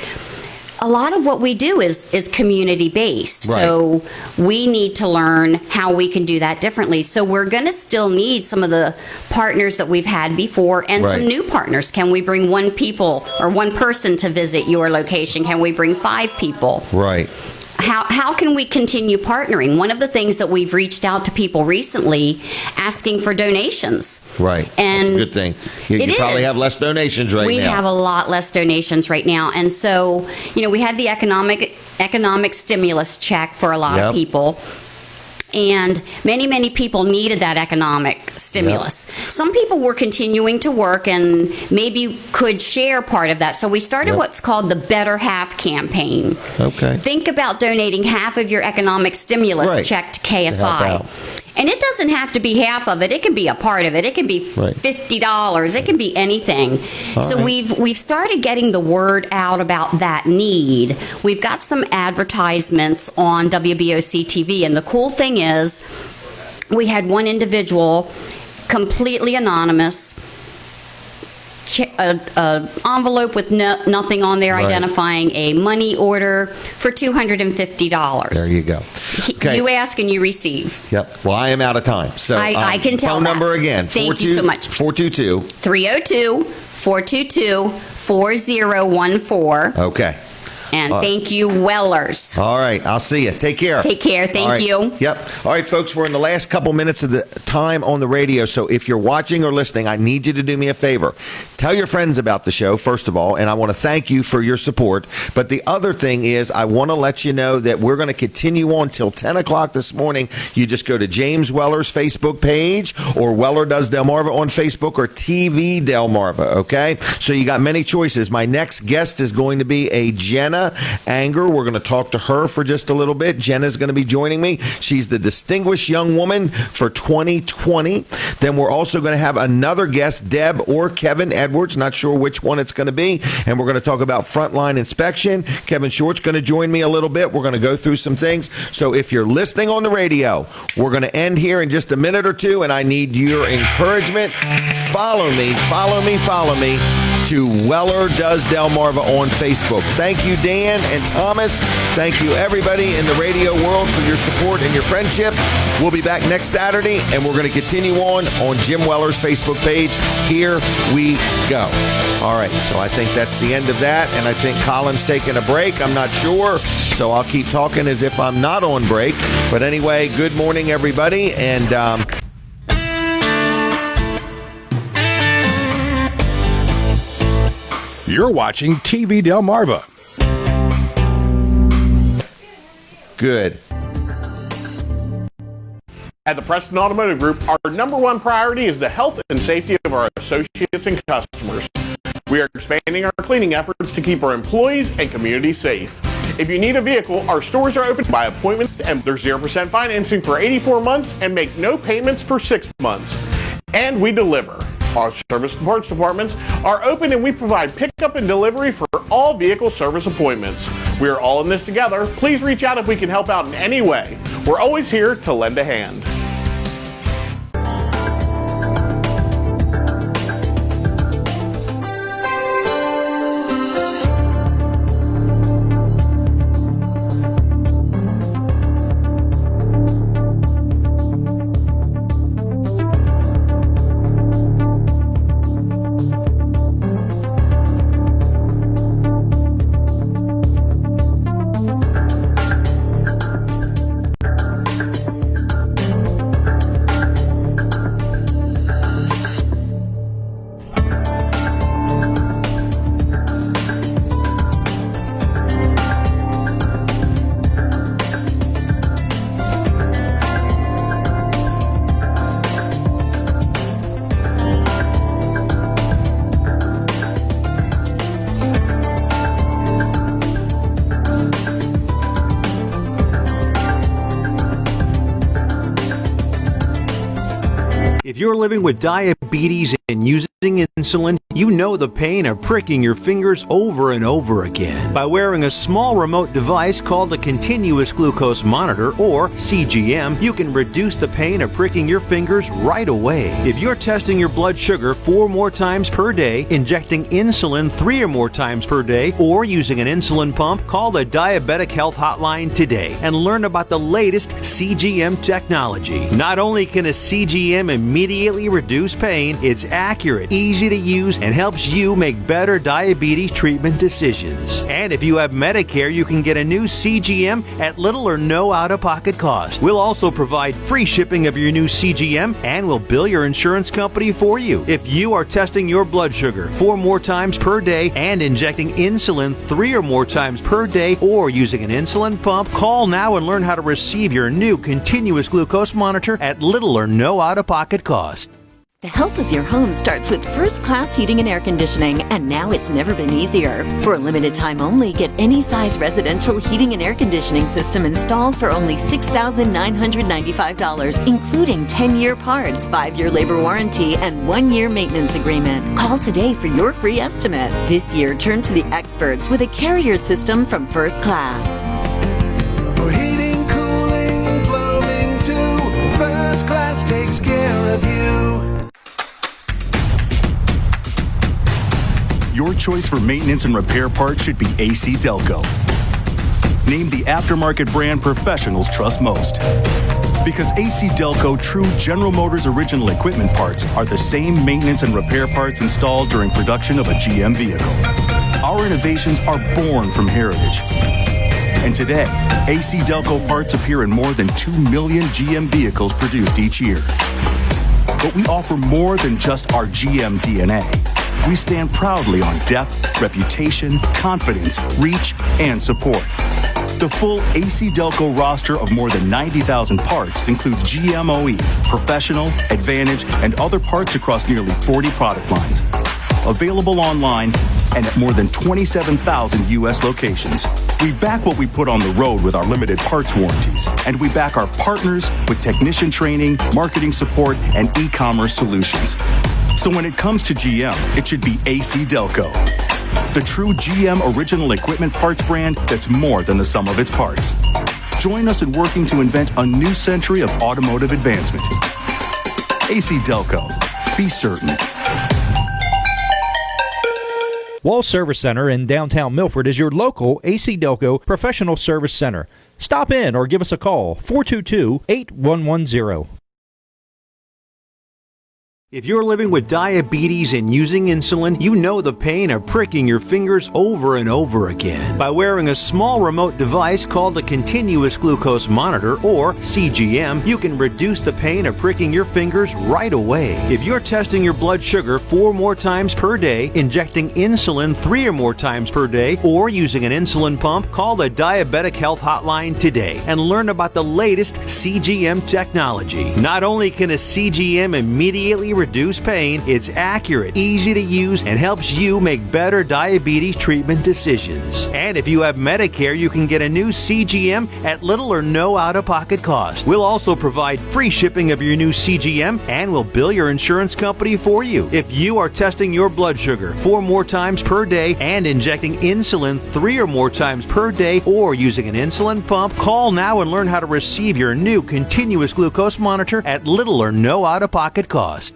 a lot of what we do is community-based. Right. So we need to learn how we can do that differently. So we're going to still need some of the partners that we've had before and some new partners. Can we bring one person to visit your location? Can we bring 5 people? Right. How can we continue partnering? One of the things that we've reached out to people recently asking for donations. Right. And that's a good thing. You probably have less donations right now. We have a lot less donations right now. And so, we had the economic stimulus check for a lot of people. And many people needed that economic stimulus. Some people were continuing to work and maybe could share part of that. So we started what's called the Better Half campaign. Okay. Think about donating half of your economic stimulus check to KSI. And it doesn't have to be half of it. It can be a part of it. It can be $50. It can be anything. So we've started getting the word out about that need. We've got some advertisements on WBOC TV, and the cool thing is we had one individual, completely anonymous, an envelope with nothing on there identifying a money order for $250. There you go. You ask and you receive. Yep. Well, I am out of time. So I can tell phone number again. Thank you so much. 422. 302-422-4014. Okay. And thank you, Wellers. All right. I'll see you. Take care. Take care. Thank you. Yep. All right, folks, we're in the last couple minutes of the time on the radio. So if you're watching or listening, I need you to do me a favor. Tell your friends about the show, first of all, and I want to thank you for your support. But the other thing is I want to let you know that we're going to continue on till 10 o'clock this morning. You just go to James Weller's Facebook page or Weller Does Delmarva on Facebook or TV Delmarva, okay? So you got many choices. My next guest is going to be a Jenna Jenna Anger. We're going to talk to her for just a little bit. Jenna's going to be joining me. She's the Distinguished Young Woman for 2020. Then we're also going to have another guest, Deb or Kevin Edwards. Not sure which one it's going to be. And we're going to talk about frontline inspection. Kevin Short's going to join me a little bit. We're going to go through some things. So if you're listening on the radio, we're going to end here in just a minute or two, and I need your encouragement. Follow me to Weller Does Delmarva on Facebook. Thank you, Dan and Thomas. Thank you, everybody in the radio world, for your support and your friendship. We'll be back next Saturday, and we're going to continue on Jim Weller's Facebook page. Here we go. All right, so I think that's the end of that, and I think Colin's taking a break. I'm not sure, so I'll keep talking as if I'm not on break. But anyway, good morning, everybody, and you're watching TV Delmarva. Good. At the Preston Automotive Group, our number one priority is the health and safety of our associates and customers. We are expanding our cleaning efforts to keep our employees and community safe. If you need a vehicle, our stores are open by appointment, and there's 0% financing for 84 months and make no payments for 6 months. And we deliver. Our service and parts departments are open, and we provide pickup and delivery for all vehicle service appointments. We are all in this together. Please reach out if we can help out in any way. We're always here to lend a hand. If you're living with diabetes and using insulin, you know the pain of pricking your fingers over and over again. By wearing a small remote device called a continuous glucose monitor, or CGM, you can reduce the pain of pricking your fingers right away. If you're testing your blood sugar 4 more times per day, injecting insulin 3 or more times per day, or using an insulin pump, call the Diabetic Health Hotline today and learn about the latest CGM technology. Not only can a CGM immediately reduce pain, it's accurate, easy to use, and helps you make better diabetes treatment decisions. And if you have Medicare, you can get a new CGM at little or no out-of-pocket cost. We'll also provide free shipping of your new CGM, and we'll bill your insurance company for you. If you are testing your blood sugar 4 more times per day and injecting insulin 3 or more times per day, or using an insulin pump, call now and learn how to receive your new continuous glucose monitor at little or no out-of-pocket cost. The health of your home starts with first-class heating and air conditioning, and now it's never been easier. For a limited time only, get any size residential heating and air conditioning system installed for only $6,995, including 10-year parts, 5-year labor warranty, and 1-year maintenance agreement. Call today for your free estimate. This year, turn to the experts with a Carrier system from First Class. For heating, cooling, plumbing too, First Class takes care of you. Your choice for maintenance and repair parts should be AC Delco. Named the aftermarket brand professionals trust most. Because AC Delco true General Motors original equipment parts are the same maintenance and repair parts installed during production of a GM vehicle. Our innovations are born from heritage. And today, AC Delco parts appear in more than 2 million GM vehicles produced each year. But we offer more than just our GM DNA. We stand proudly on depth, reputation, confidence, reach, and support. The full AC Delco roster of more than 90,000 parts includes GM OE, Professional, Advantage, and other parts across nearly 40 product lines. Available online and at more than 27,000 U.S. locations. We back what we put on the road with our limited parts warranties, and we back our partners with technician training, marketing support, and e-commerce solutions. So when it comes to GM, it should be AC Delco, the true GM original equipment parts brand that's more than the sum of its parts. Join us in working to invent a new century of automotive advancement. AC Delco. Be certain. Wall Service Center in downtown Milford is your local AC Delco professional service center. Stop in or give us a call, 422-8110. If you're living with diabetes and using insulin, you know the pain of pricking your fingers over and over again. By wearing a small remote device called a continuous glucose monitor, or CGM, you can reduce the pain of pricking your fingers right away. If you're testing your blood sugar 4 more times per day, injecting insulin 3 or more times per day, or using an insulin pump, call the Diabetic Health Hotline today and learn about the latest CGM technology. Not only can a CGM immediately reduce pain, it's accurate, easy to use, and helps you make better diabetes treatment decisions. And if you have Medicare, you can get a new CGM at little or no out-of-pocket cost. We'll also provide free shipping of your new CGM, and we'll bill your insurance company for you. If you are testing your blood sugar 4 more times per day and injecting insulin 3 or more times per day, or using an insulin pump, call now and learn how to receive your new continuous glucose monitor at little or no out-of-pocket cost.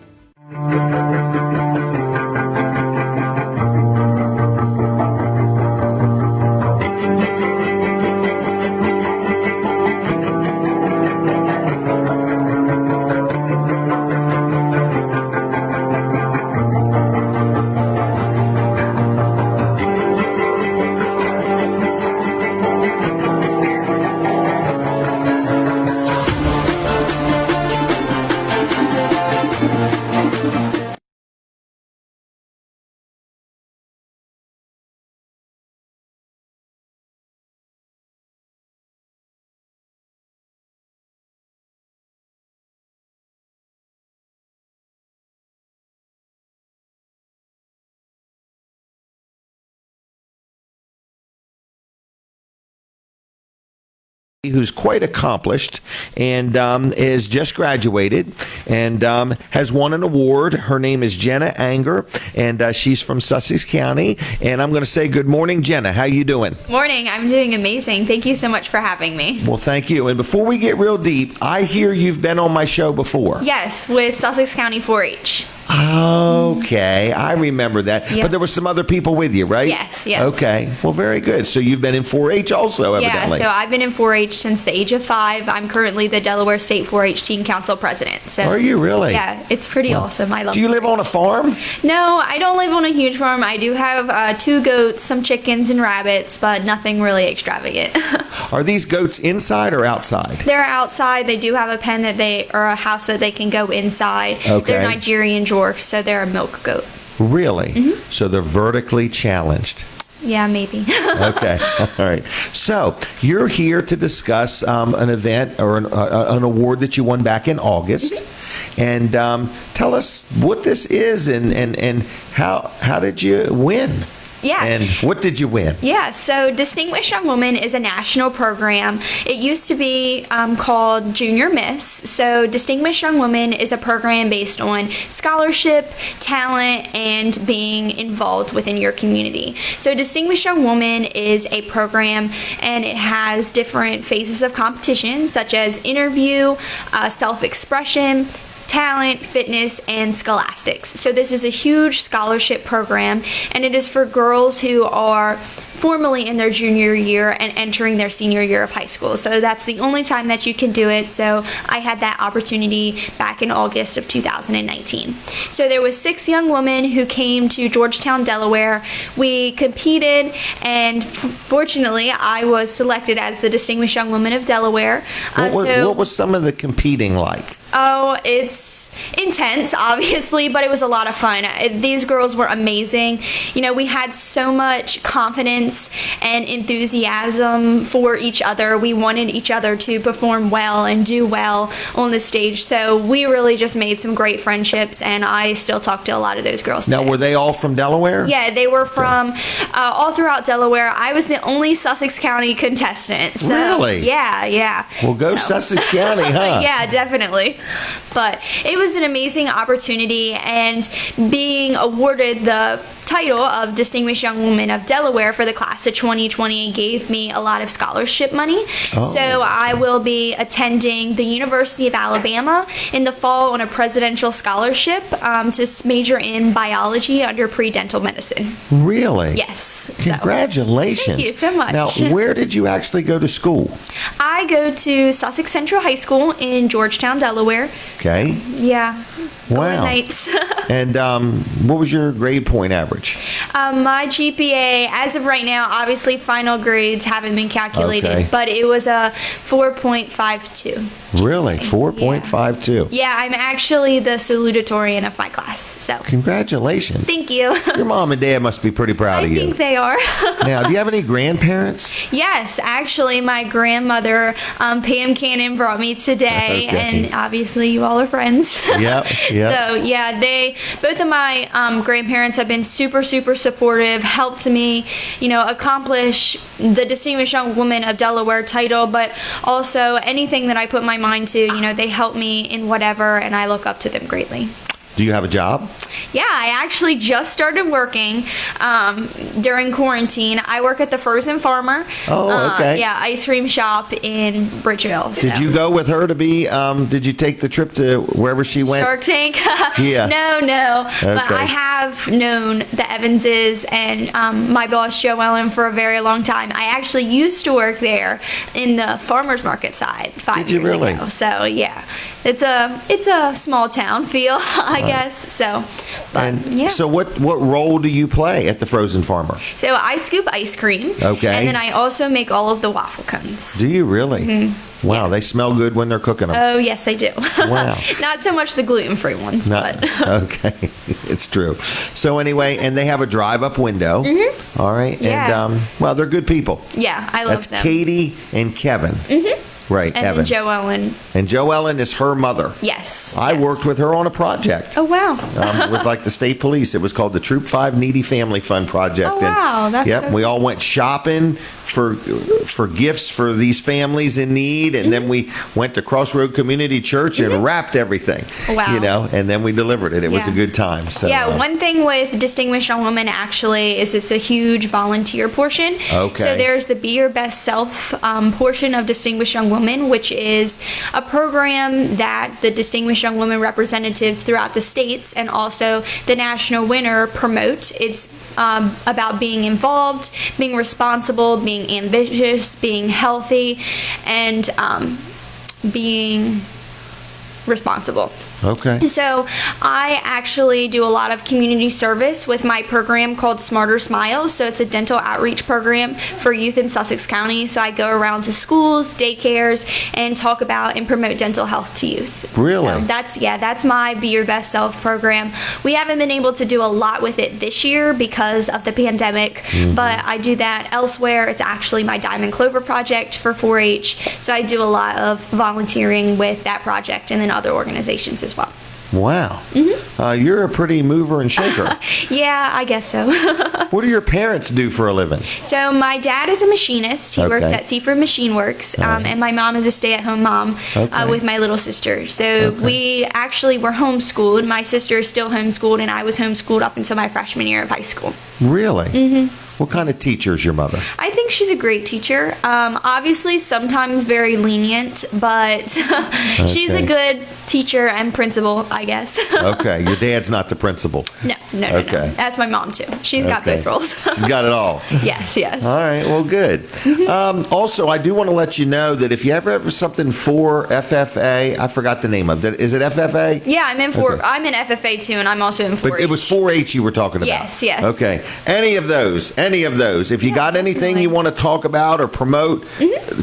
Who's quite accomplished and is just graduated and has won an award. Her name is Jenna Anger, and she's from Sussex County. And I'm going to say good morning, Jenna. How you doing? Morning. I'm doing amazing. Thank you so much for having me. Well, thank you. And before we get real deep, I hear you've been on my show before. Yes, with Sussex County 4-H. Okay, I remember that. Yep. But there were some other people with you, right? Yes. Okay, well, very good. So you've been in 4-H also, evidently. Yeah, so I've been in 4-H since the age of 5. I'm currently the Delaware State 4-H Teen Council President. So, are you really? Yeah, it's pretty awesome. I love it. Do you live on a farm? No, I don't live on a huge farm. I do have 2 goats, some chickens, and rabbits, but nothing really extravagant. Are these goats inside or outside? They're outside. They do have a pen or a house that they can go inside. Okay. They're Nigerian dwarfs, so they're a milk goat. Really? Mm-hmm. So they're vertically challenged. Yeah, maybe. Okay. All right. So you're here to discuss an event or an award that you won back in August. Mm-hmm. And tell us what this is and how did you win? Yeah. And what did you win? Yeah, so Distinguished Young Woman is a national program. It used to be called Junior Miss. So Distinguished Young Woman is a program based on scholarship, talent, and being involved within your community. So Distinguished Young Woman is a program, and it has different phases of competition, such as interview, self-expression, talent, fitness, and scholastics. So this is a huge scholarship program, and it is for girls who are formally in their junior year and entering their senior year of high school. So that's the only time that you can do it. So I had that opportunity back in August of 2019. So there was 6 young women who came to Georgetown, Delaware. We competed, and fortunately I was selected as the Distinguished Young Woman of Delaware. What was some of the competing like? Oh, it's intense, obviously, but it was a lot of fun. These girls were amazing. You know, we had so much confidence and enthusiasm for each other. We wanted each other to perform well and do well on the stage. So we really just made some great friendships, and I still talk to a lot of those girls today. Now, were they all from Delaware? Yeah, they were from all throughout Delaware. I was the only Sussex County contestant. So, really? Yeah. Well, go Sussex County, huh? Yeah, definitely. But it was an amazing opportunity, and being awarded the title of Distinguished Young Woman of Delaware for the class of 2020 gave me a lot of scholarship money. So I will be attending the University of Alabama in the fall on a presidential scholarship to major in biology under pre-dental medicine. Really? Yes. Congratulations. Thank you so much. Now, where did you actually go to school? I go to Sussex Central High School in Georgetown, Delaware. Okay. Yeah. Golden Wow. Knights. And what was your grade point average? My GPA, as of right now, obviously final grades haven't been calculated, Okay. but it was a 4.52. Really? 4.52. Yeah, I'm actually the salutatorian of my class. So Congratulations. thank you. Your mom and dad must be pretty proud I of you. think they are. Now, do you have any grandparents? Yes, actually, my grandmother, Pam Cannon, brought me today, Okay. and obviously you all are friends. Yep. So yeah, both of my grandparents have been super supportive, helped me, accomplish the Distinguished Young Woman of Delaware title, but also anything that I put my mind to, they help me in whatever, and I look up to them greatly. Do you have a job? Yeah, I actually just started working during quarantine. I work at the Frozen Farmer. Oh, okay. Yeah, ice cream shop in Bridgeville. Did you go with her to be, did you take the trip to wherever she went? Shark Tank? Yeah. No. But Okay. I have known the Evanses and my boss, Joellen, for a very long time. I actually used to work there in the farmer's market side 5 Did you years really? ago. So, yeah. It's a small town feel, I guess. So, but And yeah. so what role do you play at the Frozen Farmer? So I scoop ice cream. Okay. And then I also make all of the waffle cones. Do you really? Mhm. Wow, they smell good when they're cooking them. Oh, yes, they do. Wow. Not so much the gluten-free ones, but. Okay, it's true. So anyway, and they have a drive-up window. Mhm. All right. Yeah. And, well, they're good people. Yeah, I love That's them. Katie and Kevin. Mm-hmm. Right, And Evans. then Joellen. And Joellen is her mother. Yes. I worked with her on a project. Oh, wow. With like the state police. It was called the Troop 5 Needy Family Fund Project. Oh, wow. That's yep, so we all went shopping for gifts for these families in need, and then we went to Crossroad Community Church and wrapped everything. Wow. And then we delivered it. It was a Yeah. good time. So, Yeah, one thing with Distinguished Young Women actually is it's a huge volunteer portion. Okay. So there's the Be Your Best Self portion of Distinguished Young Women, which is a program that the Distinguished Young Women representatives throughout the states and also the national winner promote. It's about being involved, being responsible, being ambitious, being healthy, and being responsible. Okay. So I actually do a lot of community service with my program called Smarter Smiles. So it's a dental outreach program for youth in Sussex County. So I go around to schools, daycares, and talk about and promote dental health to youth. Really? So that's my Be Your Best Self program. We haven't been able to do a lot with it this year because of the pandemic, but I do that elsewhere. It's actually my Diamond Clover project for 4-H. So I do a lot of volunteering with that project and then other organizations as well. Wow. You're a pretty mover and shaker. Yeah, I guess so. What do your parents do for a living? So my dad is a machinist. He works Okay. at Seaford Machine Works, and my mom is a stay-at-home mom Okay. with my little sister. So we actually were homeschooled. My sister is still homeschooled, and I was homeschooled up until my freshman year of high school. Really? Mm-hmm. What kind of teacher is your mother? I think she's a great teacher. Obviously, sometimes very lenient, but she's a Okay. good teacher and principal, I guess. Okay, your dad's not the principal. No. Okay. That's my mom, too. She's got Okay. both roles. She's got it all. Yes. All right, well, good. Also, I do want to let you know that if you ever have something for FFA, I forgot the name of it. Is it FFA? Yeah, I'm in I'm in FFA too, and I'm also in 4-H. But it was 4-H you were talking about. Yes. Okay. Any of those, any any of those. If you got anything you want to talk about or promote,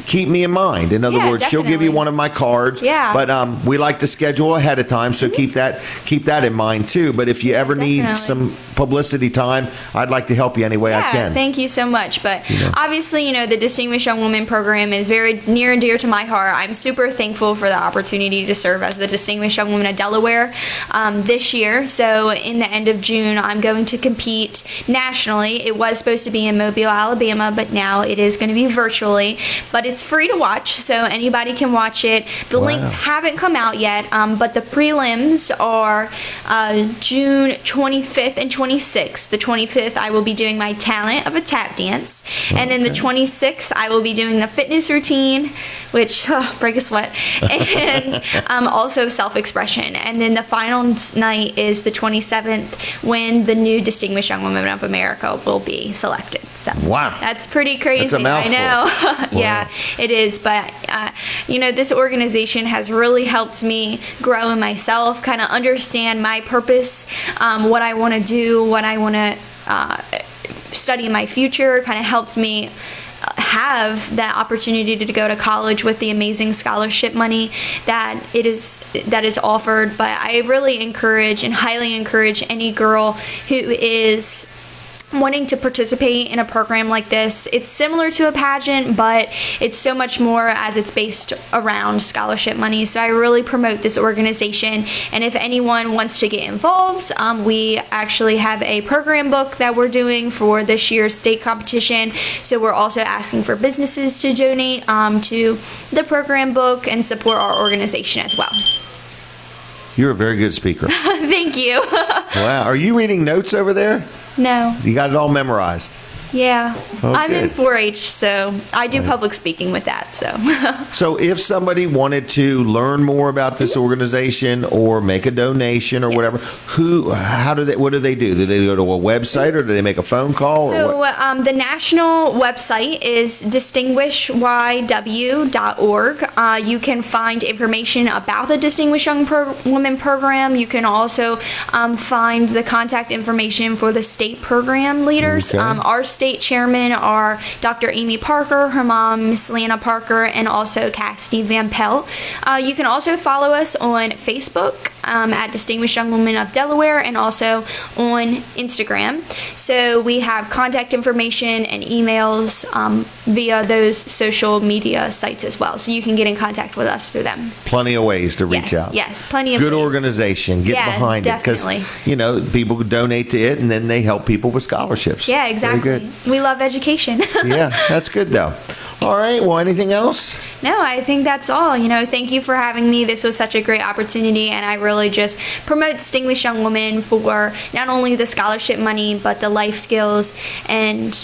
keep me in mind. In other words, she'll give you one of my cards. Yeah. But we like to schedule ahead of time, so keep that in mind too. But if you ever need some publicity time, I'd like to help you any way I can. Thank you so much. But obviously, the Distinguished Young Woman program is very near and dear to my heart. I'm super thankful for the opportunity to serve as the Distinguished Young Woman of Delaware this year. So in the end of June, I'm going to compete nationally. It was supposed to be in Mobile, Alabama, but now it is going to be virtually. But it's free to watch, so anybody can watch it. The links haven't come out yet, but the prelims are June 25th and 26th. The 25th, I will be doing my talent of a tap dance. And then the 26th, I will be doing the fitness routine, which, break a sweat, and also self-expression. And then the final night is the 27th, when the new Distinguished Young Woman of America will be selected. So that's pretty crazy. That's a mouthful. I know. Yeah, it is. But, this organization has really helped me grow in myself, kind of understand my purpose, what I want to do, what I want to study in my future, kind of helped me have that opportunity to go to college with the amazing scholarship money that is offered. But I really encourage and highly encourage any girl who is wanting to participate in a program like this. It's similar to a pageant, but it's so much more as it's based around scholarship money. So I really promote this organization. And if anyone wants to get involved, we actually have a program book that we're doing for this year's state competition. So we're also asking for businesses to donate to the program book and support our organization as well. You're a very good speaker. Thank you. Wow. Are you reading notes over there? No. You got it all memorized? Yeah. Okay. I'm in 4-H, so I do public speaking with that. So if somebody wanted to learn more about this organization or make a donation or whatever, what do they do? Do they go to a website or do they make a phone call? So the national website is distinguishedYW.org. You can find information about the Distinguished Young Woman program. You can also find the contact information for the state program leaders. Okay. Our state chairmen are Dr. Amy Parker, her mom, Miss Lana Parker, and also Cassidy Van Pelt. You can also follow us on Facebook at Distinguished Young Woman of Delaware and also on Instagram. So we have contact information and emails via those social media sites as well. So you can get in contact with us through them. Plenty of ways to reach out. Yes, plenty of good ways. Organization. Get behind definitely. it because people donate to it and then they help people with scholarships. Yeah, exactly. Very good. We love education. Yeah, that's good though. All right. Well, anything else? No, I think that's all. Thank you for having me. This was such a great opportunity, and I really just promote Distinguished Young Women for not only the scholarship money, but the life skills and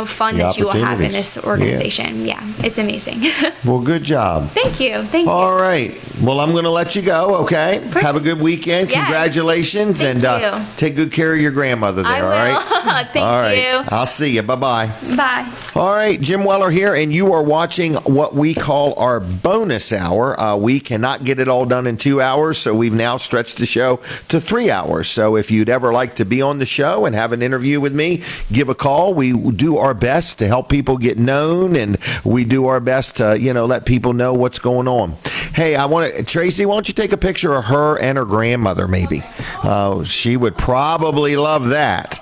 fun that you will have in this organization. Yeah, it's amazing. Well, good job. Thank you. Thank you. All right. Well, I'm going to let you go, okay? Perfect. Have a good weekend. Yes. Congratulations. Thank you. Take good care of your grandmother there, I all right? Thank all right. you. I'll see you. Bye-bye. Bye. All right. Jim Weller here, and you are watching what we call our bonus hour. We cannot get it all done in 2 hours, so we've now stretched the show to 3 hours. So if you'd ever like to be on the show and have an interview with me, give a call. We do our best to help people get known, and we do our best to let people know what's going on. Hey, Tracy, why don't you take a picture of her and her grandmother maybe? She would probably love that.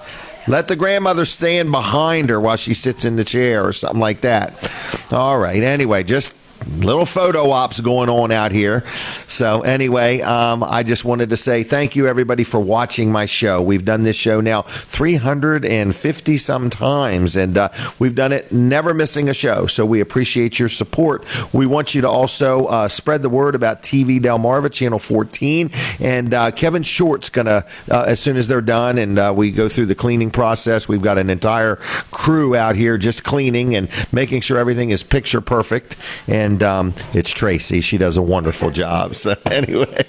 Let the grandmother stand behind her while she sits in the chair or something like that. All right. Anyway, just little photo ops going on out here. So anyway, I just wanted to say thank you, everybody, for watching my show. We've done this show now 350 some times, and we've done it never missing a show. So we appreciate your support. We want you to also spread the word about TV Delmarva, Channel 14. And Kevin Short's going to, as soon as they're done and we go through the cleaning process, we've got an entire crew out here just cleaning and making sure everything is picture perfect. And it's Tracy. She does a wonderful job. So anyway,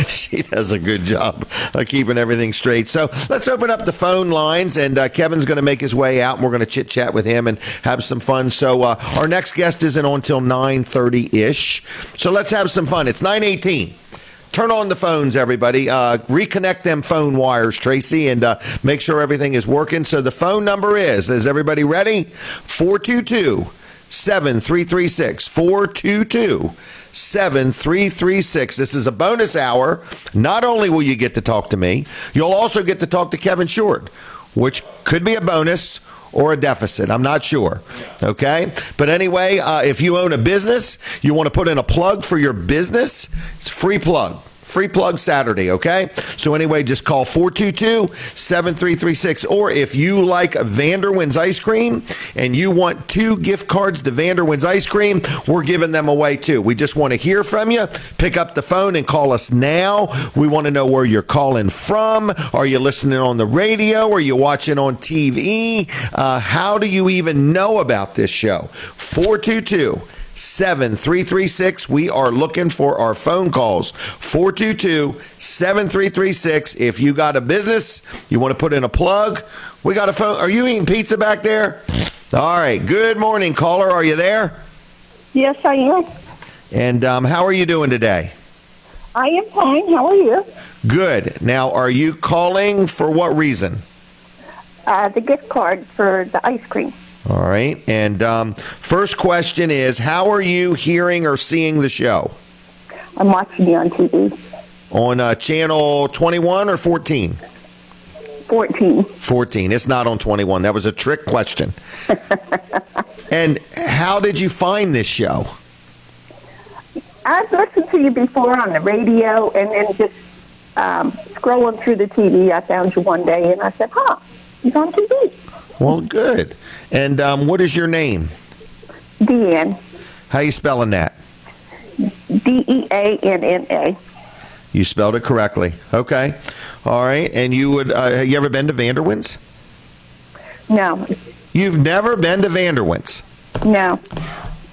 she does a good job of keeping everything straight. So let's open up the phone lines, and Kevin's going to make his way out, and we're going to chit-chat with him and have some fun. So our next guest isn't on until 9:30-ish. So let's have some fun. It's 9:18. turn on the phones, everybody. Reconnect them phone wires, Tracy, and make sure everything is working. So the phone number is everybody ready? 422-7336. 422-7336. This is a bonus hour. Not only will you get to talk to me, you'll also get to talk to Kevin Short, which could be a bonus or a deficit. I'm not sure. Okay? But anyway, if you own a business, you want to put in a plug for your business, it's free plug. Free plug Saturday, okay? So anyway, just call 422-7336. Or if you like Vanderwin's ice cream and you want 2 gift cards to Vanderwin's ice cream, we're giving them away too. We just want to hear from you. Pick up the phone and call us now. We want to know where you're calling from. Are you listening on the radio? Are you watching on TV? How do you even know about this show? 422-7336. We are looking for our phone calls. 422-7336. If you got a business, you want to put in a plug, we got a phone. Are you eating pizza back there? All right. Good morning, caller. Are you there? Yes, I am. And how are you doing today? I am fine. How are you? Good. Now, are you calling for what reason? The gift card for the ice cream. All right. And first question is, how are you hearing or seeing the show? I'm watching you on TV. On channel 21 or 14? 14. 14. It's not on 21. That was a trick question. And how did you find this show? I've listened to you before on the radio, and then just scrolling through the TV, I found you one day, and I said, he's on TV. Well, good. And what is your name? Duane. How you spelling that? Deanna. You spelled it correctly. Okay. All right. And you would have you ever been to Vanderwin's? No. You've never been to Vanderwin's? No.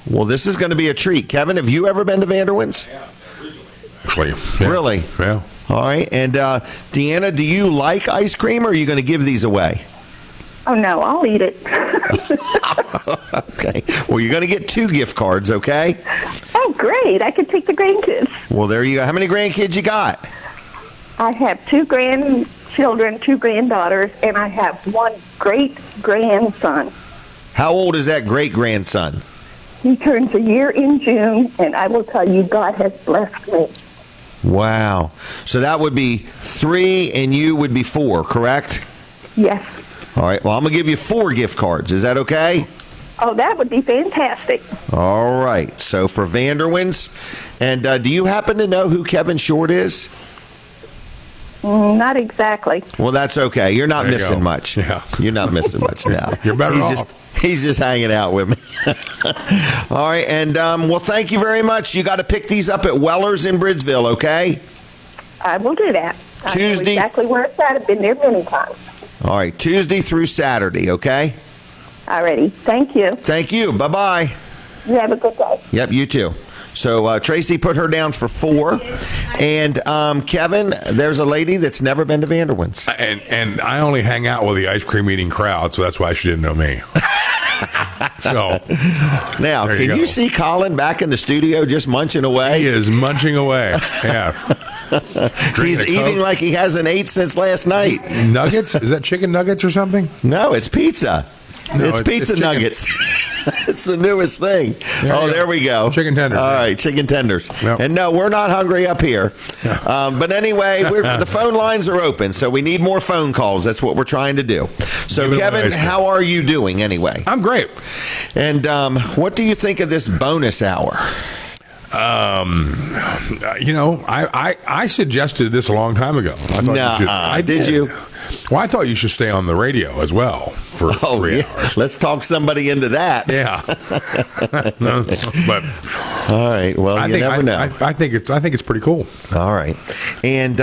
Well, this is going to be a treat. Kevin, have you ever been to Vanderwin's? Actually, yeah. Really? Yeah. All right. And Deanna, do you like ice cream, or are you going to give these away? Oh, no, I'll eat it. Okay. Well, you're going to get 2 gift cards, okay? Oh, great. I can take the grandkids. Well, there you go. How many grandkids you got? I have 2 grandchildren, 2 granddaughters, and I have 1 great-grandson. How old is that great-grandson? He turns a year in June, and I will tell you, God has blessed me. Wow. So that would be 3, and you would be 4, correct? Yes. All right. Well, I'm going to give you 4 gift cards. Is that okay? Oh, that would be fantastic. All right. So for Vanderwin's. And do you happen to know who Kevin Short is? Not exactly. Well, that's okay. You're not missing much. Yeah. You're not missing much now. You're better off. He's just hanging out with me. All right. And, well, thank you very much. You got to pick these up at Weller's in Bridgeville, okay? I will do that. Tuesday. I know exactly where it's at. I've been there many times. All right. Tuesday through Saturday, okay? Alrighty. Thank you. Thank you. Bye-bye. You have a good day. Yep, you too. So Tracy put her down for 4. And Kevin, there's a lady that's never been to Vanderwin's. And I only hang out with the ice cream eating crowd, so that's why she didn't know me. So now, can you see Colin back in the studio just munching away? He is munching away. Yeah. He's eating like he hasn't ate since last night. Nuggets? Is that chicken nuggets or something? No, it's pizza. No, it's pizza nuggets. It's the newest thing. There we go. Chicken tenders. All right, chicken tenders. Yep. And no, we're not hungry up here. But anyway, the phone lines are open, so we need more phone calls. That's what we're trying to do. So, Kevin, how are you doing anyway? I'm great. And what do you think of this bonus hour? I suggested this a long time ago. I did you? Well, I thought you should stay on the radio as well for 3 hours. Let's talk somebody into that. Yeah. But all right. Well, you never know. I think it's pretty cool. All right. And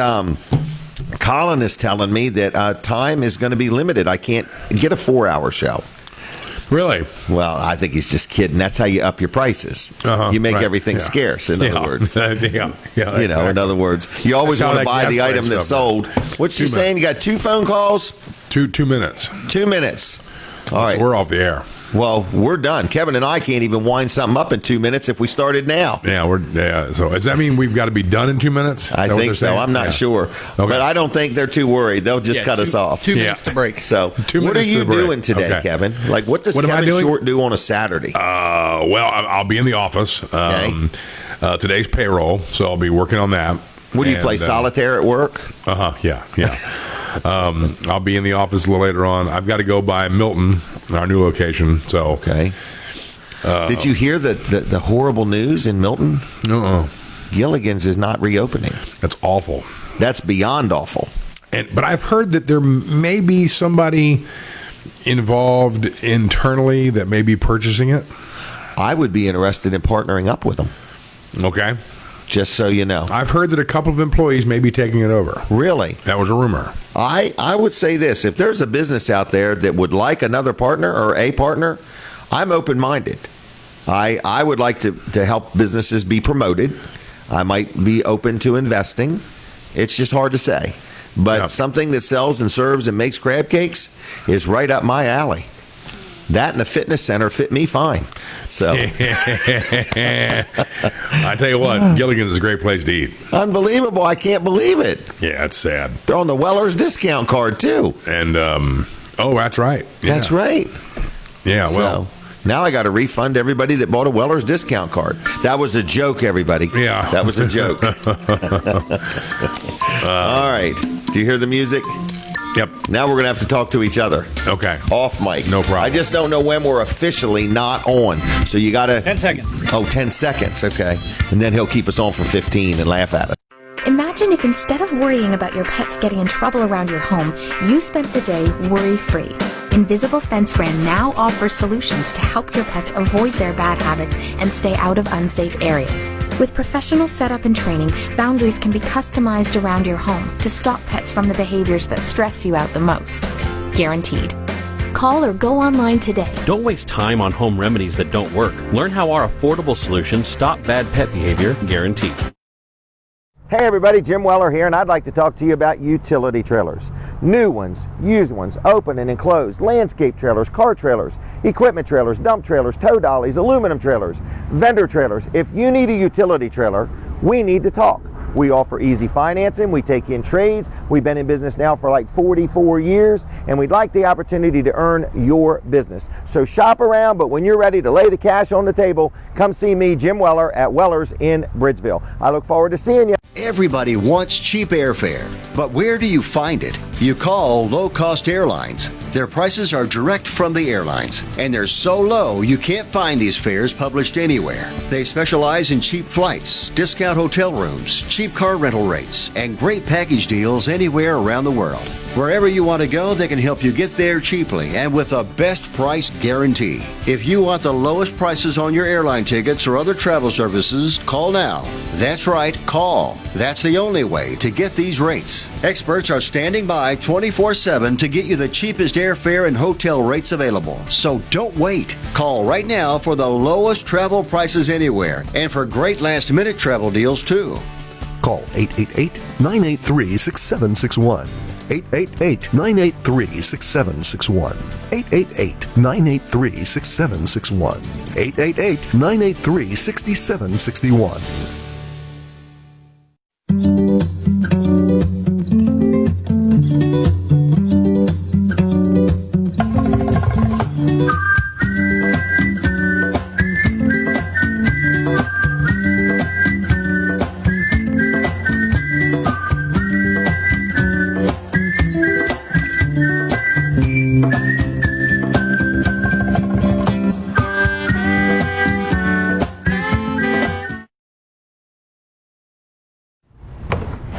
Colin is telling me that time is going to be limited. I can't get a 4-hour show. Really? Well, I think he's just kidding. That's how you up your prices. You make everything scarce, in other words. In other words, you always want to buy the item that's sold. What's she saying? You got 2 phone calls? 2 minutes. 2 minutes. All right. So we're off the air. Well, we're done. Kevin and I can't even wind something up in 2 minutes if we started now. Yeah, so does that mean we've got to be done in 2 minutes? I think so. I'm not sure. Okay. But I don't think they're too worried. They'll just cut us off. 2 minutes to break. So, 2 what are minutes you to break. doing today, Okay. Kevin? Like, what does What am I Kevin doing? Short do on a Saturday? Well, I'll be in the office. Today's payroll, so I'll be working on that. What do you play, solitaire at work? Yeah. I'll be in the office a little later on. I've got to go by Milton, our new location. So okay. Did you hear the horrible news in Milton? No. Gilligan's is not reopening. That's awful. That's beyond awful. But I've heard that there may be somebody involved internally that may be purchasing it. I would be interested in partnering up with them. Okay. Just so you know. I've heard that a couple of employees may be taking it over. Really? That was a rumor. I would say this. If there's a business out there that would like another partner or a partner, I'm open-minded. I would like to help businesses be promoted. I might be open to investing. It's just hard to say. But something that sells and serves and makes crab cakes is right up my alley. That and a fitness center fit me fine. So I tell you what, Gilligan's is a great place to eat. Unbelievable. I can't believe it. Yeah, it's sad. They're on the Weller's discount card, too. And, that's right. Yeah. That's right. Yeah, well. So, now I got to refund everybody that bought a Weller's discount card. That was a joke, everybody. Yeah. That was a joke. All right. Do you hear the music? Yep. Now we're going to have to talk to each other. Okay. Off mic. No problem. I just don't know when we're officially not on. So you got to... 10 seconds. Oh, 10 seconds. Okay. And then he'll keep us on for 15 and laugh at us. Imagine if instead of worrying about your pets getting in trouble around your home, you spent the day worry-free. Invisible Fence Brand now offers solutions to help your pets avoid their bad habits and stay out of unsafe areas. With professional setup and training, boundaries can be customized around your home to stop pets from the behaviors that stress you out the most. Guaranteed. Call or go online today. Don't waste time on home remedies that don't work. Learn how our affordable solutions stop bad pet behavior, guaranteed. Hey everybody, Jim Weller here, and I'd like to talk to you about utility trailers. New ones, used ones, open and enclosed, landscape trailers, car trailers, equipment trailers, dump trailers, tow dollies, aluminum trailers, vendor trailers. If you need a utility trailer, we need to talk. We offer easy financing, we take in trades, we've been in business now for like 44 years, and we'd like the opportunity to earn your business. So shop around, but when you're ready to lay the cash on the table, come see me, Jim Weller, at Weller's in Bridgeville. I look forward to seeing you. Everybody wants cheap airfare, but where do you find it? You call low-cost airlines. Their prices are direct from the airlines, and they're so low you can't find these fares published anywhere. They specialize in cheap flights, discount hotel rooms, cheap car rental rates, and great package deals anywhere around the world. Wherever you want to go, they can help you get there cheaply and with a best price guarantee. If you want the lowest prices on your airline tickets or other travel services, call now. That's right, call. That's the only way to get these rates. Experts are standing by 24/7 to get you the cheapest airfare and hotel rates available. So don't wait. Call right now for the lowest travel prices anywhere and for great last-minute travel deals too. Call 888-983-6761. 888-983-6761. 888-983-6761. 888-983-6761.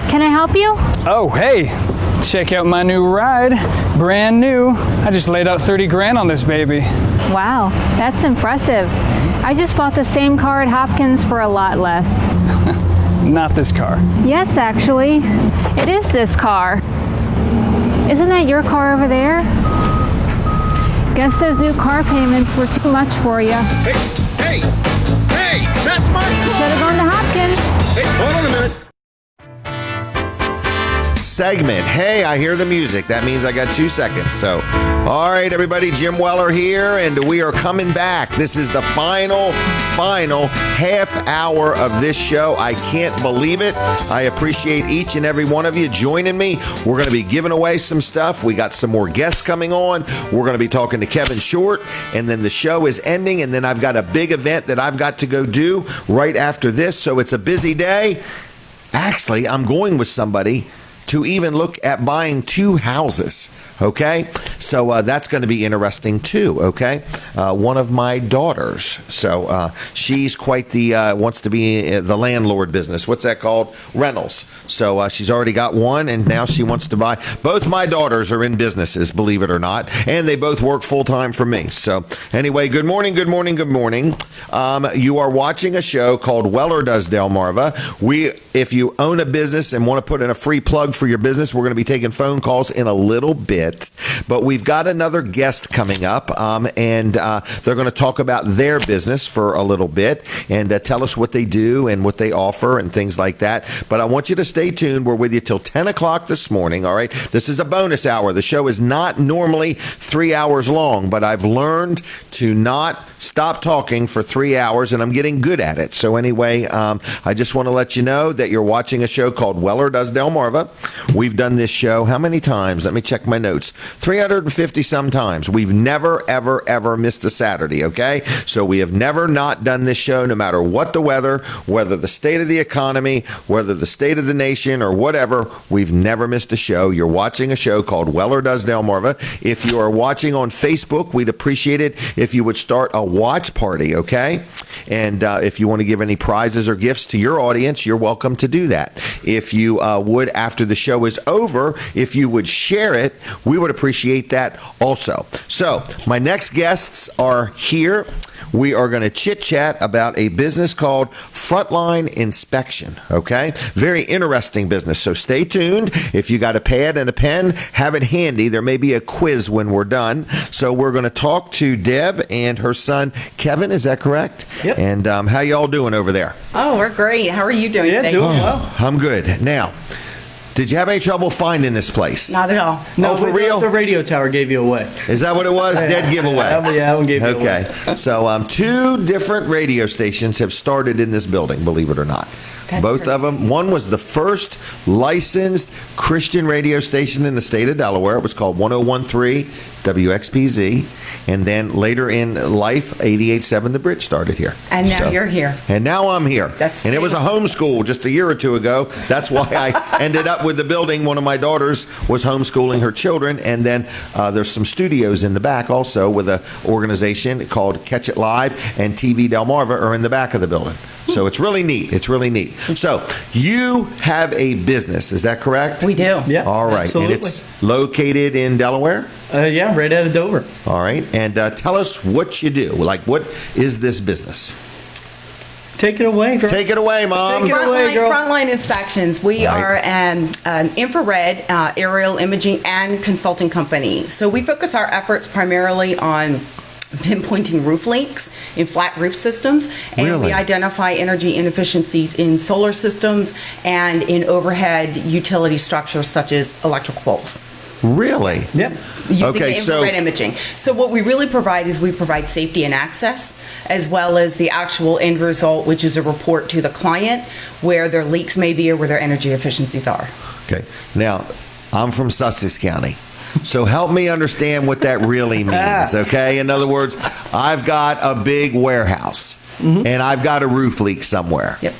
Can I help you? Oh, hey, check out my new ride. Brand new. I just laid out 30 grand on this baby. Wow, that's impressive. I just bought the same car at Hopkins for a lot less. Not this car. Yes, actually. It is this car. Isn't that your car over there? Guess those new car payments were too much for you. Hey, that's my car! Should have gone to Hopkins. Hey, hold on a minute. segment. Hey, I hear the music. That means I got 2 seconds. So, all right, everybody, Jim Weller here, and we are coming back. This is the final half hour of this show. I can't believe it. I appreciate each and every one of you joining me. We're going to be giving away some stuff. We got some more guests coming on. We're going to be talking to Kevin Short, and then the show is ending, and then I've got a big event that I've got to go do right after this. So it's a busy day. Actually, I'm going with somebody to even look at buying 2 houses, okay? So that's going to be interesting too, okay? One of my daughters, so she's quite the, wants to be the landlord business. What's that called? Rentals. So she's already got one, and now she wants to buy. Both my daughters are in businesses, believe it or not, and they both work full-time for me. So anyway, good morning, good morning, good morning. You are watching a show called Weller Does Delmarva. If you own a business and want to put in a free plug for your business, we're going to be taking phone calls in a little bit. But we've got another guest coming up, and they're going to talk about their business for a little bit and tell us what they do and what they offer and things like that. But I want you to stay tuned. We're with you till 10 o'clock this morning, all right? This is a bonus hour. The show is not normally 3 hours long, but I've learned to not stop talking for 3 hours, and I'm getting good at it. So anyway, I just want to let you know that you're watching a show called Weller Does Delmarva. We've done this show how many times? Let me check my notes. 350 some times. We've never, ever, ever missed a Saturday, okay? So we have never not done this show, no matter what the weather, whether the state of the economy, whether the state of the nation, or whatever. We've never missed a show. You're watching a show called Weller Does Delmarva. If you are watching on Facebook, we'd appreciate it if you would start a watch party, okay? And if you want to give any prizes or gifts to your audience, you're welcome to do that. If you would, after the show is over, if you would share it, we would appreciate that also. So my next guests are here. We are going to chit-chat about a business called Frontline Inspection, okay? Very interesting business, so stay tuned. If you got a pad and a pen, have it handy. There may be a quiz when we're done. So we're going to talk to Deb and her son, Kevin. Is that correct? Yep. And how y'all doing over there? Oh, we're great. How are you doing today? Doing well. I'm good. Now, did you have any trouble finding this place? Not at all. No, for real? The radio tower gave you away. Is that what it was? Dead giveaway. Yeah, that one gave you away. Okay. So 2 different radio stations have started in this building, believe it or not. Both of them. One was the first licensed Christian radio station in the state of Delaware. It was called 101.3 WXPZ. And then later in life, 88.7 The Bridge started here. And now you're here. And now I'm here. And it was a homeschool just a year or 2 ago. That's why I ended up with the building. One of my daughters was homeschooling her children. And then there's some studios in the back also with an organization called Catch It Live, and TV Delmarva are in the back of the building. So it's really neat. It's really neat. So you have a business, is that correct? We do. Yeah. All right. Absolutely. And it's located in Delaware? Yeah, right out of Dover. All right. And tell us what you do. Like, what is this business? Take it away, girl. Take it away, Mom. Take it away, girl. Frontline Inspections. We are an infrared aerial imaging and consulting company. So we focus our efforts primarily on pinpointing roof leaks in flat roof systems, and we identify energy inefficiencies in solar systems and in overhead utility structures such as electrical poles. Really? Yep. Using the infrared imaging. So what we really provide is we provide safety and access, as well as the actual end result, which is a report to the client where their leaks may be or where their energy efficiencies are. Okay. Now, I'm from Sussex County. So help me understand what that really means, okay? In other words, I've got a big warehouse, and I've got a roof leak somewhere. Yep.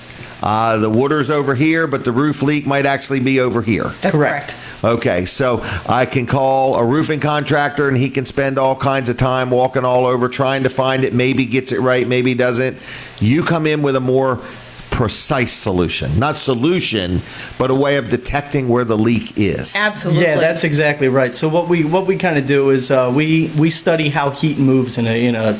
The water's over here, but the roof leak might actually be over here. That's correct. Okay, so I can call a roofing contractor, and he can spend all kinds of time walking all over trying to find it. Maybe gets it right, maybe doesn't. You come in with a more precise solution. Not solution, but a way of detecting where the leak is. Absolutely. Yeah, that's exactly right. So what we kind of do is we study how heat moves in a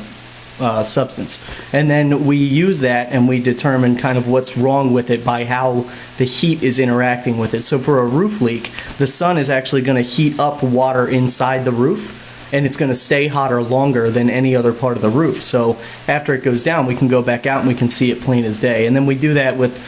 substance, and then we use that and we determine kind of what's wrong with it by how the heat is interacting with it. So for a roof leak, the sun is actually going to heat up water inside the roof, and it's going to stay hotter longer than any other part of the roof. So after it goes down, we can go back out and we can see it plain as day. And then we do that with,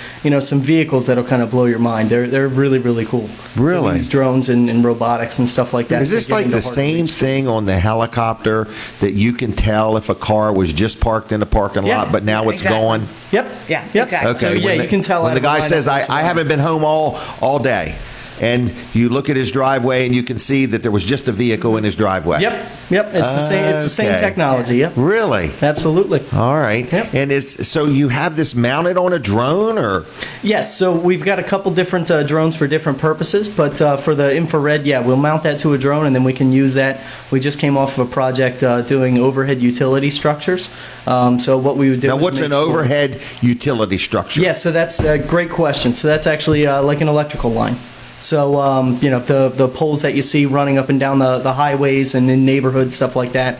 some vehicles that'll kind of blow your mind. They're really, really cool. Really? So we use drones and robotics and stuff like that. Is this like the same thing on the helicopter that you can tell if a car was just parked in the parking lot, but now it's gone? Yep. Yeah, Yep. exactly. Okay. So, when you can tell when out the of guy the says, lineup I haven't been home all day, and you look at his driveway and you can see that there was just a vehicle in his driveway. Yep. It's the same technology. Yep. Really? Absolutely. All right. Yep. And so you have this mounted on a drone, or? Yes. So we've got a couple different drones for different purposes, but for the infrared, we'll mount that to a drone and then we can use that. We just came off of a project doing overhead utility structures. So what we would do. Now, what's an overhead utility structure? Yeah. So that's a great question. So that's actually like an electrical line. So, the poles that you see running up and down the highways and in neighborhoods, stuff like that.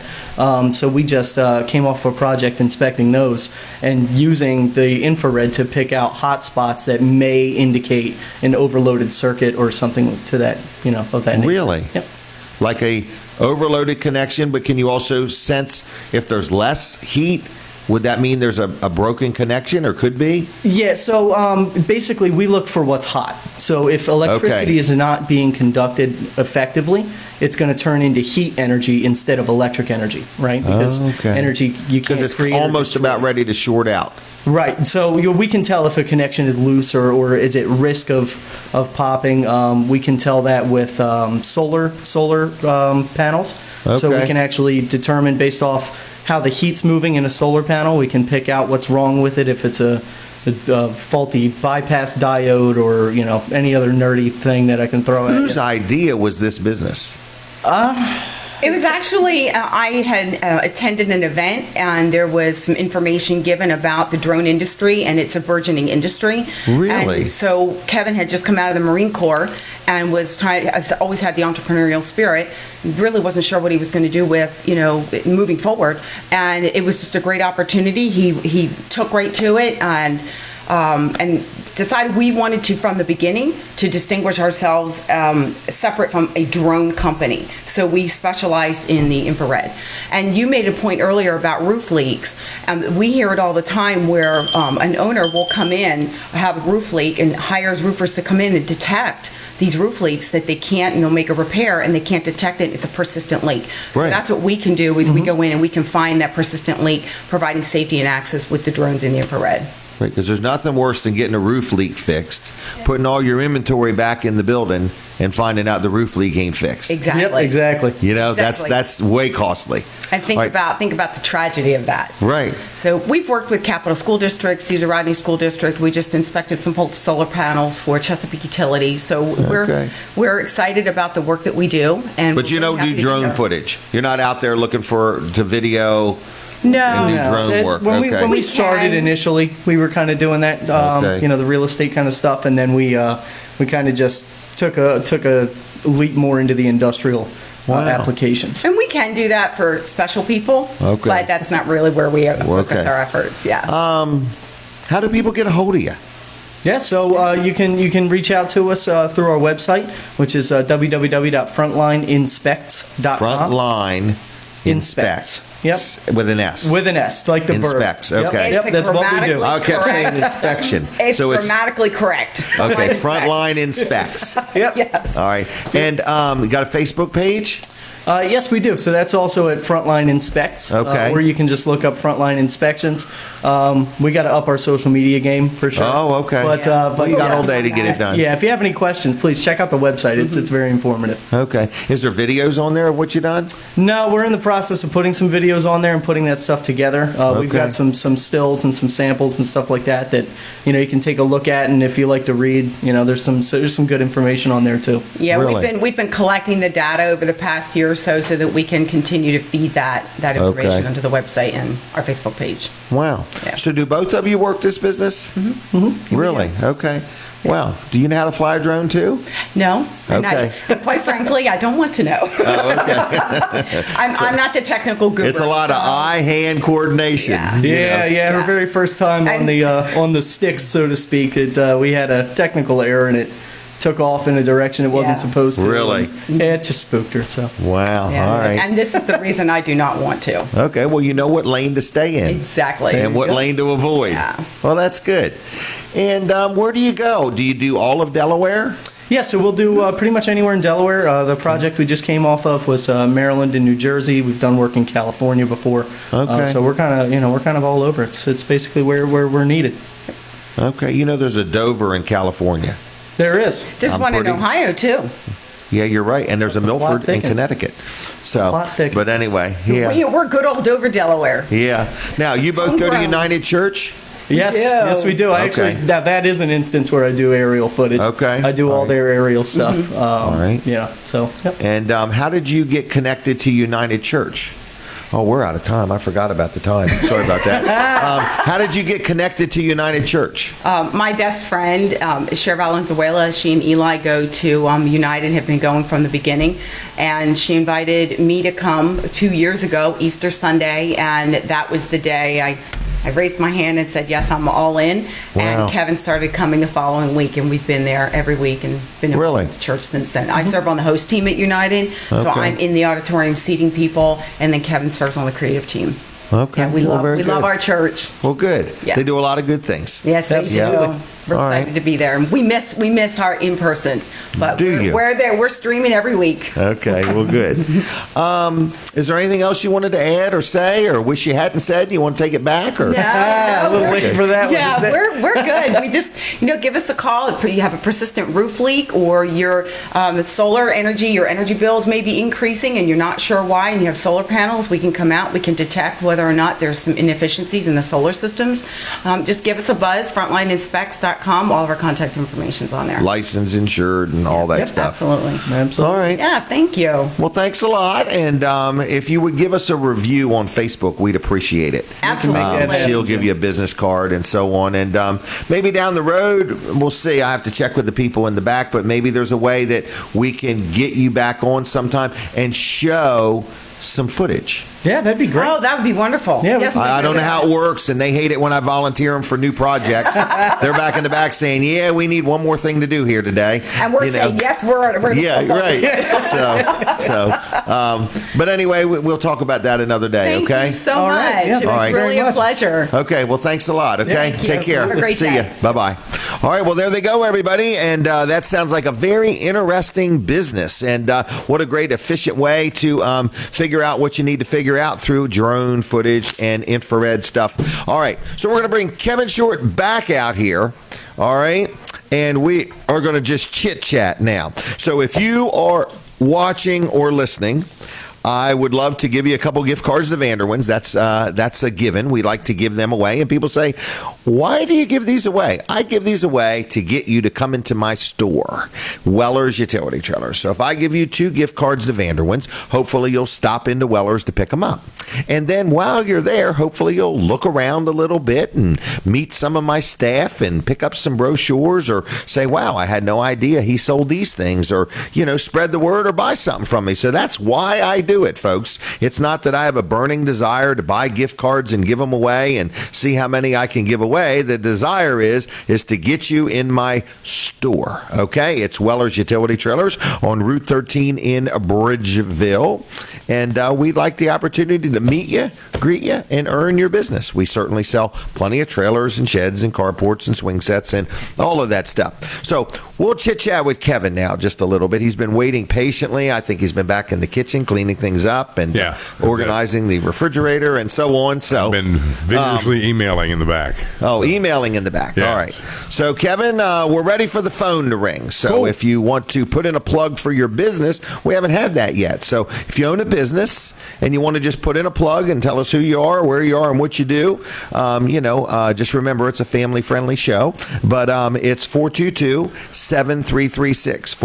So we just came off a project inspecting those and using the infrared to pick out hot spots that may indicate an overloaded circuit or something to that, of that nature. Really? Yep. Like a overloaded connection, but can you also sense if there's less heat? Would that mean there's a broken connection, or could be? Yeah, so basically we look for what's hot. So if electricity is not being conducted effectively, it's going to turn into heat energy instead of electric energy, right? Because energy, you can't Because it's create almost about ready to short out. Right. So we can tell if a connection is loose or is at risk of popping. We can tell that with solar panels. So we can actually determine based off how the heat's moving in a solar panel. We can pick out what's wrong with it, if it's a faulty bypass diode or any other nerdy thing that I can throw at you. Whose idea was this business? It was actually, I had attended an event and there was some information given about the drone industry, and it's a burgeoning industry. Really? And so Kevin had just come out of the Marine Corps and has always had the entrepreneurial spirit. Really wasn't sure what he was going to do with, moving forward. And it was just a great opportunity. He took right to it and decided we wanted to, from the beginning, to distinguish ourselves separate from a drone company. So we specialized in the infrared. And you made a point earlier about roof leaks. We hear it all the time where an owner will come in, have a roof leak, and hires roofers to come in and detect these roof leaks that they can't, make a repair and they can't detect it. It's a persistent leak. So that's what we can do is we go in and we can find that persistent leak, providing safety and access with the drones in the infrared. Right, because there's nothing worse than getting a roof leak fixed, putting all your inventory back in the building, and finding out the roof leak ain't fixed. Exactly. Yep, exactly. That's way costly. And think about the tragedy of that. Right. So we've worked with Capital School District, Cesar Rodney School District. We just inspected some solar panels for Chesapeake Utility. So we're excited about the work that we do. But you don't do drone footage. You're not out there looking to video. No. And do drone work. When we started initially, we were kind of doing that, the real estate kind of stuff, and then we kind of just took a leap more into the industrial applications. And we can do that for special people, but that's not really where we focus our efforts. Yeah. How do people get a hold of you? Yeah, so you can reach out to us through our website, which is www.frontlineinspects.com. Frontline Inspects. Yep. With an S. With an S, like the Inspects. verb. Okay. Yep, that's what we do. I kept saying inspection. It's grammatically correct. Okay, Frontline Inspects. Yep. Yes. All right. And you got a Facebook page? Yes, we do. So that's also at Frontline Inspects, where you can just look up Frontline Inspections. We got to up our social media game for sure. Oh, okay. But you got all day to get it done. Yeah, if you have any questions, please check out the website. It's very informative. Okay. Is there videos on there of what you've done? No, we're in the process of putting some videos on there and putting that stuff together. We've got some stills and some samples and stuff like that you can take a look at, and if you like to read, there's some good information on there too. Yeah, really? we've been collecting the data over the past year or so that we can continue to feed that information onto the website and our Facebook page. Wow. Yeah. So do both of you work this business? Mm-hmm. Mm-hmm. Really? Yeah. Okay. Wow. Do you know how to fly a drone too? No. Okay. Quite frankly, I don't want to know. Oh, okay. I'm not the technical guru. It's a lot of eye-hand coordination. Yeah. Our very first time on the sticks, so to speak, we had a technical error and it took off in a direction it wasn't supposed to. Really? Yeah, it just spooked her. So. Wow. All right. And this is the reason I do not want to. Okay. Well, you know what lane to stay in. Exactly. And what lane to avoid. Yeah. Well, that's good. And where do you go? Do you do all of Delaware? Yeah, so we'll do pretty much anywhere in Delaware. The project we just came off of was Maryland and New Jersey. We've done work in California before. Okay. So we're kind of all over. It's basically where we're needed. Okay. You know, there's a Dover in California. There is. There's one in Ohio, too. Yeah, you're right. And there's a Milford in Connecticut. So, but anyway, yeah. We're good old Dover, Delaware. Yeah. Now, you both go to United Church? Yes, we do. I actually that is an instance where I do aerial footage. Okay. I do all their aerial stuff. All right. Yeah. So. Yep. And how did you get connected to United Church? Oh, we're out of time. I forgot about the time. Sorry about that. How did you get connected to United Church? My best friend, Cheryl Valenzuela, she and Eli go to United, have been going from the beginning. And she invited me to come 2 years ago, Easter Sunday, and that was the day I raised my hand and said, yes, I'm all in. Wow. And Kevin started coming the following week, and we've been there every week and been Really? to church since then. I serve on the host team at United, so Okay. I'm in the auditorium seating people, and then Kevin serves on the creative team. Okay. Yeah, we Well, very love good. our church. Well, good. Yeah. They do a lot of good things. Yes, they Absolutely. do. We're All excited right. to be there. And we miss our in person, but Do you? we're there. We're streaming every week. Okay, well, good. Is there anything else you wanted to add or say or wish you hadn't said? You want to take it back? Or? A little late for that one. Yeah, isn't it? we're good. We just, give us a call if you have a persistent roof leak or your solar energy, your energy bills may be increasing and you're not sure why, and you have solar panels. We can come out. We can detect whether or not there's some inefficiencies in the solar systems. Just give us a buzz. FrontlineInspects.com. All of our contact information's on there. License, insured, and all that Yep, stuff. absolutely. All right. Yeah, thank you. Well, thanks a lot. And if you would give us a review on Facebook, we'd appreciate it. Absolutely. She'll give you a business card and so on. And maybe down the road, we'll see. I have to check with the people in the back, but maybe there's a way that we can get you back on sometime and show some footage. Yeah, that'd be great. Oh, that would be wonderful. Yeah, yes, I don't know how it works, and they hate it when I volunteer them for new projects. They're back in the back saying, "Yeah, we need one more thing to do here today." And we're saying, yes, we're Yeah, right. But anyway, we'll talk about that another day. Thank okay. you so All much. right. Yeah, It was all right. really a pleasure. Okay. Well, thanks a lot. Okay. Thank you. Take care. Have a great See day. you. Bye bye. All right. Well, there they go, everybody, and that sounds like a very interesting business, and what a great efficient way to figure out what you need to figure out through drone footage and infrared stuff. All right. So we're going to bring Kevin Short back out here. All right. And we are going to just chit chat now. So if you are watching or listening, I would love to give you a couple gift cards to Vanderwins. That's a given. We like to give them away. And people say, why do you give these away? I give these away to get you to come into my store, Weller's Utility Trailers. So if I give you 2 gift cards to Vanderwins, hopefully you'll stop into Weller's to pick them up. And then while you're there, hopefully you'll look around a little bit and meet some of my staff and pick up some brochures or say, wow, I had no idea he sold these things, or, spread the word or buy something from me. So that's why I do it, folks. It's not that I have a burning desire to buy gift cards and give them away and see how many I can give away. The desire is to get you in my store. Okay, it's Weller's Utility Trailers on Route 13 in Bridgeville, and we'd like the opportunity to meet you, greet you, and earn your business. We certainly sell plenty of trailers and sheds and carports and swing sets and all of that stuff. So we'll chit chat with Kevin now just a little bit. He's been waiting patiently. I think he's been back in the kitchen cleaning things up and organizing the refrigerator and so on. So I've been vigorously emailing in the back. Oh, emailing in the back. Yes. All right. So, Kevin, we're ready for the phone to ring. So Cool. if you want to put in a plug for your business, we haven't had that yet. So if you own a business and you want to just put in a plug and tell us who you are, where you are, and what you do, just remember it's a family-friendly show. But it's 422-7336.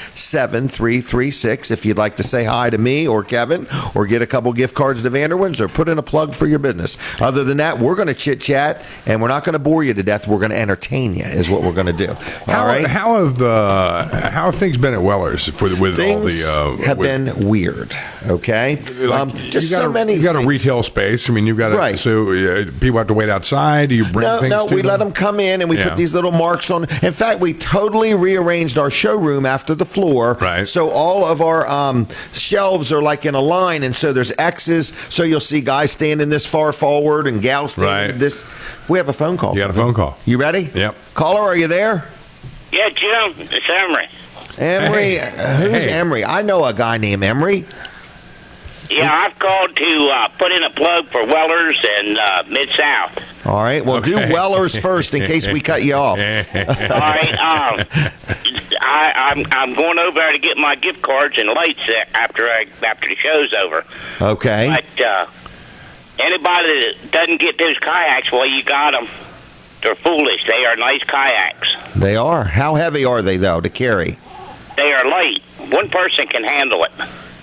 422-7336 if you'd like to say hi to me or Kevin or get a couple gift cards to Vanderwins or put in a plug for your business. Other than that, we're going to chit-chat, and we're not going to bore you to death. We're going to entertain you is what we're going to do. All right? How have things been at Weller's Things have been weird, okay? Like Just so many. You've got a retail space. I mean, you've got to, Right. so people have to wait outside. Do you bring things No, to we them? let them come in and we put these little marks on. In fact, we totally rearranged our showroom after the floor. Right. So all of our shelves are like in a line, and so there's X's. So you'll see guys standing this far forward and gals standing this. We have a phone call. You got a phone call. You ready? Yep. Caller, are you there? Yeah, Jim, it's Emery. Emery, who's Emery? I know a guy named Emery. Yeah, I've called to put in a plug for Wellers and Mid-South. All right, well, do Wellers first in case we cut you off. All right, I'm going over there to get my gift cards and lights after the show's over. Okay. But anybody that doesn't get those kayaks, well, you got them. They're foolish. They are nice kayaks. They are. How heavy are they, though, to carry? They are light. One person can handle it.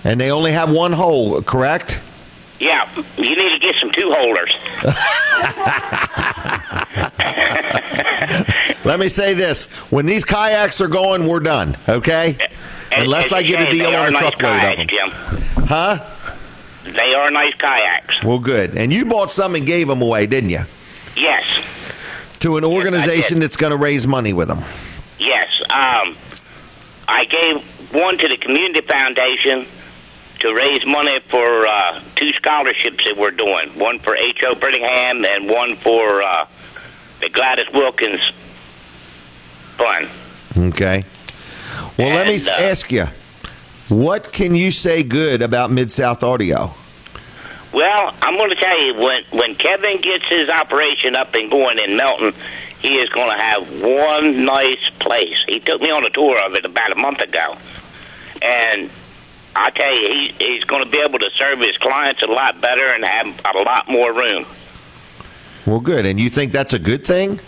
And they only have one hole, correct? Yeah, you need to get some two holders. Let me say this. When these kayaks are going, we're done, okay? Unless I get a deal on a truckload of them. Jim. Huh? They are nice kayaks. Well, good. And you bought some and gave them away, didn't you? Yes. To an organization that's going to raise money with them. Yes. I gave one to the Community Foundation to raise money for 2 scholarships that we're doing. One for H.O. Brittingham and one for the Gladys Wilkins Fund. Okay. Well, let me ask you, what can you say good about Mid-South Audio? Well, I'm going to tell you, when Kevin gets his operation up and going in Melton, he is going to have one nice place. He took me on a tour of it about a month ago. And I tell you, he's going to be able to serve his clients a lot better and have a lot more room. Well, good. And you think that's a good thing?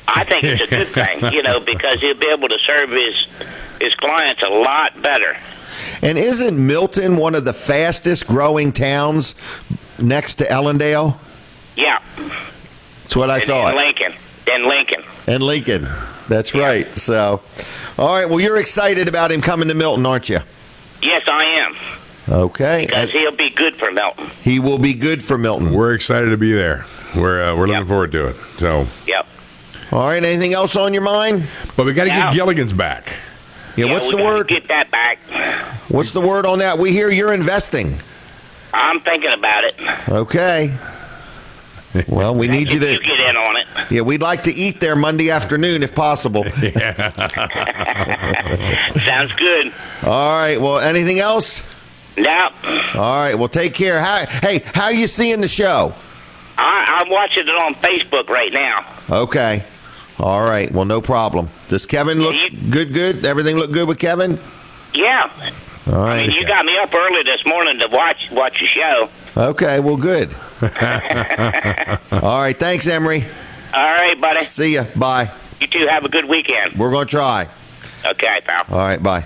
I think it's a good thing, because he'll be able to serve his clients a lot better. And isn't Milton one of the fastest growing towns next to Ellendale? Yeah. That's what I thought. And Lincoln. That's right. So, all right. Well, you're excited about him coming to Milton, aren't you? Yes, I am. Okay. Because he'll be good for Milton. He will be good for Milton. We're excited to be there. We're looking forward to it. So. Yep. All right. Anything else on your mind? But we got to get Gilligan's back. Yeah. What's the word? Get that back. What's the word on that? We hear you're investing. I'm thinking about it. Okay. Well, we need you to get in on it. Yeah, we'd like to eat there Monday afternoon if possible. Sounds good. All right. Well, anything else? No. All right. Well, take care. How you seeing the show? I'm watching it on Facebook right now. Okay. All right. Well, no problem. Does Kevin look good? Everything look good with Kevin? Yeah. All right. I mean, you got me up early this morning to watch the show. Okay. Well, good. All right. Thanks, Emery. All right, buddy. See ya. Bye. You two have a good weekend. We're going to try. Okay, pal. All right. Bye.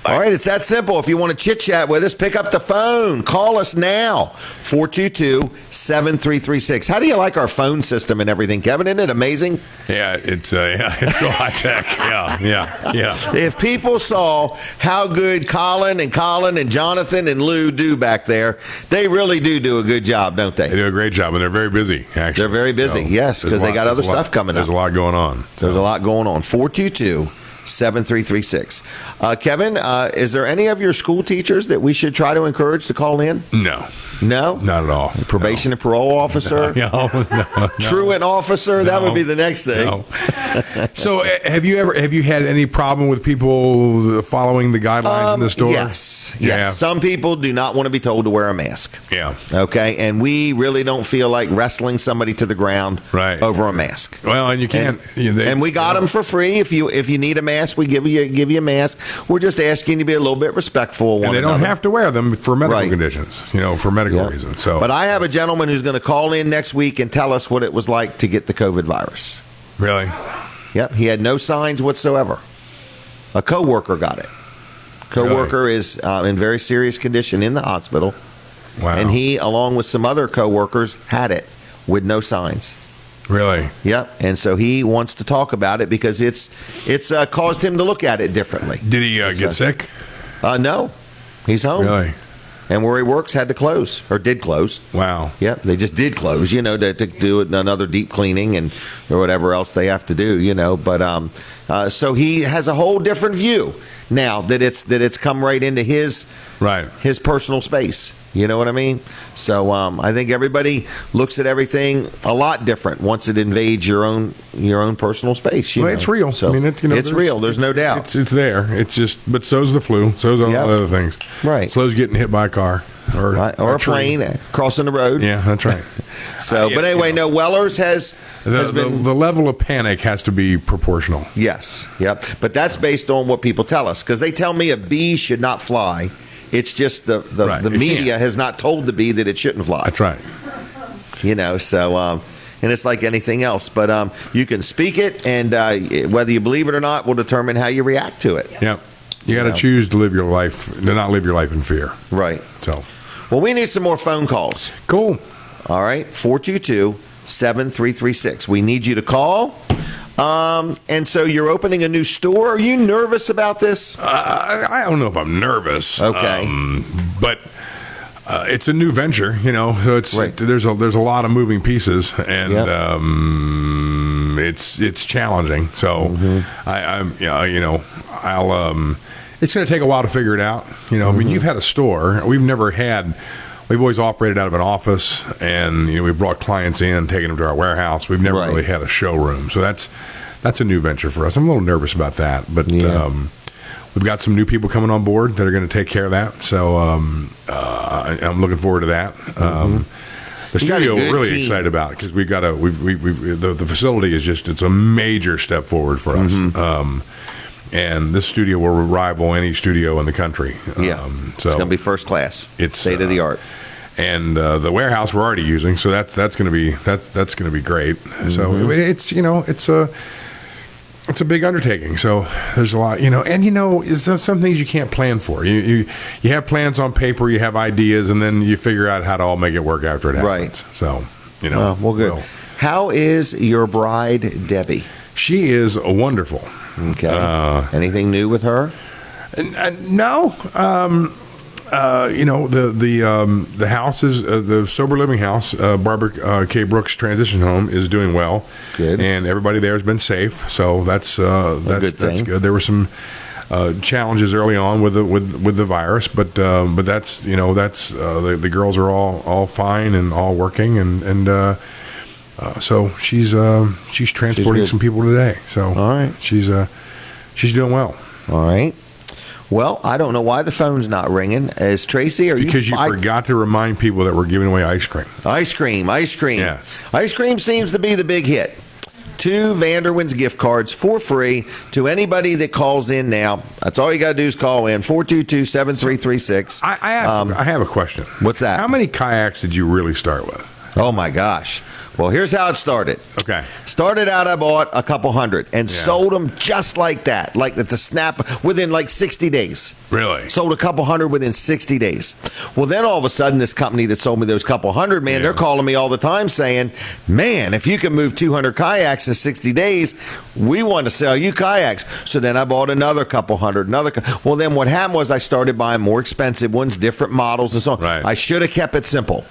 All right, it's that simple. If you want to chit-chat with us, pick up the phone. Call us now, 422-7336. How do you like our phone system and everything, Kevin? Isn't it amazing? Yeah, it's real high-tech. Yeah. If people saw how good Colin and Jonathan and Lou do back there, they really do a good job, don't they? They do a great job, and they're very busy, actually. They're very busy, yes, because they got other stuff coming up. There's a lot going on. There's a lot going on. 422-7336. Kevin, is there any of your school teachers that we should try to encourage to call in? No. No? Not at all. Probation and parole officer? No. Truant officer? That would be the next thing. No. So have you had any problem with people following the guidelines in the store? Yes. Yeah. Some people do not want to be told to wear a mask. Yeah. Okay. And we really don't feel like wrestling somebody to the ground over a mask. Well, and you can't. And we got them for free. If you need a mask, we give you a mask. We're just asking you to be a little bit respectful of one another. And they don't have to wear them for medical conditions, for medical reasons. So, but I have a gentleman who's going to call in next week and tell us what it was like to get the COVID virus. Really? Yep. He had no signs whatsoever. A coworker got it. Coworker is in very serious condition in the hospital. Wow. And he, along with some other coworkers, had it with no signs. Really? Yep. And so he wants to talk about it because it's caused him to look at it differently. Did he get sick? No. He's home. Really? And where he works had to close, or did close. Wow. Yep, they just did close, to do another deep cleaning or whatever else they have to do, But so he has a whole different view now that it's come right into his personal space. You know what I mean? So I think everybody looks at everything a lot different once it invades your own personal space. It's real. So it's real. There's no doubt. It's there. It's just, but so's the flu. So's all the other things. Right. So's getting hit by a car or a plane crossing the road. Yeah, that's right. But anyway, no. Wellers has been the level of panic has to be proportional. Yes. Yep. But that's based on what people tell us, because they tell me a bee should not fly. It's just the media has not told the bee that it shouldn't fly. That's right. So and it's like anything else. But you can speak it, and whether you believe it or not will determine how you react to it. Yep. You got to choose to live your life, to not live your life in fear. Right. So, well, we need some more phone calls. Cool. All right. 422-7336. We need you to call. And so you're opening a new store. Are you nervous about this? I don't know if I'm nervous. Okay. But it's a new venture, So it's there's a lot of moving pieces, and it's challenging. So it's going to take a while to figure it out. I mean, you've had a store. We've always operated out of an office, and we've brought clients in, taken them to our warehouse. We've never really had a showroom, so that's a new venture for us. I'm a little nervous about that, but we've got some new people coming on board that are going to take care of that. So I'm looking forward to that. The studio we're really excited about, because we've got the facility is it's a major step forward for us. And this studio will rival any studio in the country. So it's going to be first class. It's state of the art. And the warehouse we're already using, so that's going to be great. So it's a big undertaking. So there's a lot, and there's some things you can't plan for. You have plans on paper, you have ideas, and then you figure out how to all make it work after it happens. Right. So well, good. How is your bride, Debbie? She is wonderful. Okay. Anything new with her? No. The house is the sober living house. Barbara K. Brooks transition home is doing well. Good. And everybody there has been safe. So that's good. There were some challenges early on with the virus, but that's the girls are all fine and all working, and so she's transporting some people today. So all right, she's doing well. All right. Well, I don't know why the phone's not ringing. Is Tracy? Because you forgot to remind people that we're giving away ice cream. Ice cream. Yes. Ice cream seems to be the big hit. 2 Vanderwin's gift cards for free to anybody that calls in now. That's all you got to do is call in, 422-7336. I have a question. What's that? How many kayaks did you really start with? Oh, my gosh. Well, here's how it started. Okay. Started out, I bought a couple hundred and sold them just like that, like the snap, within like 60 days. Really? Sold a couple hundred within 60 days. Well, then all of a sudden, this company that sold me those couple hundred, man, they're calling me all the time saying, man, if you can move 200 kayaks in 60 days, we want to sell you kayaks. So then I bought another couple hundred, Well, then what happened was I started buying more expensive ones, different models and so on. Right. I should have kept it simple.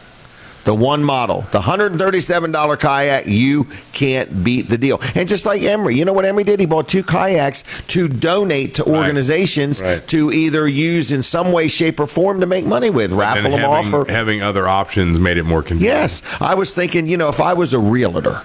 The one model, the $137 kayak, you can't beat the deal. And just like Emery, you know what Emery did? He bought 2 kayaks to donate to organizations to either use in some way, shape, or form to make money with, raffle them off. Or having other options made it more convenient. Yes. I was thinking, if I was a realtor,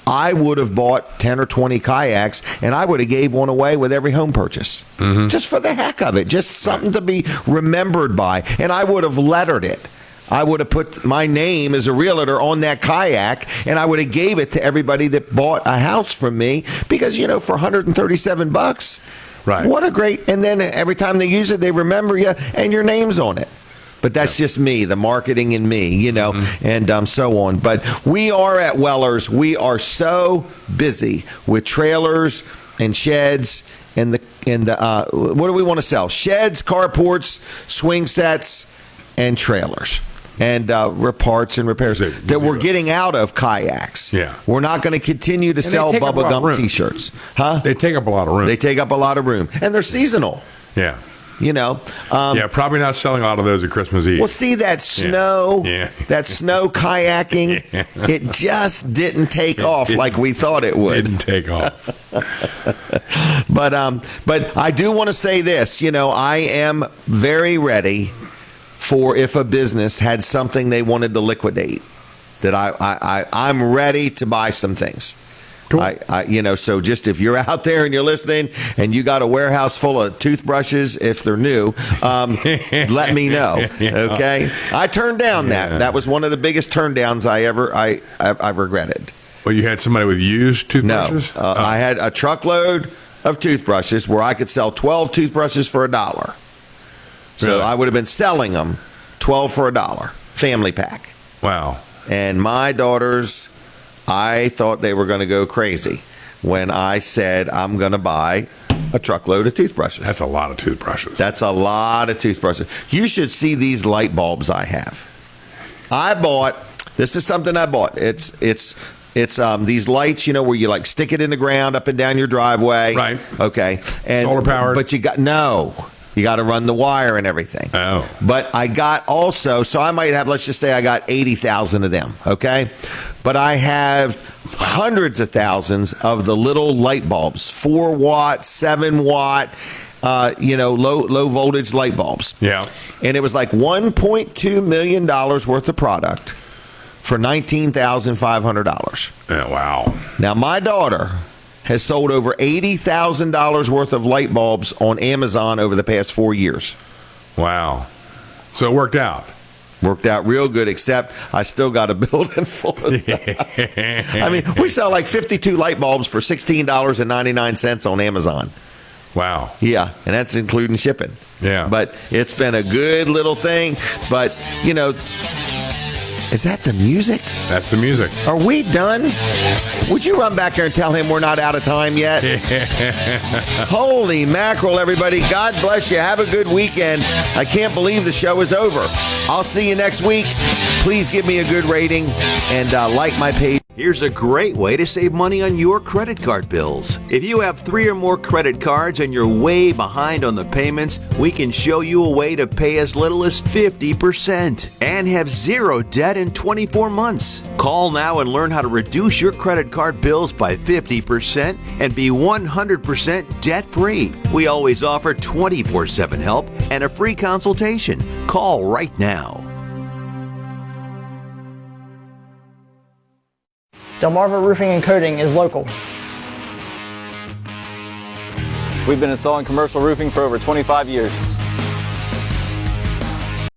I would have bought 10 or 20 kayaks, and I would have gave one away with every home purchase. Mm-hmm. Just for the heck of it. Just something to be remembered by. And I would have lettered it. I would have put my name as a realtor on that kayak, and I would have gave it to everybody that bought a house from me, because for $137, right? What a great! And then every time they use it, they remember you and your name's on it. But that's just me, the marketing in me, and so on. But we are at Weller's. We are so busy with trailers and sheds and what do we want to sell? Sheds, carports, swing sets, and trailers. And parts and repairs that we're getting out of kayaks. Yeah. We're not going to continue to sell Bubba Gump T-shirts. Huh? They take up a lot of room. They take up a lot of room. And they're seasonal. Yeah. Yeah, probably not selling a lot of those at Christmas Eve. Well, see that snow, Yeah. that snow kayaking, it just didn't take off like we thought it would. Didn't take off. But I do want to say this. I am very ready for if a business had something they wanted to liquidate. That I'm ready to buy some things. Cool. So just if you're out there and you're listening and you got a warehouse full of toothbrushes, if they're new, let me know. Okay. I turned down that. That was one of the biggest turndowns I've regretted. Well, you had somebody with used toothbrushes? No. I had a truckload of toothbrushes where I could sell 12 toothbrushes for $1. So Really? I would have been selling them 12 for $1. Family pack. Wow. And my daughters, I thought they were going to go crazy when I said I'm going to buy a truckload of toothbrushes. That's a lot of toothbrushes. That's a lot of toothbrushes. You should see these light bulbs I have. This is something I bought. It's these lights, where you like stick it in the ground up and down your driveway. Right. Okay. And solar powered. But you got to run the wire and everything. Oh. But I got also, so I might have, let's just say I got 80,000 of them, okay? But I have hundreds of thousands of the little light bulbs, 4 watt, 7 watt, low voltage light bulbs. Yeah. And it was like $1.2 million worth of product for $19,500. Yeah, wow. Now, my daughter has sold over $80,000 worth of light bulbs on Amazon over the past 4 years. Wow. So it worked out. Worked out real good, except I still got a building full of stuff. I mean, we sell like 52 light bulbs for $16.99 on Amazon. Wow. Yeah, and that's including shipping. Yeah. But it's been a good little thing. But, is that the music? That's the music. Are we done? Would you run back there and tell him we're not out of time yet? Holy mackerel, everybody. God bless you. Have a good weekend. I can't believe the show is over. I'll see you next week. Please give me a good rating and like my page. Here's a great way to save money on your credit card bills. If you have 3 or more credit cards and you're way behind on the payments, we can show you a way to pay as little as 50% and have 0 debt in 24 months. Call now and learn how to reduce your credit card bills by 50% and be 100% debt-free. We always offer 24/7 help and a free consultation. Call right now. Delmarva Roofing and Coating is local. We've been installing commercial roofing for over 25 years.